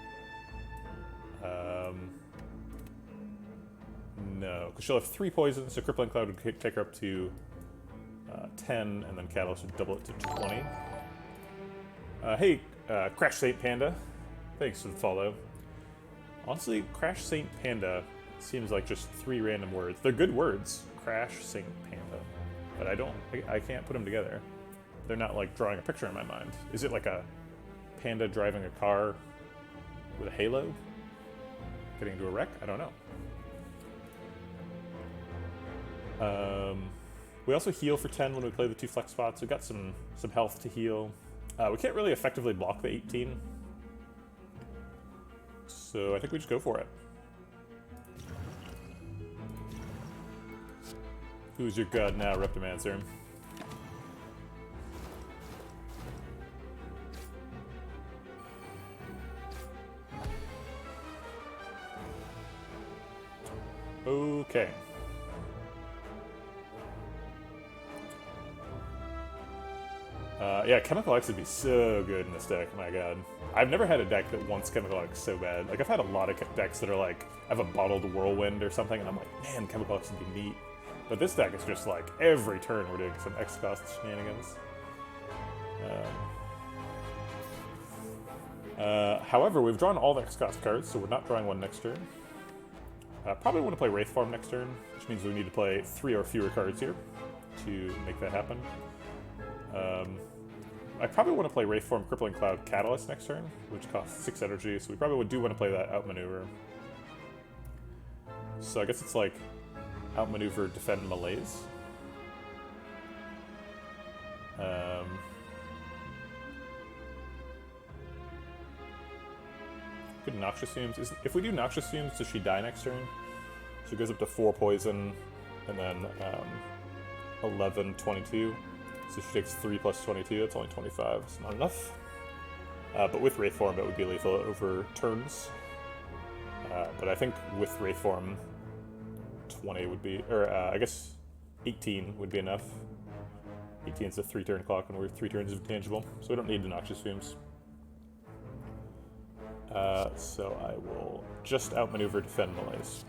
No, because she'll have 3 poisons, so Crippling Cloud would take her up to 10, and then Catalyst would double it to 20. Hey, Crash Saint Panda, thanks for the follow. Honestly, Crash Saint Panda seems like just 3 random words. They're good words, Crash Saint Panda, but I can't put them together. They're not like drawing a picture in my mind. Is it like a panda driving a car with a halo? Getting into a wreck? I don't know. We also heal for 10 when we play the 2 flex spots. We've got some health to heal. We can't really effectively block the 18. So I think we just go for it. Who's your god now, Reptomancer? Okay. Yeah, Chemical X would be so good in this deck, my god. I've never had a deck that wants Chemical X so bad. Like, I've had a lot of decks that are like, I have a Bottled Whirlwind or something, and I'm like, man, Chemical X would be neat. But this deck is just like every turn we're doing some X-cost shenanigans. However, we've drawn all the X-cost cards, so we're not drawing one next turn. Probably want to play Wraith Form next turn, which means we need to play 3 or fewer cards here to make that happen. I probably want to play Wraith Form Crippling Cloud Catalyst next turn, which costs 6 energy, so we probably do want to play that Outmaneuver. So I guess it's like Outmaneuver, Defend, Malaise. Good Noxious Fumes. If we do Noxious Fumes, does she die next turn? So it goes up to 4 poison, and then 11, 22. So she takes 3 plus 22, that's only 25, it's not enough. But with Wraith Form, it would be lethal over turns. But I think with Wraith Form, 20 would be, or I guess 18 would be enough. 18 is a 3-turn clock when we're 3 turns of intangible, so we don't need the Noxious Fumes. So I will just Outmaneuver, Defend, Malaise.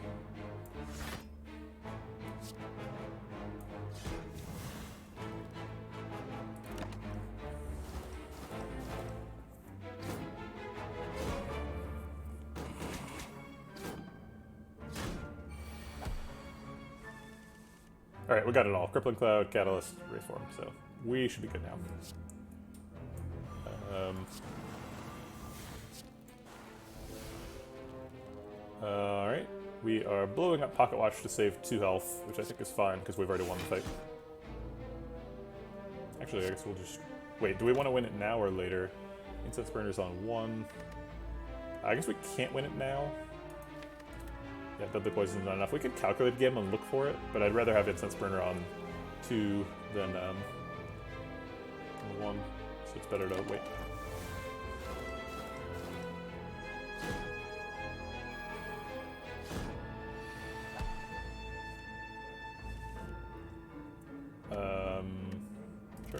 Alright, we got it all. Crippling Cloud, Catalyst, Wraith Form, so we should be good now. Alright, we are blowing up Pocket Watch to save 2 health, which I think is fine, because we've already won the fight. Actually, I guess we'll just... Wait, do we want to win it now or later? Incense Burner's on 1. I guess we can't win it now. Yeah, Deadly Poison's not enough. We could calculate again and look for it, but I'd rather have Incense Burner on 2 than 1, so it's better to wait. Sure.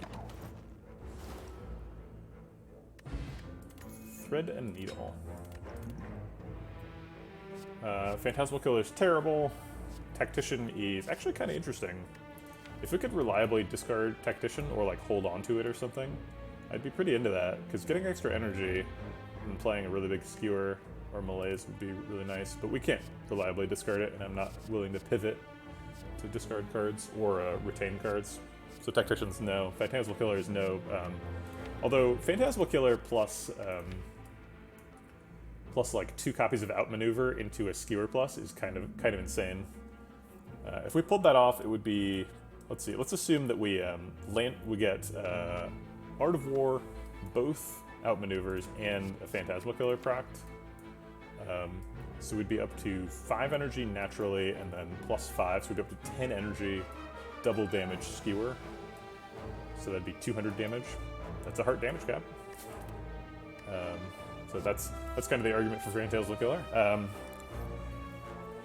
Thread and Needle. Phantasmal Killer is terrible. Tactician is actually kind of interesting. If we could reliably discard Tactician or like hold on to it or something, I'd be pretty into that, because getting extra energy and playing a really big Skewer or Malaise would be really nice, but we can't reliably discard it, and I'm not willing to pivot to discard cards or retain cards. So Tactician's no. Phantasmal Killer is no. Although Phantasmal Killer plus like 2 copies of Outmaneuver into a Skewer plus is kind of insane. If we pulled that off, it would be, let's see, let's assume that we get Art of War, both Outmaneuvers, and a Phantasmal Killer procced. So we'd be up to 5 energy naturally, and then plus 5, so we'd be up to 10 energy, double damage Skewer. So that'd be 200 damage. That's a heart damage cap. So that's kind of the argument for Phantasmal Killer.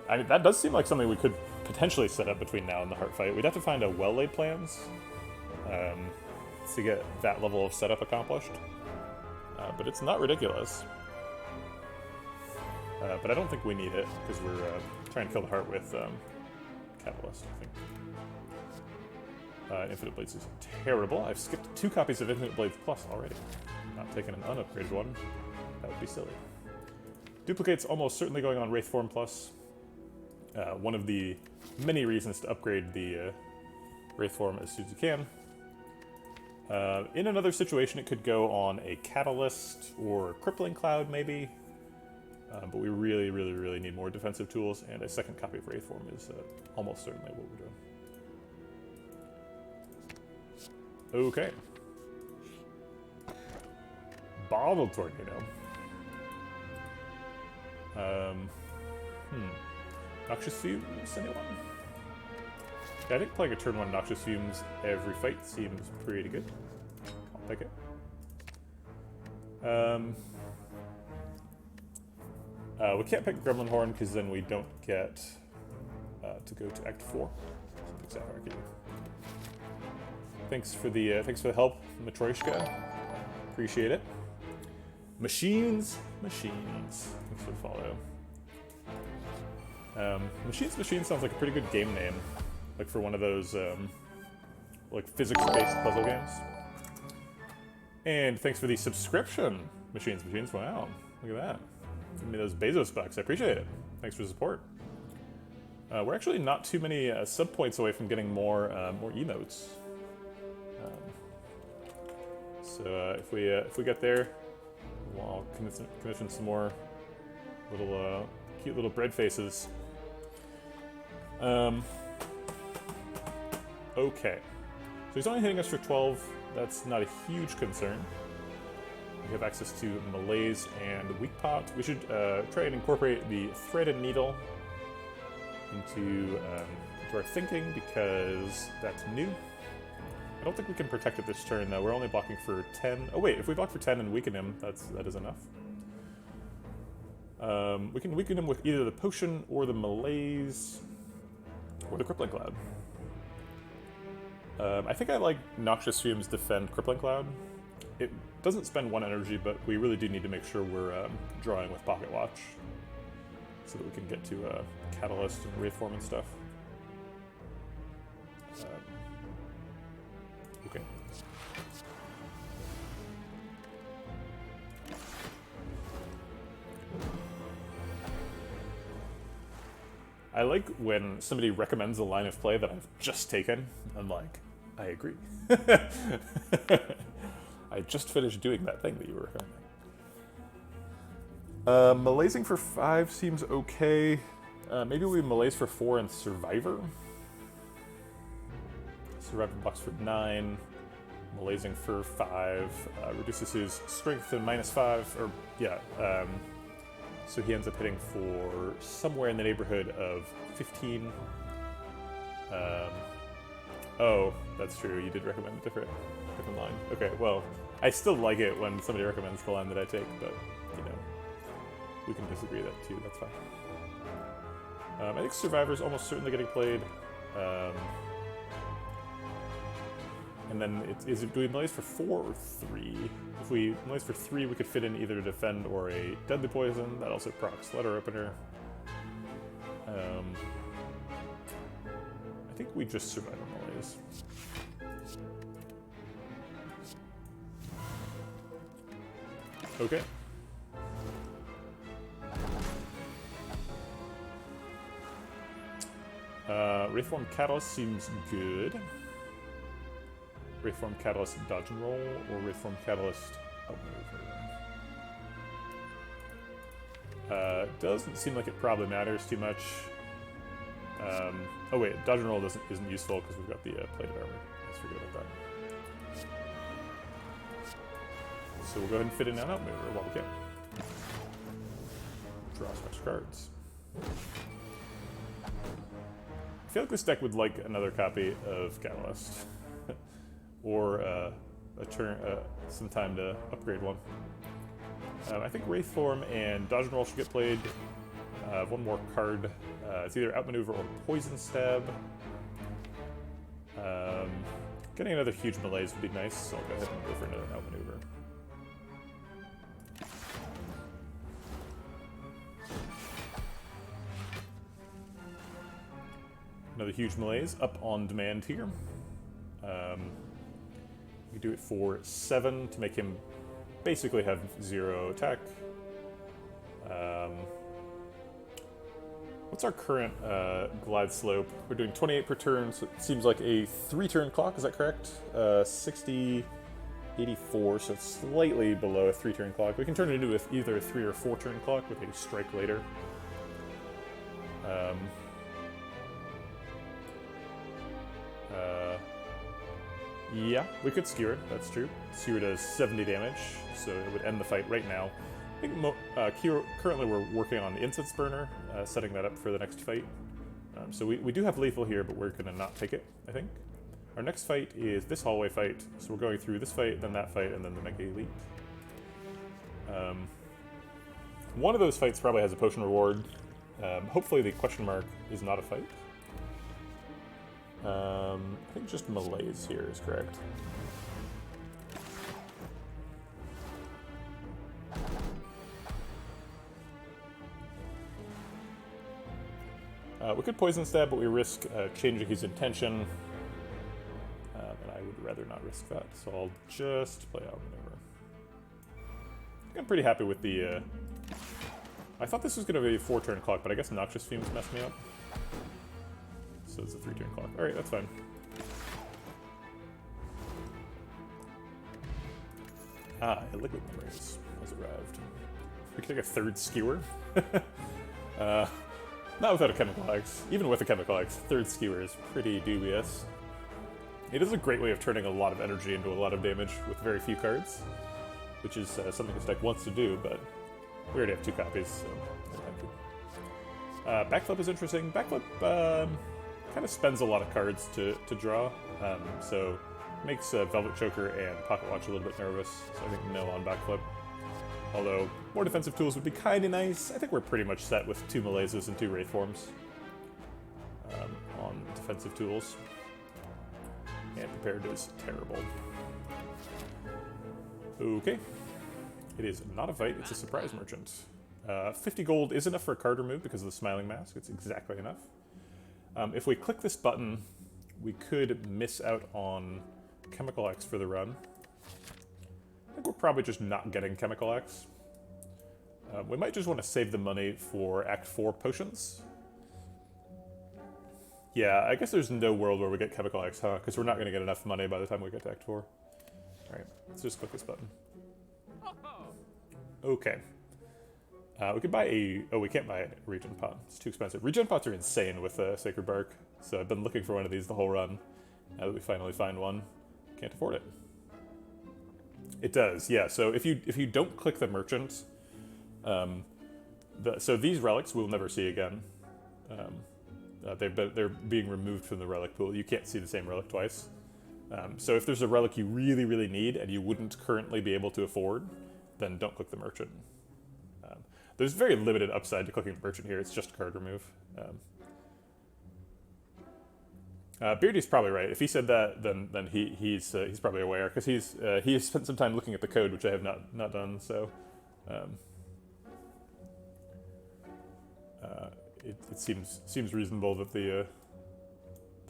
I mean, that does seem like something we could potentially set up between now and the heart fight. We'd have to find a well-laid plans to get that level of setup accomplished. But it's not ridiculous. But I don't think we need it, because we're trying to kill the heart with Catalyst, I think. Infinite Blades is terrible. I've skipped 2 copies of Infinite Blades Plus already. Not taking an unupgraded one. That would be silly. Duplicate's almost certainly going on Wraith Form Plus. One of the many reasons to upgrade the Wraith Form as soon as you can. In another situation, it could go on a Catalyst or Crippling Cloud, maybe. But we really, really, really need more defensive tools, and a second copy of Wraith Form is almost certainly what we're doing. Okay. Bottle Tornado. Noxious Fumes, anyone? Yeah, I think playing a turn 1 Noxious Fumes every fight seems pretty good. I'll take it. We can't pick Gremlin Horn, because then we don't get to go to Act 4. So pick Sapphire Key. Thanks for the help, Matryoshka. Appreciate it. Machines. Thanks for the follow. Machines sounds like a pretty good game name. like for one of those like physics-based puzzle games. And thanks for the subscription, Machines. Wow, look at that. Give me those Bezos bucks. I appreciate it. Thanks for the support. We're actually not too many sub points away from getting more emotes. So if we get there, I'll commission some more little cute little bread faces. Okay, so he's only hitting us for 12. That's not a huge concern. We have access to Malaise and Weak Pot. We should try and incorporate the Thread and Needle into our thinking, because that's new. I don't think we can protect it this turn, though. We're only blocking for 10. Oh wait, if we block for 10 and weaken him, that is enough. We can weaken him with either the Potion or the Malaise or the Crippling Cloud. I think I like Noxious Fumes defend Crippling Cloud. It doesn't spend 1 energy, but we really do need to make sure we're drawing with Pocket Watch so that we can get to Catalyst and Wraithform and stuff. Okay. I like when somebody recommends a line of play that I've just taken. I'm like, I agree. I just finished doing that thing that you were recommending. Malaising for 5 seems okay. Maybe we Malaise for 4 and Survivor. Survivor blocks for 9. Malaising for 5 reduces his strength to -5, or yeah. So he ends up hitting for somewhere in the neighborhood of 15. Oh, that's true. You did recommend a different line. Okay, well, I still like it when somebody recommends the line that I take, but, you know, we can disagree that too. That's fine. I think Survivor's almost certainly getting played. And then do we Malaise for 4 or 3? If we Malaise for 3, we could fit in either a Defend or a Deadly Poison. That also procs Letter Opener. I think we just survive a Malaise. Okay. Wraithform Catalyst seems good. Wraithform Catalyst Dodge and Roll, or Wraithform Catalyst Outmaneuver. Doesn't seem like it probably matters too much. Oh wait, Dodge and Roll isn't useful because we've got the plated armor. Let's forget about that. So we'll go ahead and fit in an Outmaneuver while we can. Draw some extra cards. I feel like this deck would like another copy of Catalyst. Or a turn, some time to upgrade one. I think Wraithform and Dodge and Roll should get played. One more card. It's either Outmaneuver or Poison Stab. Getting another huge Malaise would be nice, so I'll go ahead and go for another Outmaneuver. Another huge Malaise up on demand here. We do it for 7 to make him basically have 0 attack. What's our current glide slope? We're doing 28 per turn, so it seems like a 3-turn clock, is that correct? 60, 84, so it's slightly below a 3-turn clock. We can turn it into either a 3 or 4-turn clock with a strike later. Yeah, we could skewer it, that's true. Skewer does 70 damage, so it would end the fight right now. I think currently we're working on the Incense Burner, setting that up for the next fight. So we do have lethal here, but we're going to not take it, I think. Our next fight is this hallway fight, so we're going through this fight, then that fight, and then the Mega Elite. One of those fights probably has a potion reward. Hopefully the question mark is not a fight. I think just Malaise here is correct. We could Poison Stab, but we risk changing his intention. And I would rather not risk that, so I'll just play Outmaneuver. I'm pretty happy with the... I thought this was going to be a 4-turn clock, but I guess Noxious Fumes messed me up. So it's a 3-turn clock. Alright, that's fine. Ah, a Liquid Memories has arrived. We can take a 3rd Skewer. Not without a Chemical X. Even with a Chemical X, 3rd Skewer is pretty dubious. It is a great way of turning a lot of energy into a lot of damage with very few cards, which is something this deck wants to do, but we already have 2 copies, so no thank you. Backflip is interesting. Backflip kind of spends a lot of cards to draw, so makes Velvet Choker and Pocket Watch a little bit nervous, so I think no on Backflip. Although, more defensive tools would be kind of nice. I think we're pretty much set with 2 Malazes and 2 Wraith Forms on defensive tools. And Prepared is terrible. Okay. It is not a fight, it's a Surprise Merchant. 50 gold is enough for a card remove because of the Smiling Mask. It's exactly enough. If we click this button, we could miss out on Chemical X for the run. I think we're probably just not getting Chemical X. We might just want to save the money for Act 4 potions. Yeah, I guess there's no world where we get Chemical X, huh? Because we're not going to get enough money by the time we get to Act 4. Alright, let's just click this button. Okay. We could buy a... Oh, we can't buy a Regen Pot. It's too expensive. Regen Pots are insane with Sacred Bark, so I've been looking for one of these the whole run. Now that we finally find one, can't afford it. It does, yeah. So if you don't click the merchant, so these relics we'll never see again. They're being removed from the relic pool. You can't see the same relic twice. So if there's a relic you really, really need and you wouldn't currently be able to afford, then don't click the merchant. There's very limited upside to clicking the merchant here. It's just a card remove. Beardy's probably right. If he said that, then he's probably aware because he has spent some time looking at the code, which I have not done. So it seems reasonable that the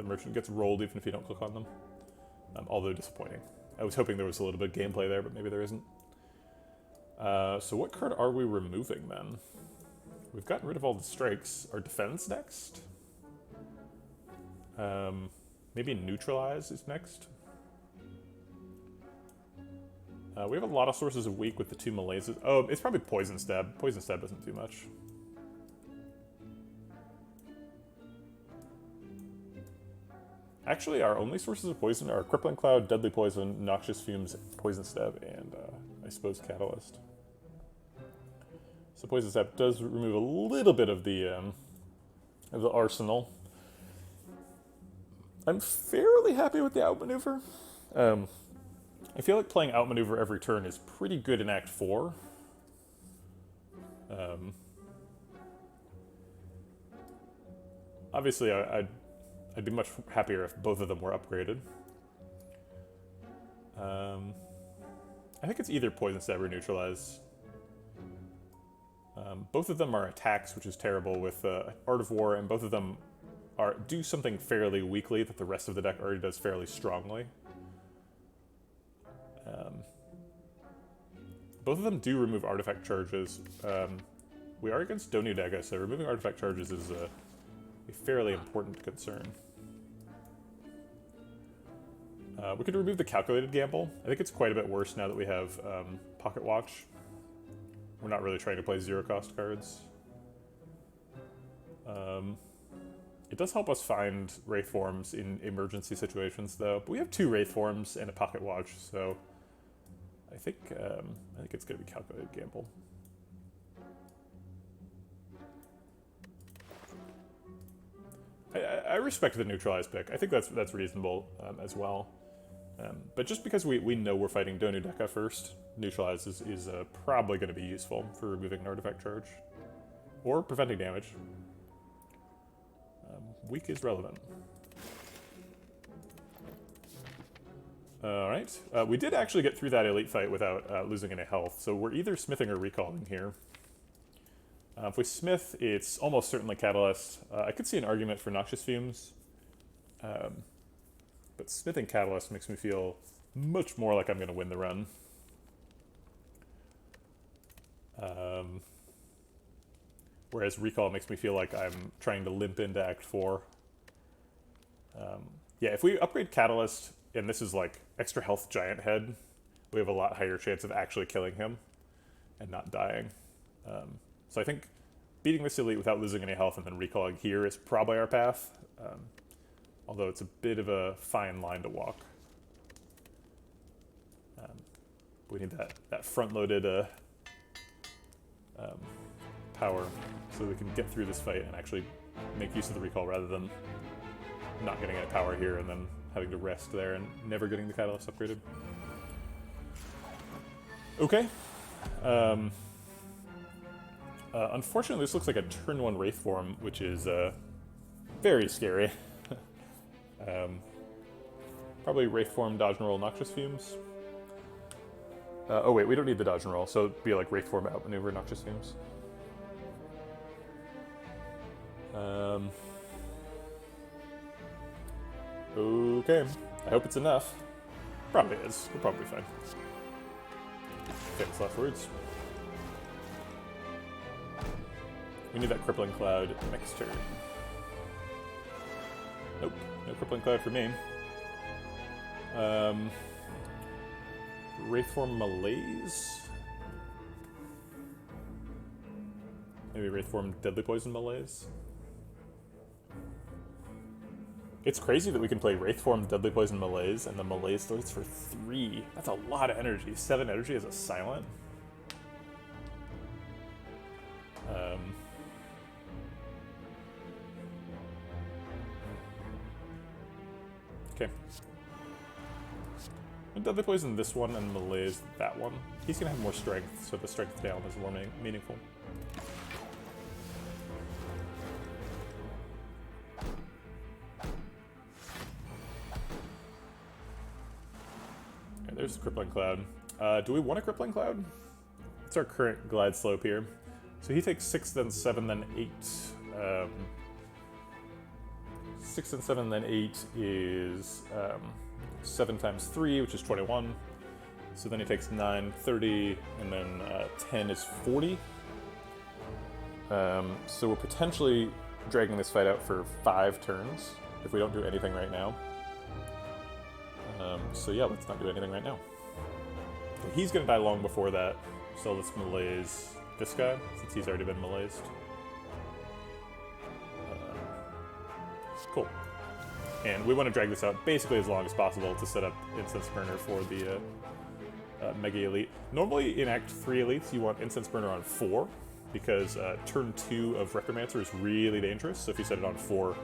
merchant gets rolled even if you don't click on them. Although disappointing. I was hoping there was a little bit of gameplay there, but maybe there isn't. So what card are we removing then? We've gotten rid of all the strikes. Our defense next? Maybe Neutralize is next? We have a lot of sources of weak with the 2 Malazes. Oh, it's probably Poison Stab. Poison Stab doesn't do much. Actually, our only sources of poison are Crippling Cloud, Deadly Poison, Noxious Fumes, Poison Stab, and I suppose Catalyst. So Poison Stab does remove a little bit of the arsenal. I'm fairly happy with the Outmaneuver. I feel like playing Outmaneuver every turn is pretty good in Act 4. Obviously, I'd be much happier if both of them were upgraded. I think it's either Poison Stab or Neutralize. Both of them are attacks, which is terrible with Art of War, and both of them do something fairly weakly that the rest of the deck already does fairly strongly. Both of them do remove artifact charges. We are against Donu Dega, so removing artifact charges is a fairly important concern. We could remove the Calculated Gamble. I think it's quite a bit worse now that we have Pocket Watch. We're not really trying to play zero-cost cards. It does help us find Wraith Forms in emergency situations, though. But we have 2 Wraith Forms and a Pocket Watch, so I think it's going to be Calculated Gamble. I respect the Neutralize pick. I think that's reasonable as well. But just because we know we're fighting Donu Deka first, Neutralize is probably going to be useful for removing an artifact charge. Or preventing damage. Weak is relevant. Alright. We did actually get through that elite fight without losing any health, so we're either smithing or recalling here. If we smith, it's almost certainly catalyst. I could see an argument for noxious fumes, but smithing catalyst makes me feel much more like I'm going to win the run. Whereas recall makes me feel like I'm trying to limp into Act 4. Yeah, if we upgrade catalyst, and this is like extra health giant head, we have a lot higher chance of actually killing him and not dying. So I think beating this elite without losing any health and then recalling here is probably our path. Although it's a bit of a fine line to walk. We need that front-loaded power so we can get through this fight and actually make use of the recall rather than not getting any power here and then having to rest there and never getting the catalyst upgraded. Okay. Unfortunately, this looks like a turn 1 Wraith form, which is very scary. Probably Wraith form, dodge and roll, noxious fumes. Oh wait, we don't need the dodge and roll, so it'd be like Wraith form, outmaneuver, noxious fumes. Okay, I hope it's enough. Probably is. We're probably fine. Famous last words. We need that crippling cloud next turn. Nope, no crippling cloud for me. Wraith form malaise? Maybe Wraith form deadly poison malaise? It's crazy that we can play Wraith form deadly poison malaise and the malaise starts for 3. That's a lot of energy. 7 energy as a silent. Okay. Deadly poison this one and malaise that one. He's gonna have more strength, so the strength down is more meaningful. Okay, there's the crippling cloud. Do we want a crippling cloud? It's our current glide slope here. So he takes 6, then 7, then 8. 6 and 7, then 8 is 7 times 3, which is 21. So then he takes 9, 30, and then 10 is 40. So we're potentially dragging this fight out for 5 turns if we don't do anything right now. So yeah, let's not do anything right now. Okay, he's gonna die long before that, so let's malaise this guy, since he's already been malaised. Cool. And we want to drag this out basically as long as possible to set up Incense Burner for the Mega Elite. Normally in Act 3 Elites you want Incense Burner on 4, because turn 2 of Reptomancer is really dangerous, so if you set it on 4,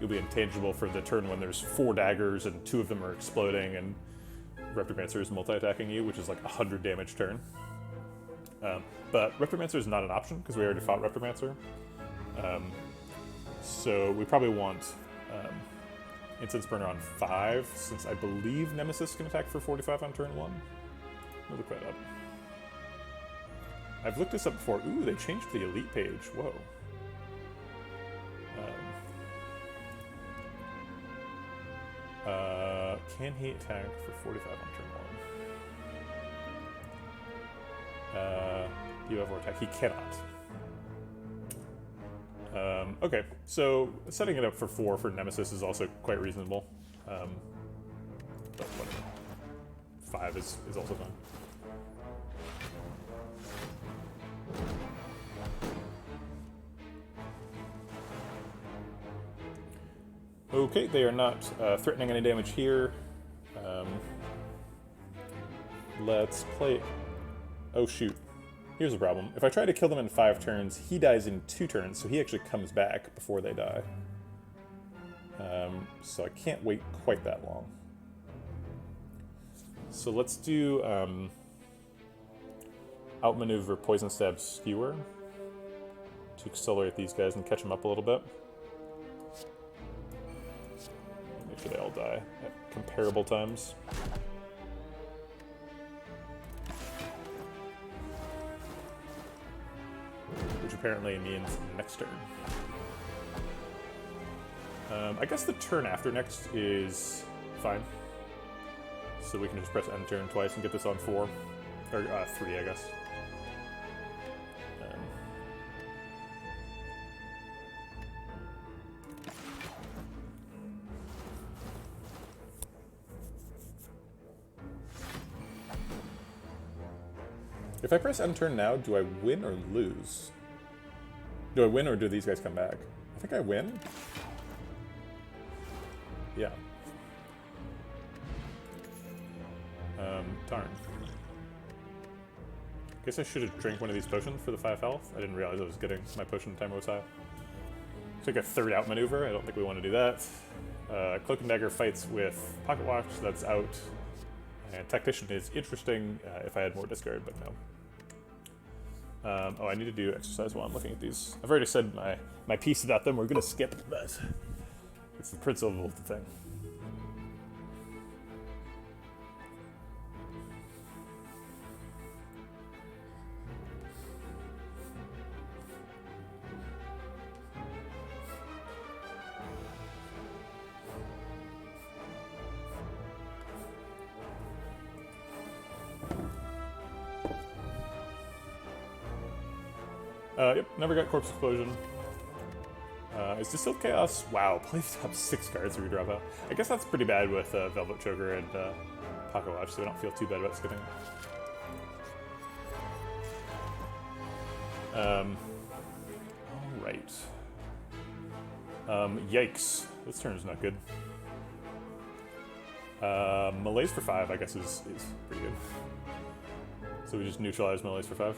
you'll be intangible for the turn when there's 4 daggers and 2 of them are exploding and Reptomancer is multi-attacking you, which is like 100 damage turn. But Reptomancer is not an option, because we already fought Reptomancer. So we probably want Incense Burner on 5, since I believe Nemesis can attack for 45 on turn 1. I'll look that up. I've looked this up before. Ooh, they changed the Elite page. Whoa. Can he attack for 45 on turn 1? You have more attack. He cannot. Okay, so setting it up for 4 for Nemesis is also quite reasonable. But whatever. 5 is also fine. Okay, they are not threatening any damage here. Let's play... Oh shoot. Here's the problem. If I try to kill them in 5 turns, he dies in 2 turns, so he actually comes back before they die. So I can't wait quite that long. So let's do Outmaneuver Poison Stab Skewer to accelerate these guys and catch them up a little bit. Make sure they all die at comparable times. which apparently means next turn. I guess the turn after next is fine. So we can just press end turn twice and get this on 4. Or 3, I guess. If I press end turn now, do I win or lose? Do I win or do these guys come back? I think I win. Yeah. Darn. Guess I should have drank one of these potions for the 5 health. I didn't realize I was getting my potion timer was high. Take a 3rd Outmaneuver. I don't think we want to do that. Cloak and Dagger fights with Pocket Watch. That's out. And Tactician is interesting if I had more discard, but no. Oh, I need to do exercise while I'm looking at these. I've already said my piece about them. We're going to skip, but it's the principle of the thing. Yep, never got Corpse Explosion. Is Distilled Chaos? Wow, plays top 6 cards we drop out. I guess that's pretty bad with Velvet Choker and Pocket Watch, so I don't feel too bad about skipping. Alright. Yikes. This turn is not good. Malaise for 5, I guess, is pretty good. So we just neutralize Malaise for 5.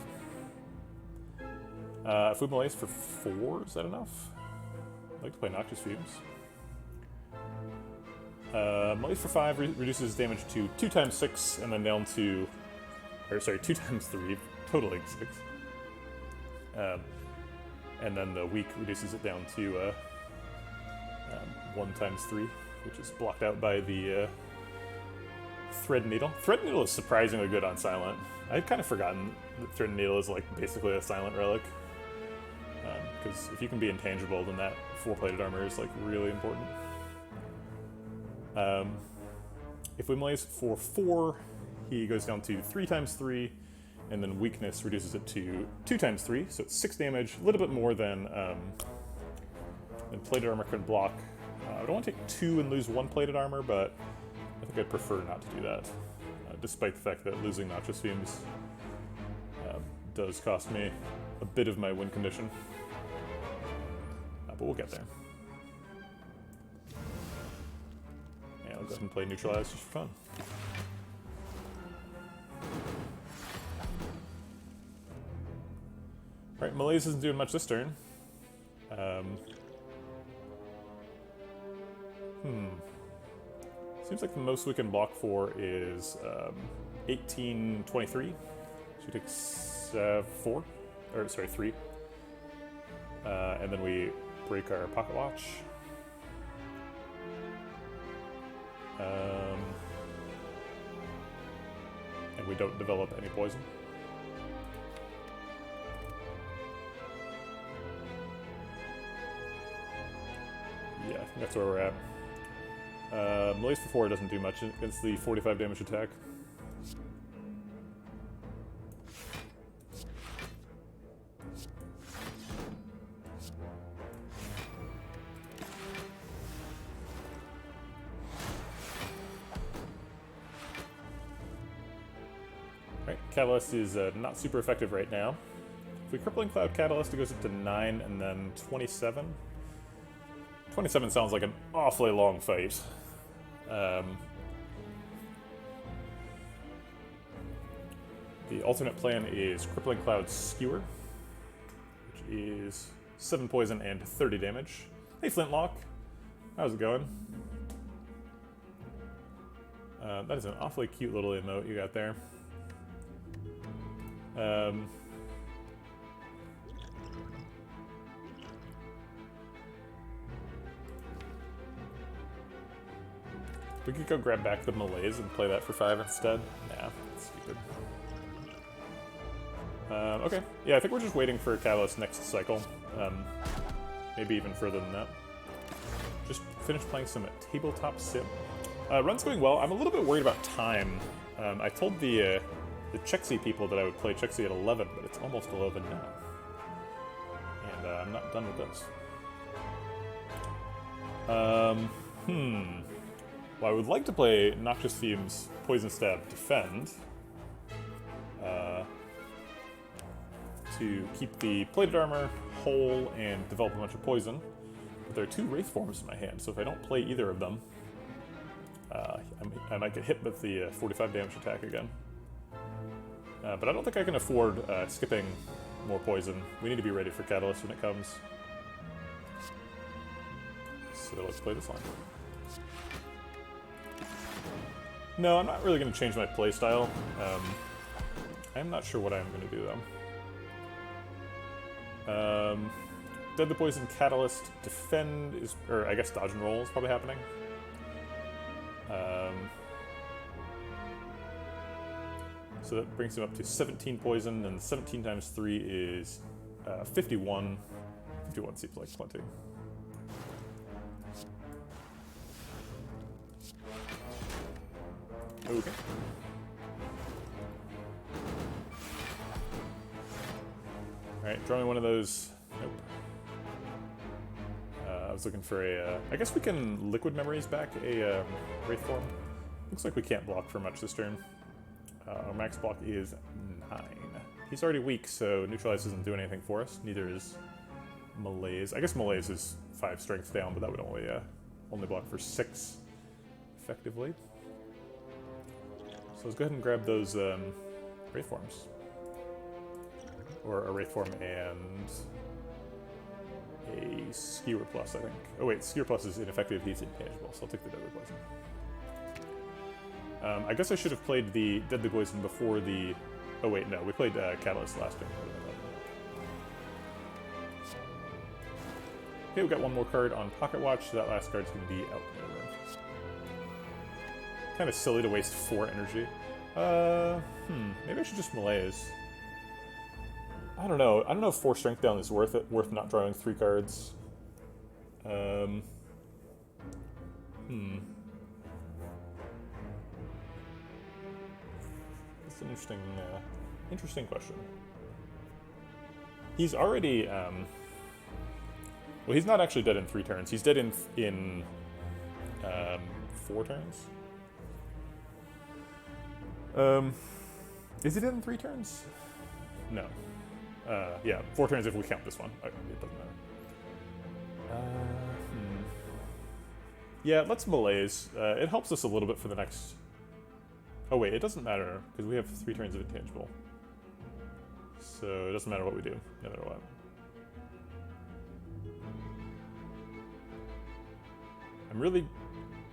Food Malaise for 4, is that enough? I'd like to play Noxious Fumes. Malaise for 5 reduces damage to 2 times 6, and then down to... Or sorry, 2 times 3, totaling 6. And then the weak reduces it down to 1 times 3, which is blocked out by the Thread Needle. Thread Needle is surprisingly good on Silent. I'd kind of forgotten that Thread Needle is like basically a Silent relic. Because if you can be intangible, then that 4-plated armor is like really important. If we malaise for 4, he goes down to 3 times 3, and then weakness reduces it to 2 times 3, so it's 6 damage, a little bit more than plated armor could block. I don't want to take 2 and lose 1 plated armor, but I think I'd prefer not to do that, despite the fact that losing Noxious Fumes does cost me a bit of my win condition. But we'll get there. Yeah, I'll go ahead and play Neutralize just for fun. Alright, Malaise isn't doing much this turn. Seems like the most we can block for is 1823. She takes 4, or sorry, 3. And then we break our Pocket Watch. And we don't develop any poison. Yeah, I think that's where we're at. Malaise for 4 doesn't do much against the 45 damage attack. Right, Catalyst is not super effective right now. If we Crippling Cloud Catalyst, it goes up to 9 and then 27. 27 sounds like an awfully long fight. The alternate plan is Crippling Cloud Skewer, which is 7 poison and 30 damage. Hey Flintlock, how's it going? That is an awfully cute little emote you got there. We could go grab back the Malaise and play that for 5 instead. Nah, that's stupid. Okay. Yeah, I think we're just waiting for Catalyst next cycle. Maybe even further than that. Just finished playing some tabletop sim. Run's going well. I'm a little bit worried about time. I told the Chexy people that I would play Chexy at 11, but it's almost 11 now. And I'm not done with this. Well, I would like to play Noxious Fumes, Poison Stab, Defend. To keep the plated armor whole and develop a bunch of poison. But there are 2 Wraith forms in my hand, so if I don't play either of them, I might get hit with the 45 damage attack again. But I don't think I can afford skipping more poison. We need to be ready for Catalyst when it comes. So let's play this line. No, I'm not really going to change my playstyle. I'm not sure what I'm going to do, though. Deadly Poison, Catalyst, Defend is... or I guess Dodge and Roll is probably happening. So that brings him up to 17 poison, and 17 times 3 is 51. 51 seems like plenty. Okay. Alright, draw me one of those. Nope. I was looking for a... I guess we can Liquid Memories back a Wraith form. Looks like we can't block for much this turn. Our max block is 9. He's already weak, so Neutralize doesn't do anything for us. Neither is Malaise. I guess Malaise is 5 strength down, but that would only block for 6 effectively. So let's go ahead and grab those Wraith forms. Or a Wraith form and a Skewer Plus, I think. Oh wait, Skewer Plus is ineffective, he's intangible, so I'll take the Deadly Poison. I guess I should have played the Deadly Poison before the... Oh wait, no, we played Catalyst last turn. Okay, we got one more card on Pocket Watch, so that last card's going to be Outmaneuver. Kind of silly to waste 4 energy. Maybe I should just Malaise. I don't know. I don't know if 4 strength down is worth not drawing 3 cards. That's an interesting question. He's already, well, he's not actually dead in 3 turns. He's dead in 4 turns. Is he dead in 3 turns? No. Yeah, 4 turns if we count this one. Okay, it doesn't matter. Yeah, let's Malaise. It helps us a little bit for the next... Oh wait, it doesn't matter, because we have 3 turns of intangible. So it doesn't matter what we do, no matter what.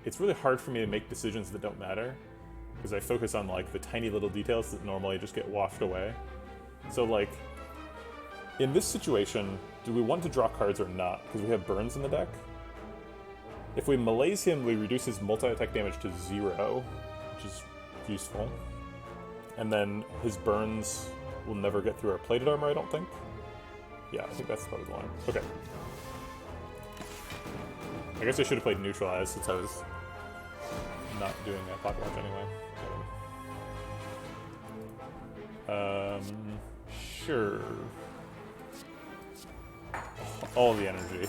It's really hard for me to make decisions that don't matter, because I focus on like the tiny little details that normally just get washed away. So like, in this situation, do we want to draw cards or not? Because we have burns in the deck. If we Malaise him, we reduce his multi-attack damage to 0, which is useful. And then his burns will never get through our plated armor, I don't think. Yeah, I think that's part of the line. Okay. I guess I should have played Neutralize since I was not doing a Pocket Watch anyway. Sure. All the energy.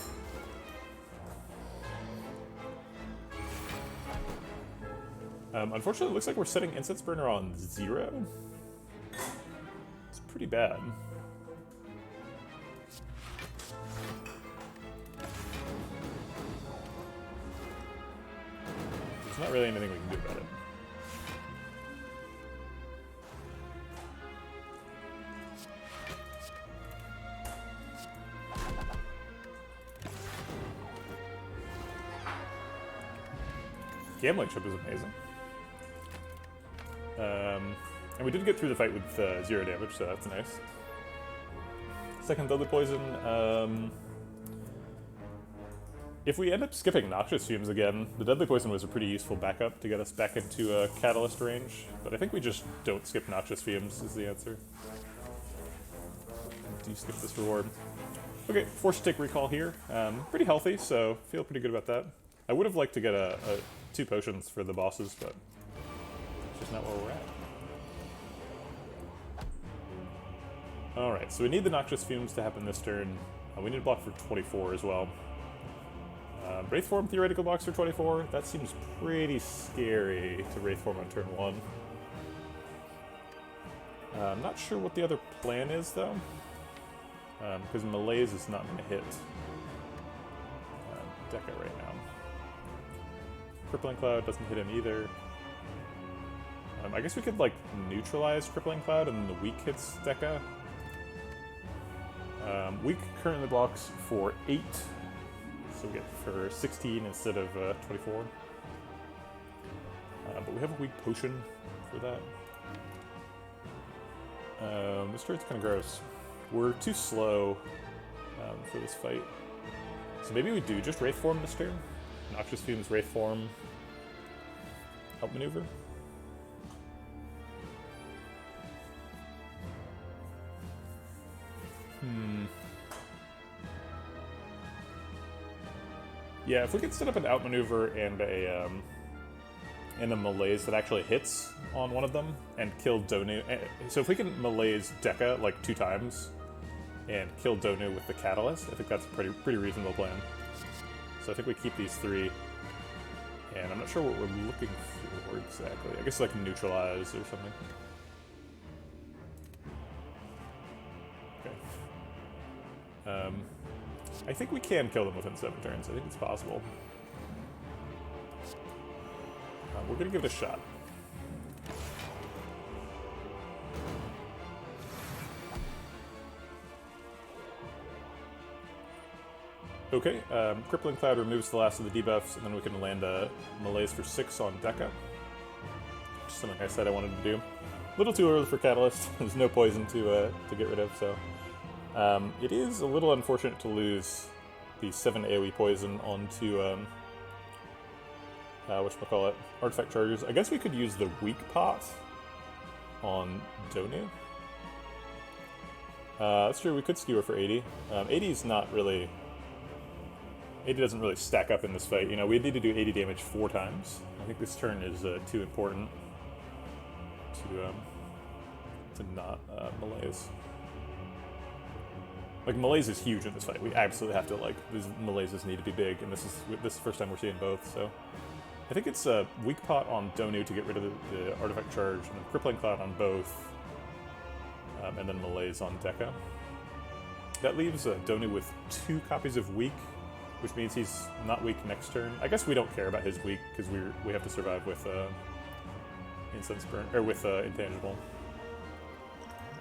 Unfortunately, it looks like we're setting Incense Burner on 0. It's pretty bad. There's not really anything we can do about it. Gambling Chip is amazing. And we did get through the fight with 0 damage, so that's nice. Second Deadly Poison. If we end up skipping Noxious Fumes again, the Deadly Poison was a pretty useful backup to get us back into Catalyst range, but I think we just don't skip Noxious Fumes is the answer. do skip this reward. Okay, Force Take Recall here. Pretty healthy, so feel pretty good about that. I would have liked to get a 2 potions for the bosses, but it's just not where we're at. Alright, so we need the Noxious Fumes to happen this turn. We need to block for 24 as well. Wraith Form theoretical blocks for 24. That seems pretty scary to Wraith Form on turn 1. I'm not sure what the other plan is, though. Because Malaise is not going to hit Deca right now. Crippling Cloud doesn't hit him either. I guess we could, like, neutralize Crippling Cloud and then the weak hits Deca. Weak currently blocks for 8, so we get for 16 instead of 24. But we have a weak potion for that. This turn's kind of gross. We're too slow for this fight. So maybe we do just Wraith Form this turn? Noxious Fumes, Wraith Form, Outmaneuver? Yeah, if we could set up an Outmaneuver and a Malaise that actually hits on one of them and kill Donu. So if we can Malaise Deca like 2 times and kill Donu with the Catalyst, I think that's a pretty reasonable plan. So I think we keep these 3, and I'm not sure what we're looking for exactly. I guess like neutralize or something. Okay. I think we can kill them within 7 turns. I think it's possible. We're gonna give it a shot. Okay, Crippling Cloud removes the last of the debuffs, and then we can land a Malaise for 6 on Deca. Just something I said I wanted to do. A little too early for Catalyst. There's no poison to get rid of, so... it is a little unfortunate to lose the 7 AoE poison onto, whatchamacallit, artifact chargers. I guess we could use the weak pot on Donu. That's true, we could skewer for 80. 80 is not really... 80 doesn't really stack up in this fight. You know, we need to do 80 damage 4 times. I think this turn is too important to not Malaise. Like, Malaise is huge in this fight. We absolutely have to, like, these Malaises need to be big, and this is the first time we're seeing both, so... I think it's a weak pot on Donu to get rid of the artifact charge, and then Crippling Cloud on both, and then Malaise on Deca. That leaves Donu with 2 copies of weak, which means he's not weak next turn. I guess we don't care about his weak, because we have to survive with Incense Burn, or with Intangible.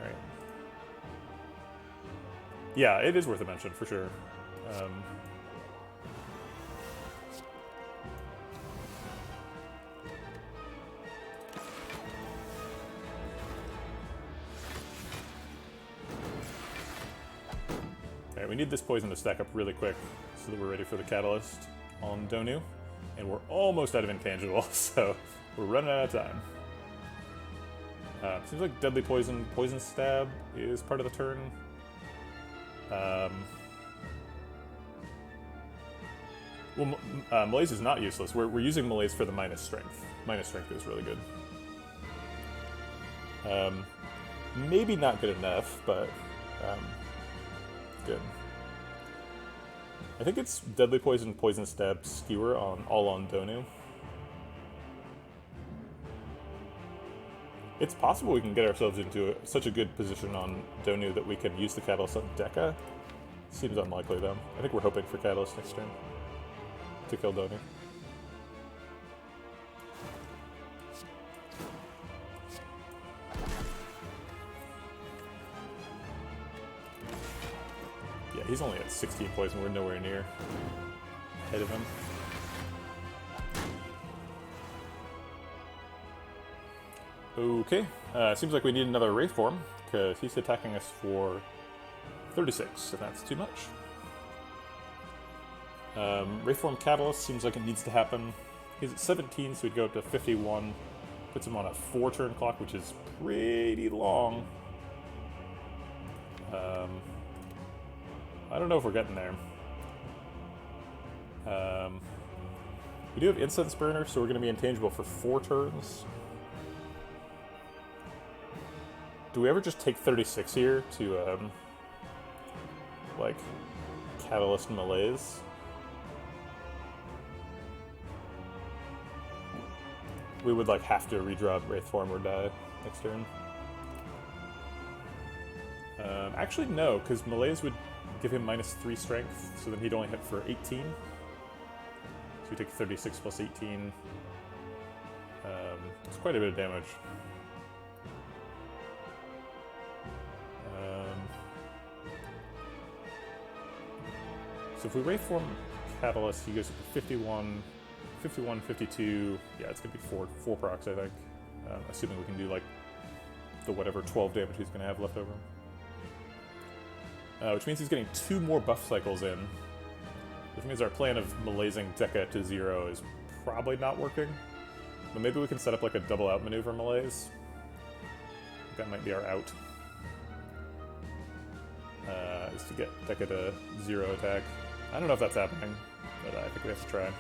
Alright. Yeah, it is worth a mention, for sure. Alright, we need this poison to stack up really quick so that we're ready for the Catalyst on Donu. And we're almost out of Intangible, so we're running out of time. Seems like Deadly Poison, Poison Stab is part of the turn. Well, Malaise is not useless. We're using Malaise for the minus strength. Minus strength is really good. Maybe not good enough, but good. I think it's Deadly Poison, Poison Stab, Skewer all on Donu. It's possible we can get ourselves into such a good position on Donu that we can use the Catalyst on Deca. Seems unlikely, though. I think we're hoping for Catalyst next turn to kill Donu. Yeah, he's only at 16 poison. We're nowhere near ahead of him. Okay, seems like we need another Wraith Form, because he's attacking us for 36, and that's too much. Wraith Form Catalyst seems like it needs to happen. He's at 17, so we'd go up to 51. Puts him on a 4-turn clock, which is pretty long. I don't know if we're getting there. We do have Incense Burner, so we're going to be intangible for 4 turns. Do we ever just take 36 here to, like, Catalyst Malaise? We would, like, have to redraw Wraith Form or die next turn. Actually, no, because Malaise would give him -3 strength, so then he'd only hit for 18. So we take 36 plus 18. It's quite a bit of damage. So if we Wraith Form Catalyst, he goes up to 51, 51, 52. Yeah, it's going to be 4 procs, I think. Assuming we can do, like, the whatever 12 damage he's going to have left over. Which means he's getting 2 more buff cycles in. Which means our plan of malaising Deca to 0 is probably not working. But maybe we can set up like a double outmaneuver malaise. That might be our out. Is to get Deca to 0 attack. I don't know if that's happening, but I think we have to try.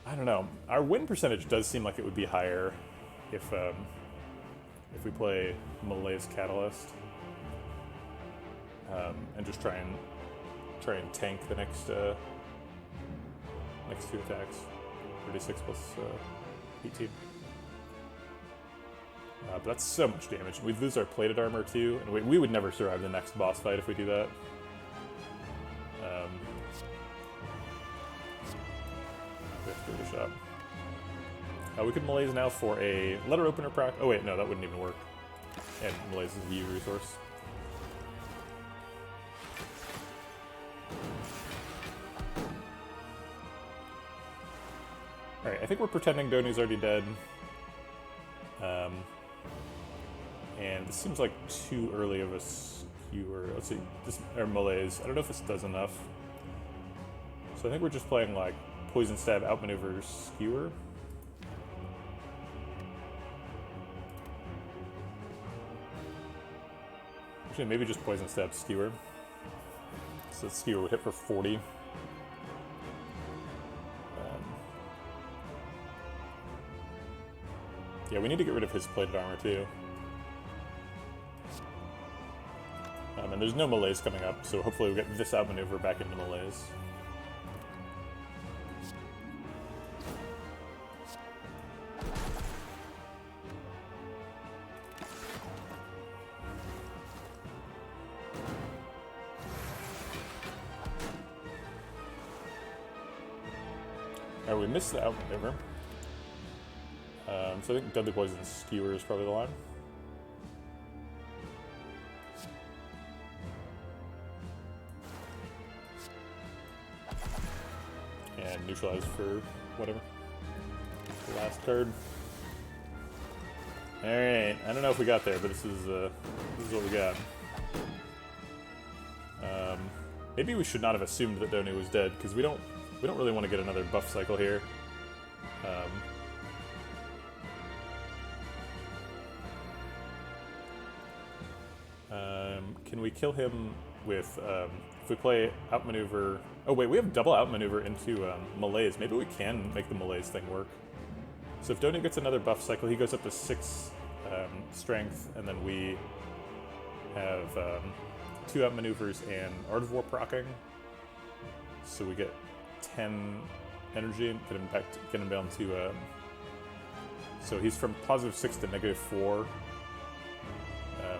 I don't know. Our win percentage does seem like it would be higher if we play Malaise Catalyst and just try and tank the next 2 attacks. 36 plus 18. But that's so much damage. We'd lose our plated armor too, and we would never survive the next boss fight if we do that. We have to give it a shot. We could Malaise now for a letter opener proc. Oh wait, no, that wouldn't even work. And Malaise is a U resource. Alright, I think we're pretending Donu's already dead. And this seems like too early of a skewer. Let's see, or Malaise. I don't know if this does enough. So I think we're just playing like Poison Stab, Outmaneuver, Skewer. Actually, maybe just Poison Stab, Skewer. So Skewer would hit for 40. Yeah, we need to get rid of his plated armor too. And there's no Malaise coming up, so hopefully we'll get this outmaneuver back into Malaise. Alright, we missed the outmaneuver. So I think Deadly Poison Skewer is probably the line. And neutralize for whatever. The last card. Alright, I don't know if we got there, but this is what we got. Maybe we should not have assumed that Donu was dead, because we don't really want to get another buff cycle here. Can we kill him with, if we play outmaneuver... Oh wait, we have double outmaneuver into Malaise. Maybe we can make the Malaise thing work. So if Donu gets another buff cycle, he goes up to 6 strength, and then we have 2 outmaneuvers and Art of War proccing. So we get 10 energy and get him down to... so he's from +6 to -4.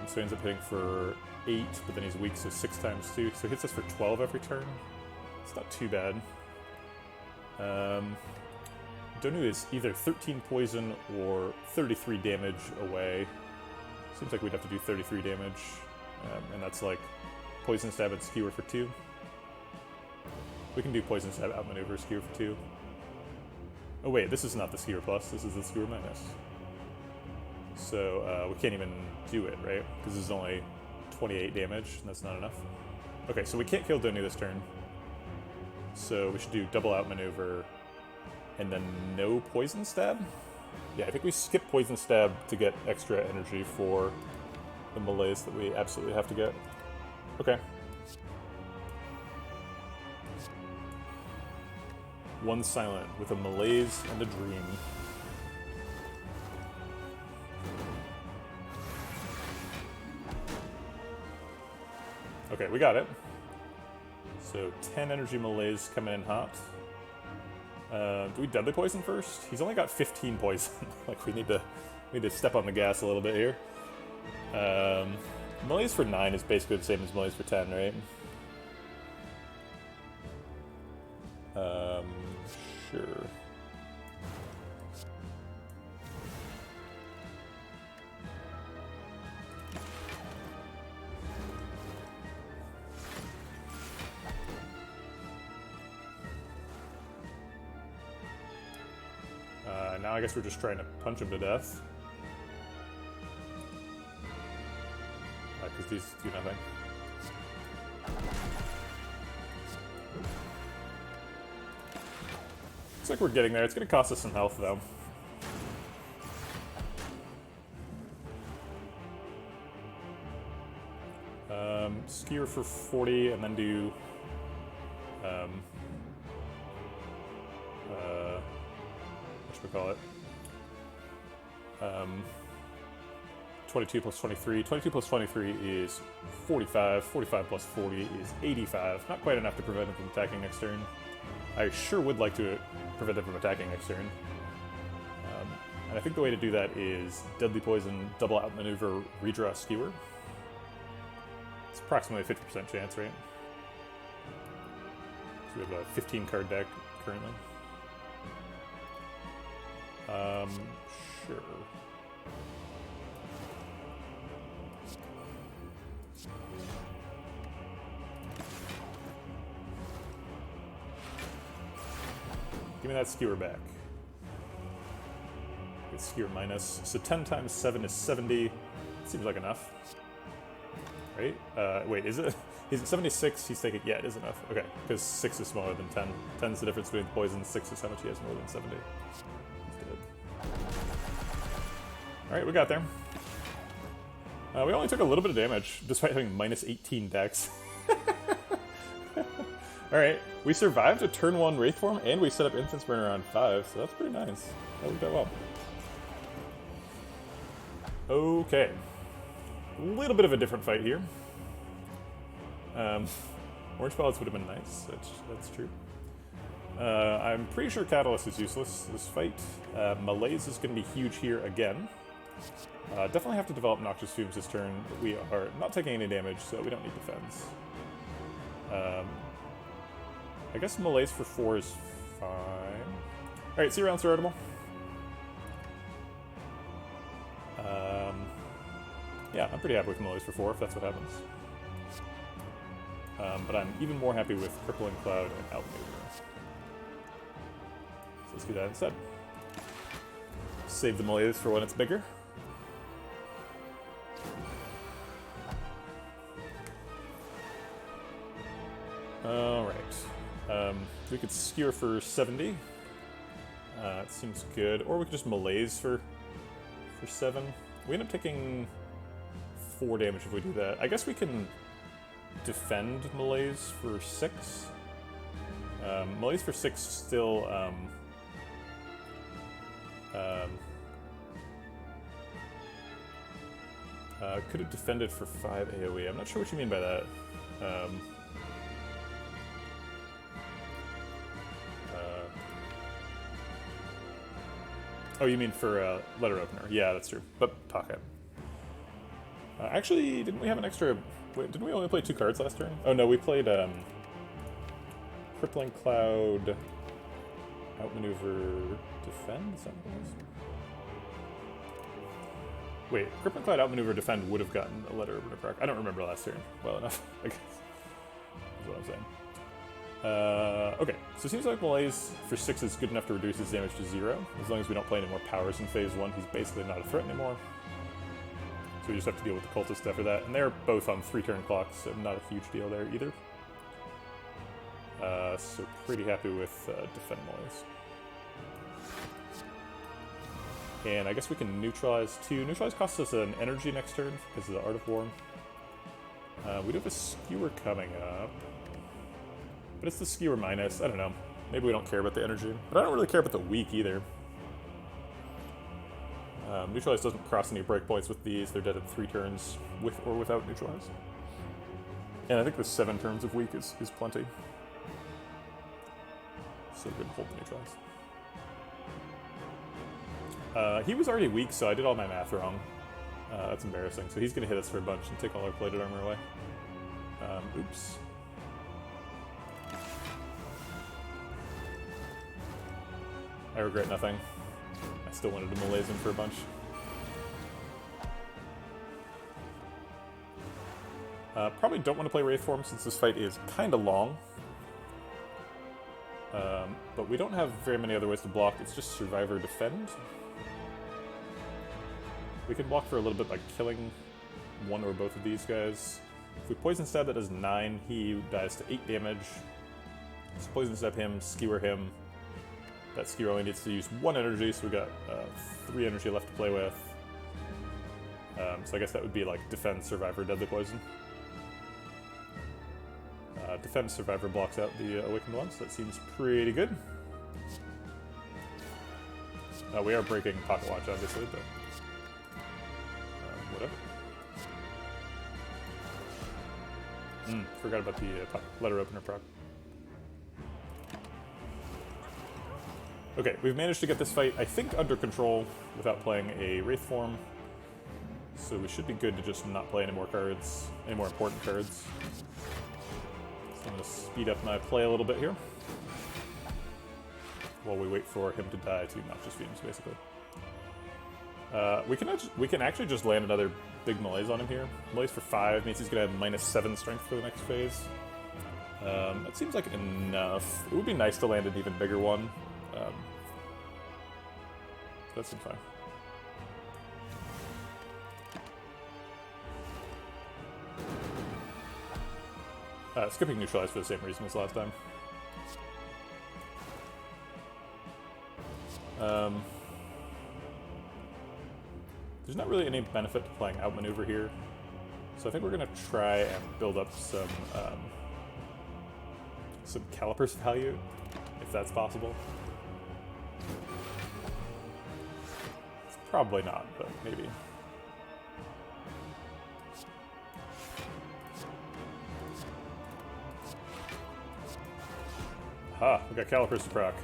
So he ends up hitting for 8, but then he's weak, so 6 times 2. So he hits us for 12 every turn. It's not too bad. Donu is either 13 poison or 33 damage away. Seems like we'd have to do 33 damage. And that's like Poison Stab and Skewer for 2. We can do Poison Stab, Outmaneuver, Skewer for 2. Oh wait, this is not the Skewer Plus, this is the Skewer Minus. So we can't even do it, right? Because this is only 28 damage, and that's not enough. Okay, so we can't kill Donu this turn. So we should do double outmaneuver, and then no Poison Stab? Yeah, I think we skip Poison Stab to get extra energy for the malaise that we absolutely have to get. Okay. One silent with a malaise and a dream. Okay, we got it. So 10 energy malaise coming in hot. Do we deadly poison first? He's only got 15 poison. Like we need to step on the gas a little bit here. Malaise for 9 is basically the same as malaise for 10, right? Sure. Now I guess we're just trying to punch him to death. Because these do nothing. Looks like we're getting there. It's going to cost us some health, though. Skewer for 40, and then do... whatchamacallit? 22 plus 23. 22 plus 23 is 45. 45 plus 40 is 85. Not quite enough to prevent him from attacking next turn. I sure would like to prevent him from attacking next turn. And I think the way to do that is Deadly Poison, double Outmaneuver, redraw Skewer. It's approximately a 50% chance, right? So we have a 15 card deck currently. Sure. Give me that Skewer back. Get Skewer minus. So 10 times 7 is 70. Seems like enough. Right? Wait, is it? He's at 76, he's taking... Yeah, it is enough. Okay, because 6 is smaller than 10. 10 is the difference between poison, 6 is how much he has more than 70. Alright, we got there. We only took a little bit of damage, despite having minus 18 dex. Alright, we survived a turn 1 Wraith form, and we set up Instance Burner on 5, so that's pretty nice. That worked out well. Okay. A little bit of a different fight here. Orange pellets would have been nice, that's true. I'm pretty sure Catalyst is useless this fight. Malaise is going to be huge here again. Definitely have to develop Noxious Fumes this turn, but we are not taking any damage, so we don't need defense. I guess Malaise for 4 is fine. Alright, see you around, Sir Artemal. Yeah, I'm pretty happy with Malaise for 4, if that's what happens. But I'm even more happy with Crippling Cloud and Outmaneuver. So let's do that instead. Save the Malaise for when it's bigger. Alright. We could Skewer for 70. It seems good. Or we could just Malaise for 7. We end up taking 4 damage if we do that. I guess we can defend Malaise for 6. Malaise for 6 still... could have defended for 5 AoE. I'm not sure what you mean by that. Oh, you mean for letter opener? Yeah, that's true. But talk it. Actually, didn't we have an extra? Wait, didn't we only play 2 cards last turn? Oh no, we played Crippling Cloud, Outmaneuver, Defend. Is that what it was? Wait, Crippling Cloud, Outmaneuver, Defend would have gotten a letter opener proc. I don't remember last turn well enough. I guess that's what I'm saying. Okay, so it seems like Malaise for 6 is good enough to reduce his damage to 0. As long as we don't play any more powers in phase 1, he's basically not a threat anymore. So we just have to deal with the cultist after that. And they're both on 3-turn clocks, so not a huge deal there either. So pretty happy with Defend Malaise. And I guess we can neutralize 2. Neutralize costs us an energy next turn because of the Art of War. We do have a skewer coming up. But it's the skewer minus. I don't know. Maybe we don't care about the energy. But I don't really care about the weak either. Neutralize doesn't cross any breakpoints with these. They're dead at 3 turns with or without neutralize. And I think the 7 turns of weak is plenty. So we're going to hold the neutralize. He was already weak, so I did all my math wrong. That's embarrassing. So he's going to hit us for a bunch and take all our plated armor away. Oops. I regret nothing. I still wanted to malaise him for a bunch. Probably don't want to play Wraith Form since this fight is kind of long. But we don't have very many other ways to block. It's just Survivor Defend. We can block for a little bit by killing one or both of these guys. If we Poison Stab, that does 9. He dies to 8 damage. So Poison Stab him, Skewer him. That Skewer only needs to use 1 energy, so we got 3 energy left to play with. So I guess that would be like Defend, Survivor, Deadly Poison. Defend, Survivor blocks out the Awakened Ones. That seems pretty good. We are breaking Pocket Watch, obviously, but whatever. Forgot about the Letter Opener proc. Okay, we've managed to get this fight, I think, under control without playing a Wraith Form. So we should be good to just not play any more cards, any more important cards. So I'm going to speed up my play a little bit here. While we wait for him to die to Noxious Fumes, basically. We can actually just land another big Malaise on him here. Malaise for 5 means he's going to have -7 strength for the next phase. That seems like enough. It would be nice to land an even bigger one. That seems fine. Skipping Neutralize for the same reason as last time. There's not really any benefit to playing Outmaneuver here, so I think we're going to try and build up some Calipers value, if that's possible. It's probably not, but maybe. Aha, we got Calipers to proc.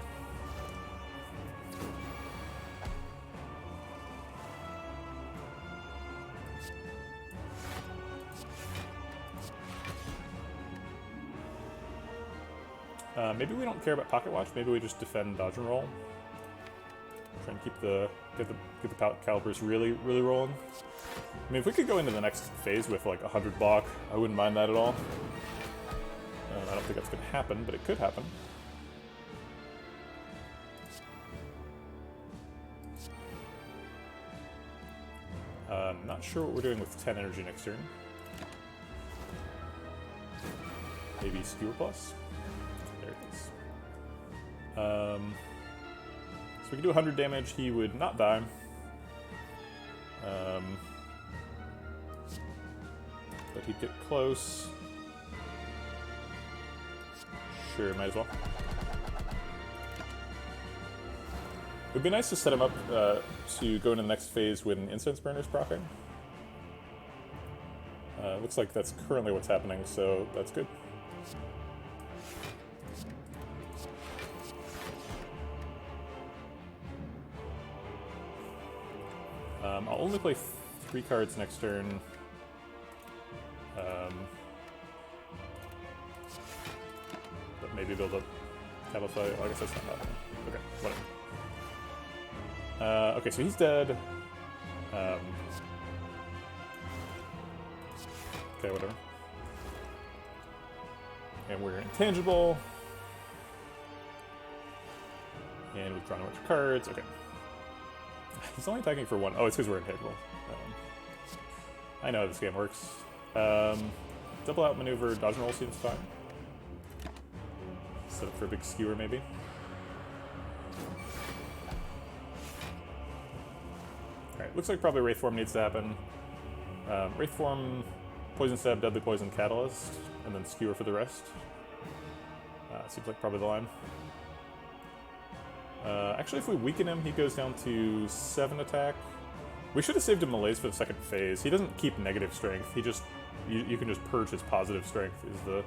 Maybe we don't care about Pocket Watch. Maybe we just defend, dodge, and roll. Try and get the Calipers really rolling. I mean, if we could go into the next phase with like 100 block, I wouldn't mind that at all. I don't think that's going to happen, but it could happen. Not sure what we're doing with 10 energy next turn. Maybe Skewer Plus. There it is. So we can do 100 damage. He would not die. But he'd get close. Sure, might as well. It would be nice to set him up to go into the next phase with an Incense Burner's proccing. Looks like that's currently what's happening, so that's good. I'll only play 3 cards next turn. But maybe build up Cavalify. Oh, I guess that's not happening. Okay, whatever. Okay, so he's dead. Okay, whatever. And we're intangible. And we've drawn a bunch of cards. Okay. He's only attacking for 1. Oh, it's because we're intangible. I know how this game works. Double Outmaneuver, dodge and roll seems fine. Set up for a big Skewer, maybe. looks like probably Wraith Form needs to happen. Wraith Form, Poison Stab, Deadly Poison, Catalyst, and then Skewer for the rest. Seems like probably the line. Actually, if we weaken him, he goes down to 7 attack. We should have saved him Malaise for the second phase. He doesn't keep negative strength. He just you can just purge his positive strength is the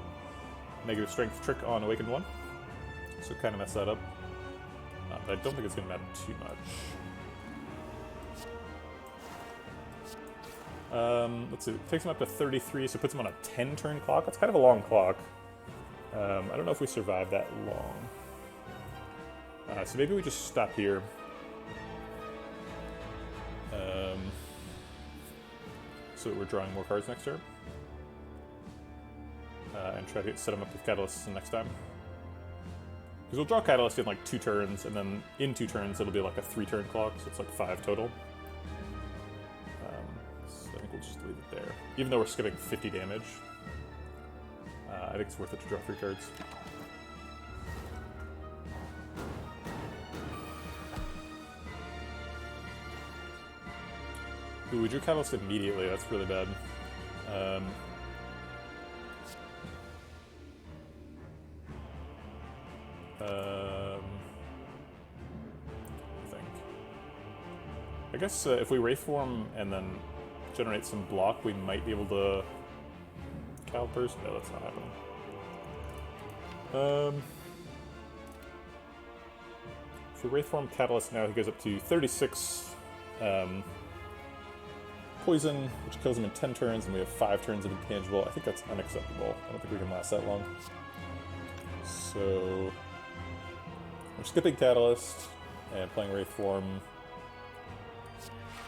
negative strength trick on Awakened 1. So kind of mess that up. But I don't think it's going to matter too much. Let's see, it takes him up to 33, so it puts him on a 10-turn clock. That's kind of a long clock. I don't know if we survive that long. So maybe we just stop here. So that we're drawing more cards next turn. And try to set him up with Catalyst next time. Because we'll draw Catalyst in like 2 turns, and then in 2 turns it'll be like a 3-turn clock, so it's like 5 total. So I think we'll just leave it there. Even though we're skipping 50 damage, I think it's worth it to draw 3 cards. Ooh, we drew Catalyst immediately, that's really bad. I think. I guess if we Wraith Form and then generate some block, we might be able to Calipers. No, that's not happening. If we Wraith Form Catalyst now, he goes up to 36 poison, which kills him in 10 turns, and we have 5 turns of intangible. I think that's unacceptable. I don't think we can last that long. So we're skipping Catalyst and playing Wraith Form.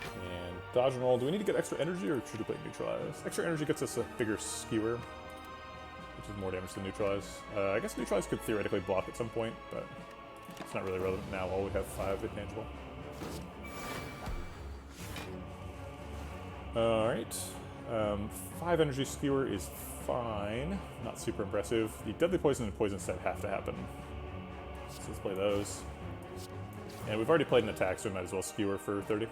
And dodge and roll. Do we need to get extra energy, or should we play Neutralize? Extra energy gets us a bigger Skewer, which is more damage than Neutralize. I guess Neutralize could theoretically block at some point, but it's not really relevant now while we have 5 intangible. Alright. 5 energy Skewer is fine. Not super impressive. The Deadly Poison and Poison Set have to happen. So let's play those. And we've already played an attack, so we might as well Skewer for 30.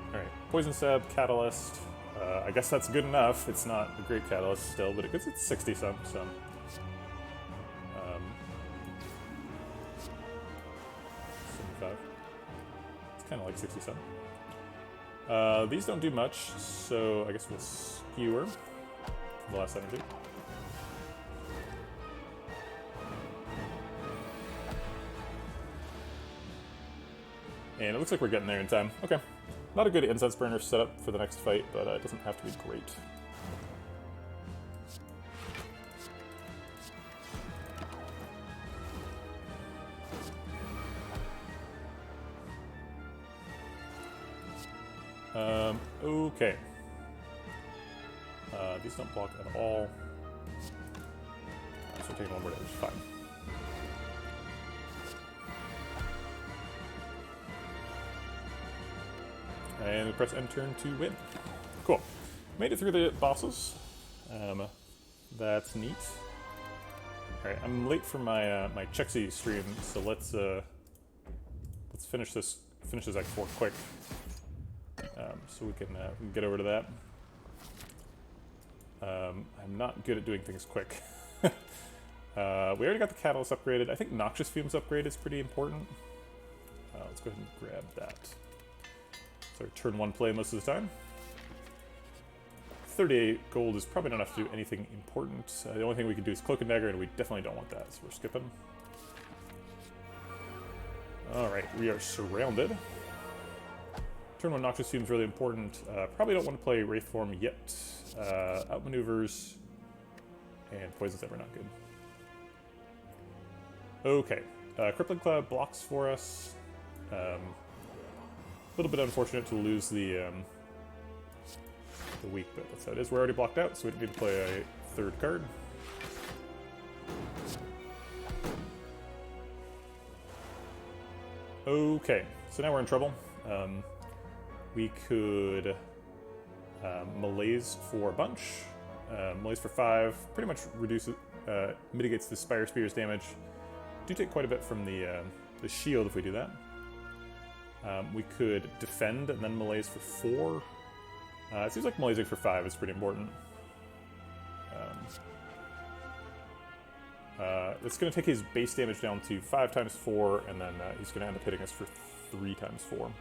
Alright, Poison Stab, Catalyst. I guess that's good enough. It's not a great Catalyst still, but it gets it 60-some, so. It's kind of like 60-some. These don't do much, so I guess we'll Skewer for the last energy. And it looks like we're getting there in time. Okay. Not a good incense burner setup for the next fight, but it doesn't have to be great. Okay. These don't block at all. So we're taking 1 more damage, fine. And we press end turn to win. Cool. Made it through the bosses. That's neat. Alright, I'm late for my my Chexy stream, so let's finish this Act 4 quick. So we can get over to that. I'm not good at doing things quick. We already got the Catalyst upgraded. I think Noxious Fumes upgrade is pretty important. Let's go ahead and grab that. So turn 1 play most of the time. 38 gold is probably not enough to do anything important. The only thing we can do is Cloak and Dagger, and we definitely don't want that, so we're skipping. Alright, we are surrounded. Turn 1 Noxious Fume is really important. Probably don't want to play Wraith Form yet. Outmaneuvers and Poison Stab are not good. Okay, Crippling Cloud blocks for us. A little bit unfortunate to lose the weak, but that's how it is. We're already blocked out, so we don't need to play a 3rd card. Okay, so now we're in trouble. We could Malaise for a bunch. Malaise for 5. Pretty much reduces, mitigates the Spire Spear's damage. Do take quite a bit from the shield if we do that. We could defend and then Malaise for 4. It seems like Malaising for 5 is pretty important. It's going to take his base damage down to 5 times 4, and then he's going to end up hitting us for 3 times 4.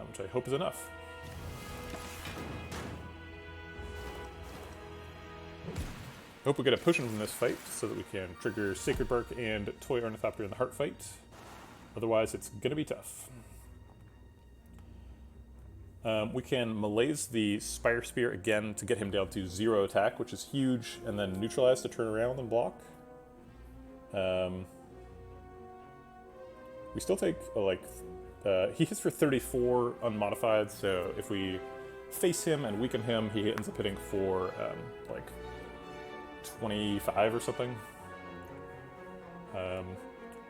Which I hope is enough. Hope we get a potion from this fight so that we can trigger Sacred Bark and Toy Ornithopter in the heart fight. Otherwise, it's going to be tough. We can Malaise the Spire Spear again to get him down to 0 attack, which is huge, and then neutralize to turn around and block. We still take, he hits for 34 unmodified, so if we face him and weaken him, he ends up hitting for, 25 or something.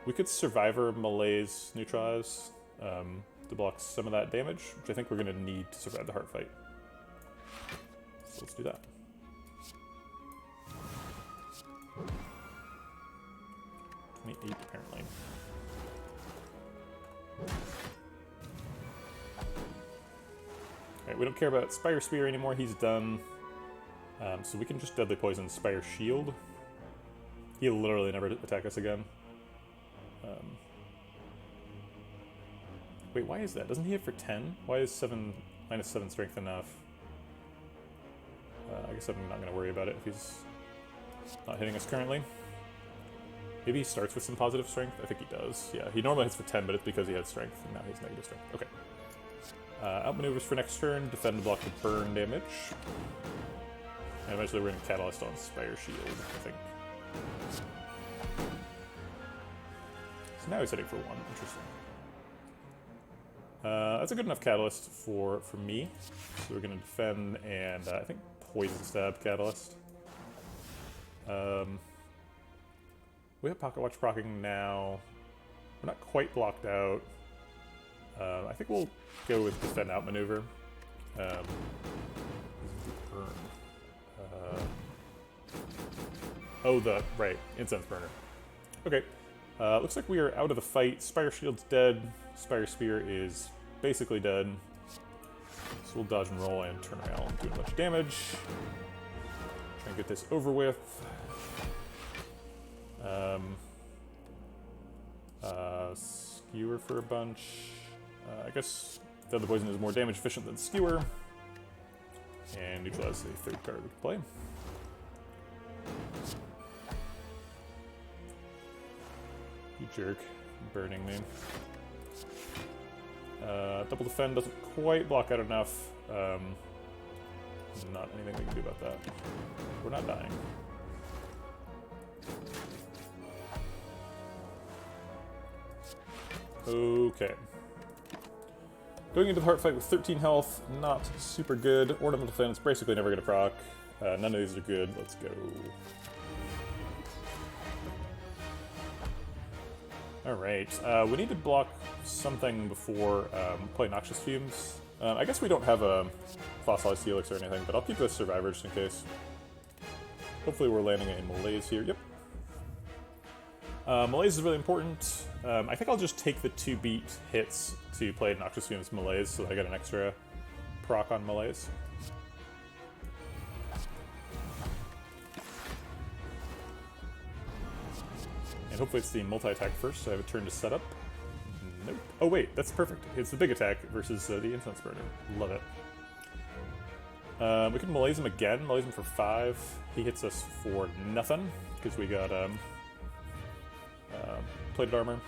We could Survivor, Malaise, neutralize, to block some of that damage, which I think we're going to need to survive the heart fight. So let's do that. $28 apparently. Alright, we don't care about Spire Spear anymore, he's done. So we can just Deadly Poison Spire Shield. He'll literally never attack us again. Wait, why is that? Doesn't he hit for 10? Why is -7 strength enough? I guess I'm not going to worry about it if he's not hitting us currently. Maybe he starts with some positive strength? I think he does. Yeah, he normally hits for 10, but it's because he had strength, and now he's negative strength. Okay. Outmaneuvers for next turn, defend to block the burn damage. And eventually we're going to Catalyst on Spire Shield, I think. So now he's hitting for 1. Interesting. That's a good enough Catalyst for me. So we're going to defend and I think Poison Stab Catalyst. We have Pocket Watch proccing now. We're not quite blocked out. I think we'll go with Defend Outmaneuver. Right, Incense Burner. Okay, looks like we are out of the fight. Spire Shield's dead. Spire Spear is basically dead. So we'll dodge and roll and turn around and do a bunch of damage. Try and get this over with. Skewer for a bunch. I guess Deadly Poison is more damage efficient than Skewer. And neutralize the 3rd card we can play. You jerk. Burning me. Double Defend doesn't quite block out enough. Not anything we can do about that. We're not dying. Okay. Going into the heart fight with 13 health, not super good. Ornamental Defense, basically never gonna proc. None of these are good. Let's go. Alright, we need to block something before play Noxious Fumes. I guess we don't have a Fossilized Helix or anything, but I'll keep this Survivor just in case. Hopefully we're landing a Malaise here. Yep. Malaise is really important. I think I'll just take the 2 beat hits to play Noxious Fumes Malaise so that I get an extra proc on Malaise. And hopefully it's the multi-attack first, so I have a turn to set up. Nope. Oh wait, that's perfect. It's the big attack versus the Incense Burner. Love it. We can Malaise him again, Malaise him for 5. He hits us for nothing, because we got Plated Armor.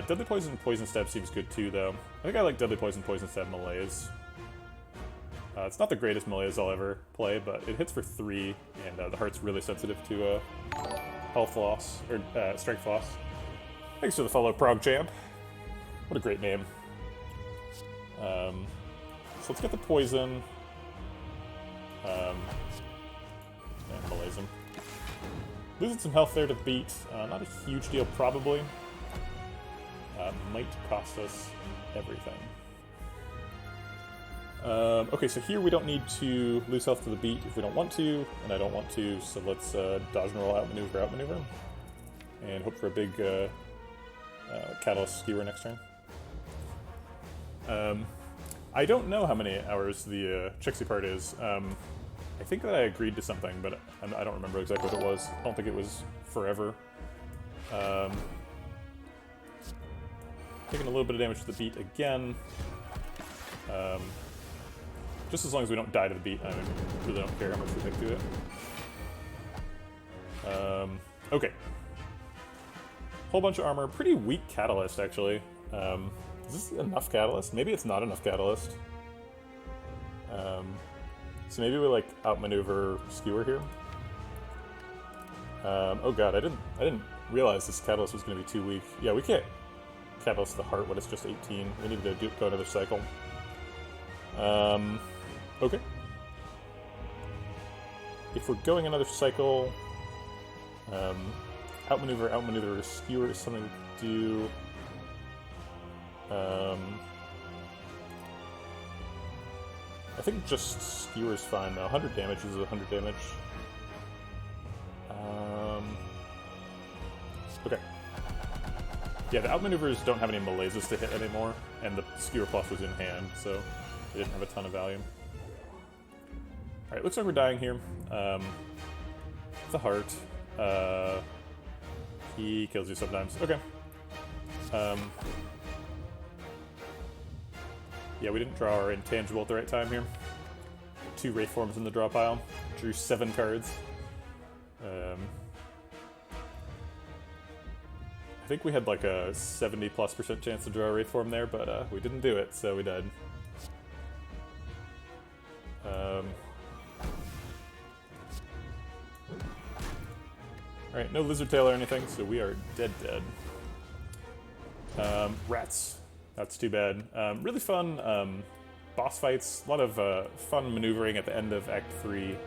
Deadly Poison, Poison Stab seems good too, though. I think I like Deadly Poison, Poison Stab, Malaise. It's not the greatest Malaise I'll ever play, but it hits for 3, and the heart's really sensitive to health loss, or strength loss. Thanks for the follow, Prog Champ. What a great name. So let's get the poison. And Malaise him. Losing some health there to beat. Not a huge deal, probably. Might cost us everything. Okay, so here we don't need to lose health to the beat if we don't want to, and I don't want to, so let's dodge and roll, outmaneuver, and hope for a big Catalyst Skewer next turn. I don't know how many hours the Chixie part is. I think that I agreed to something, but I don't remember exactly what it was. I don't think it was forever. Taking a little bit of damage to the beat again. Just as long as we don't die to the beat, I really don't care how much we take to it. Okay. Whole bunch of armor. Pretty weak Catalyst, actually. Is this enough Catalyst? Maybe it's not enough Catalyst. So maybe we like outmaneuver Skewer here. Oh god, I didn't realize this Catalyst was going to be too weak. Yeah, we can't Catalyst the heart when it's just 18. We need to go another cycle. Okay. If we're going another cycle, outmaneuver Skewer is something we could do. I think just Skewer is fine though. 100 damage is 100 damage. Okay. Yeah, the outmaneuvers don't have any malaises to hit anymore, and the Skewer Plus was in hand, so they didn't have a ton of value. Alright, looks like we're dying here. The heart. He kills you sometimes. Okay. Yeah, we didn't draw our intangible at the right time here. 2 Wraith Forms in the draw pile. Drew 7 cards. I think we had like a 70+% chance to draw a Wraith Form there, but we didn't do it, so we died. Alright, no Lizard Tail or anything, so we are dead. Rats. That's too bad. Really fun boss fights. A lot of fun maneuvering at the end of Act 3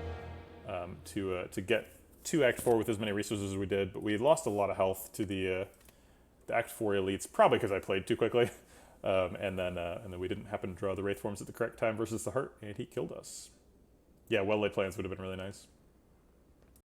to get to Act 4 with as many resources as we did, but we lost a lot of health to the Act 4 elites, probably because I played too quickly, and then we didn't happen to draw the Wraith Forms at the correct time versus the heart, and he killed us. Yeah, well-laid plans would have been really nice.